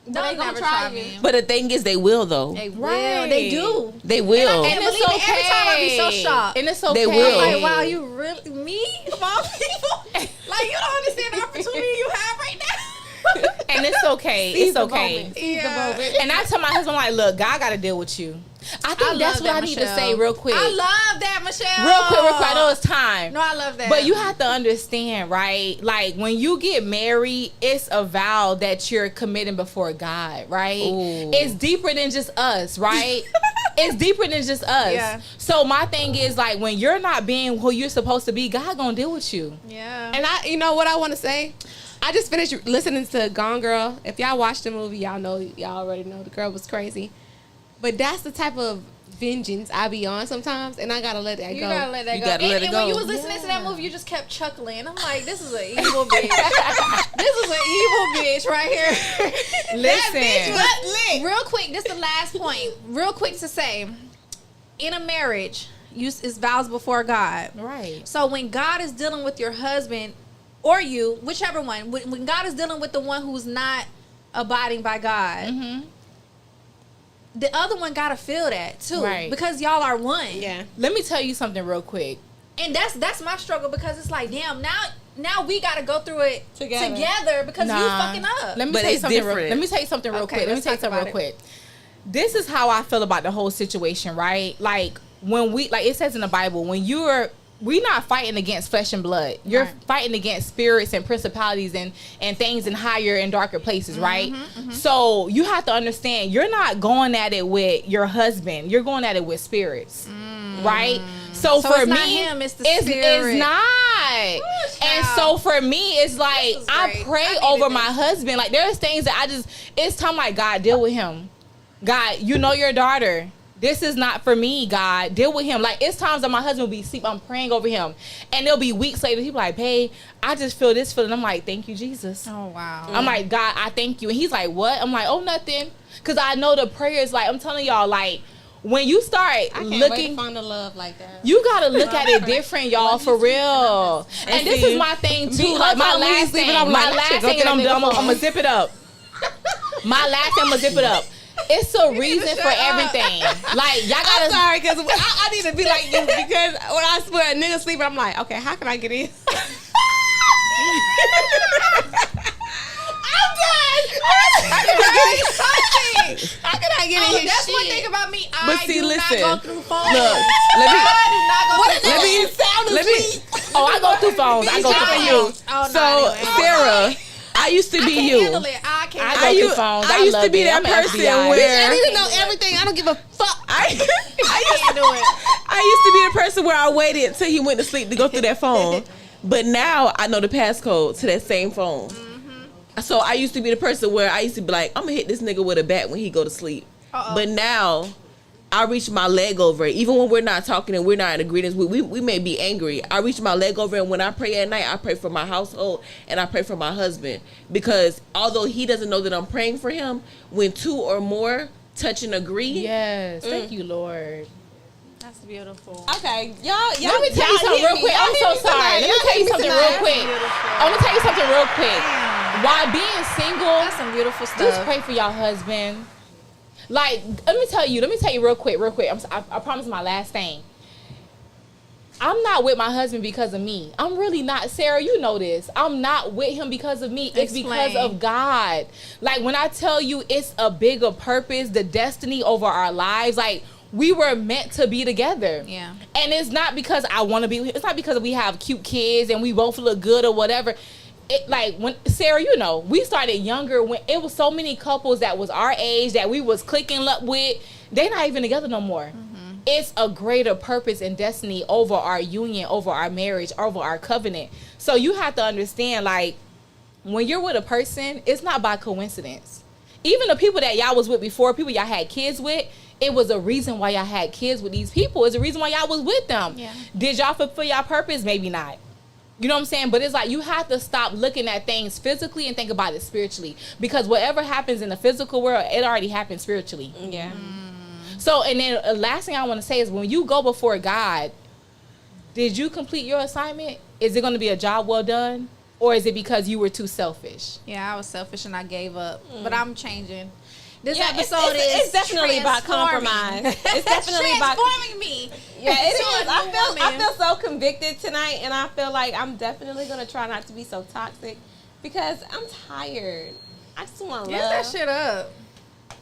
they Don't gonna never try try you. me. But the thing is, they will though. They will. Right. They do. They will. And and it's believe me, okay. every time I be so shocked. And it's okay. They will. Like, wow, you really me of all people? Like, you don't understand the opportunity you have right now. And it's okay. Seize It's the okay. moment. Seize the moment. And I tell my husband, like, look, God got to deal with you. I think I that's love what that, I need Michelle. to say real quick. I love that, Michelle. Real quick. I know it's time. No, I love that. But you have to understand, right? Like, when you get married, it's a vow that you're committing before God, right? Ooh. It's deeper than just us, right? It's deeper than just us. Yeah. So my thing is, like, when you're not being who you're supposed to be, God gonna deal with you. Yeah. and you know what I want to say? I just finished listening to Gone Girl. If y'all watched the movie, y'all already know the girl was crazy. But that's the type of vengeance I be on sometimes, and I gotta let that You go. gotta let that You go. gotta let it And when go. you was listening to that movie, you just kept chuckling. I'm like, this is an evil bitch. This is an evil bitch right here. Listen. But real quick, this is the last point. Real quick to say, in a marriage, it's vows before God. Right. So when God is dealing with your husband or you, whichever one, when God is dealing with the one who's not abiding by God, the other one gotta feel that too, Right. because y'all are one. Yeah. Let me tell you something real quick. And that's my struggle, because it's like, damn, now we gotta go through it Together. because you fucking up. Let me But tell you it's something. different. Let me tell you something real Okay, quick. Let me let's tell you talk something real about quick. This is how I feel about the whole situation, right? Like when we, like it says in the Bible, we're not fighting against flesh and blood. You're Right. fighting against spirits and principalities and things in higher and darker places, right? Mm-hmm, So you have to understand, you're not going at it with your husband. You're going at it with spirits, right? So for it's me, not him, it's the it's spirit. not. And so for me, it's like This is I great. pray I needed over this. my husband. Like there's things that it's time like, God, deal with him. God, you know your daughter. This is not for me, God. Deal with him. Like it's times that my husband will be asleep. I'm praying over him, and there'll be weeks later. He'll be like, "Babe, I just feel this feeling." I'm like, "Thank you, Jesus." Oh wow. I'm like, "God, I thank you." And he's like, "What?" I'm like, "Oh, nothing." Because I know the prayers. Like I'm telling y'all, like when you start I can't wait looking. to find a love like that. You gotta look at it different, y'all, for real. And this is my thing too. Me, Like my sometimes we last sleep thing, and I'm my like, I last should go thing, get and that I'm nigga gonna zip it up. My last thing, I'm gonna zip it up. It's a reason for everything. Like y'all I'm gotta. sorry, because I need to be like you, because when I swear a nigga sleeping, I'm like, okay, how can I get in? I'm done. How can I get in? His That's shit? one thing about me. But I see, do listen. not go through phones. Look, let me. I do not go through Let me. phones. Let me. Oh, I go through phones. I go through phones. Oh, no, So anyway. Sarah, I used to I be can't you. handle it. I can't. I handle go it. through phones. I used to love be it. that I'm an person FBI. where I need to know everything. I don't give a fuck. I used can't do it. I used to be the person where I waited till he went to sleep to go through that phone. But now I know the passcode to that same phone. So I used to be the person where I used to be like, I'm gonna hit this nigga with a bat when he go to sleep. But now I reach my leg over it. Even when we're not talking and we're not in agreement, we may be angry. I reach my leg over, and when I pray at night, I pray for my household and I pray for my husband. Because although he doesn't know that I'm praying for him, when two or more touch and agree, Yes, thank you, Lord. That's beautiful. Okay, y'all. Let me tell you something real quick. I'm so sorry. Let me tell you something real quick. I'm gonna tell you something real quick. While being single, That's some beautiful stuff. just pray for your husband. Like, let me tell you real quick. I promise my last thing. I'm not with my husband because of me. I'm really not. Sarah, you know this. I'm not with him because of me. It's because Explain. of God. Like, when I tell you it's a bigger purpose, the destiny over our lives, like, we were meant to be together. Yeah. And it's not because I want to be, it's not because we have cute kids and we both look good or whatever. It, like, when Sarah, you know, we started younger, when it was so many couples that was our age that we was clicking up with, they're not even together no more. It's a greater purpose and destiny over our union, over our marriage, over our covenant. So you have to understand, like, when you're with a person, it's not by coincidence. Even the people that y'all was with before, people y'all had kids with, it was a reason why y'all had kids with these people. It's a reason why y'all was with them. Yeah. Did y'all fulfill y'all purpose? Maybe not. You know what I'm saying? But it's like you have to stop looking at things physically and think about it spiritually. Because whatever happens in the physical world, it already happened spiritually. Yeah. So, and then the last thing I want to say is when you go before God, did you complete your assignment? Is it going to be a job well done? Or is it because you were too selfish? Yeah, I was selfish and I gave up. But I'm changing. This Yeah, episode it's is definitely about transforming. compromise. It's definitely about transforming me. Yeah, it To is. a I new feel woman. so convicted tonight, and I feel like I'm definitely gonna try not to be so toxic because I'm tired. I just want Give love. that shit up.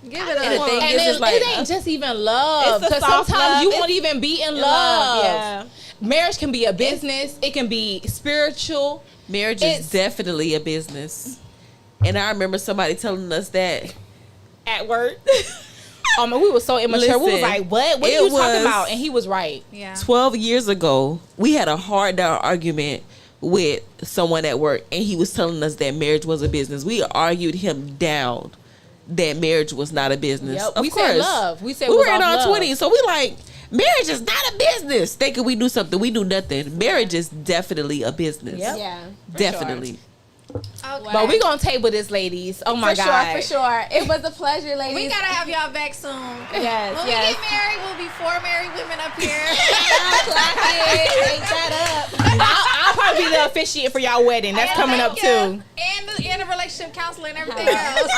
Give it And the up. thing And is, it, it's like, it ain't just even love. It's a Because soft sometimes love. you It's- won't even be in love. Yeah. Marriage can be a business. It can be spiritual. marriage It's- is definitely a business. And I remember somebody telling us that. At work. We were so immature. We was Listen, like, what? What are it you talking was- about? And he was right. Yeah. 12 years ago, we had a hard down argument with someone at work, and he was telling us that marriage was a business. We argued him down that marriage was not a business. Yep. Of We course. said love. We said we it was were in off our love. 20s, so we like, marriage is not a business. Thinking we do something, we do nothing. Marriage is definitely a business. Yep. Yeah. for Definitely. Okay. But we gonna table this, ladies. Oh my For God. sure, for sure. It was a pleasure, ladies. We gotta have y'all back soon. Yes, When yes. we get married, we'll be 4 married women up here. Clock it. Ain't that up? I'll probably be the officiant for y'all wedding. That's Yeah, coming thank up you. too. And the relationship counselor. counseling and everything else.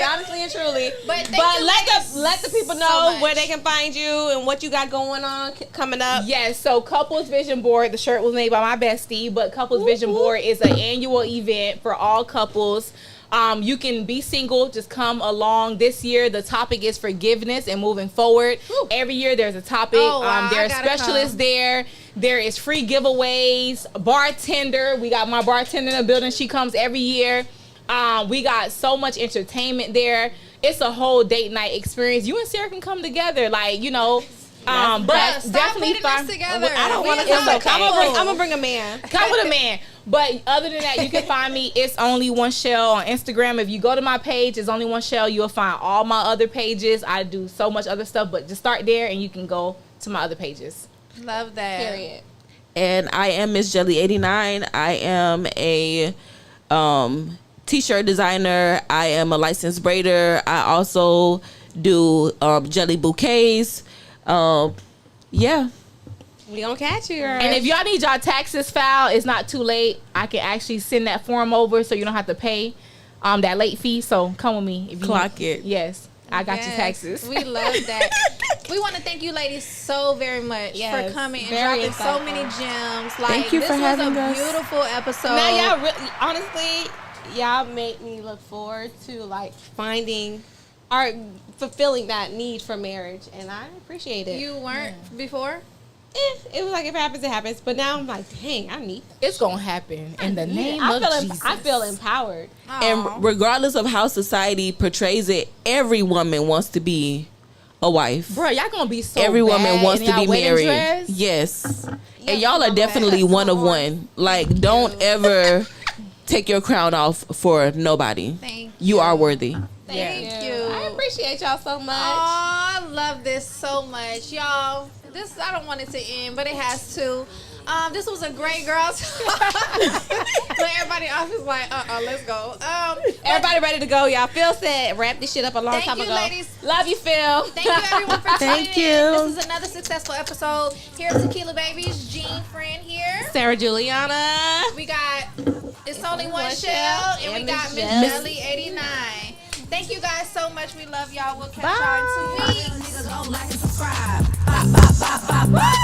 honestly and truly. But thank But you let the people so know much. where they can find you and what you got going on coming up. Yes, so Couples Vision Board, the shirt was made by my bestie, but Couples Vision Board is an annual event for all couples. You can be single, just come along. This year, the topic is forgiveness and moving forward. Every year, there's a topic. Oh, wow, There I are gotta specialists come. there. There is free giveaways. Bartender. We got my bartender in the building. She comes every year. We got so much entertainment there. It's a whole date night experience. You and Sarah can come together, like, you know. But Stop definitely putting us find. together. I don't want to We come. as a I'm couple. gonna bring a man. Come with a man. But other than that, you can find me. It's only one shell on Instagram. If you go to my page, it's only one shell. You'll find all my other pages. I do so much other stuff, but just start there and you can go to my other pages. Love that. Period. And I am Miss Jelly 89. I am a t-shirt designer. I am a licensed braider. I also do jelly bouquets. Yeah. We gonna catch you, girl. And if y'all need y'all taxes filed, it's not too late. I can actually send that form over so you don't have to pay that late fee. So come with me. If you Clock it. Yes. I got your Yes, taxes. We love that. We want to thank you ladies so very much Yes, for coming and very dropping so insightful. many gems. Like, Thank you this for having was a us. beautiful episode. now y'all really, honestly, y'all make me look forward to like finding or fulfilling that need for marriage, and I appreciate it. You weren't before? It was like if it happens, it happens. But now I'm like, dang, I need. It's going to happen in the name of Jesus. I feel empowered. Aw. And regardless of how society portrays it, every woman wants to be a wife. Bro, y'all going to be so Every woman bad wants in to y'all be wedding married. dress. Yes. Yeah, And y'all are so definitely bad. one of So one. Like, don't ever take your crown off for nobody. Thank You are worthy. Thank you. I appreciate y'all so much. Oh, I love this so much, y'all. This, I don't want it to end, but it has to. This was a great girls. But everybody else is like, let's go. Everybody ready to go, y'all. Phil said wrap this shit up a long Thank time you, ago. ladies. Love you, Phil. Thank you, everyone, for tuning Thank in. you. This is another successful episode here at Tequila Babies. Jean Friend here. Sarah Juliana. We got It's Only One One Shell, Shell, and we and got Miss Miss Jelly. Jelly 89. Thank you guys so much. We love y'all. We'll catch y'all in 2 weeks. Niggas don't like and subscribe. Bop, bop, bop, bop, bop.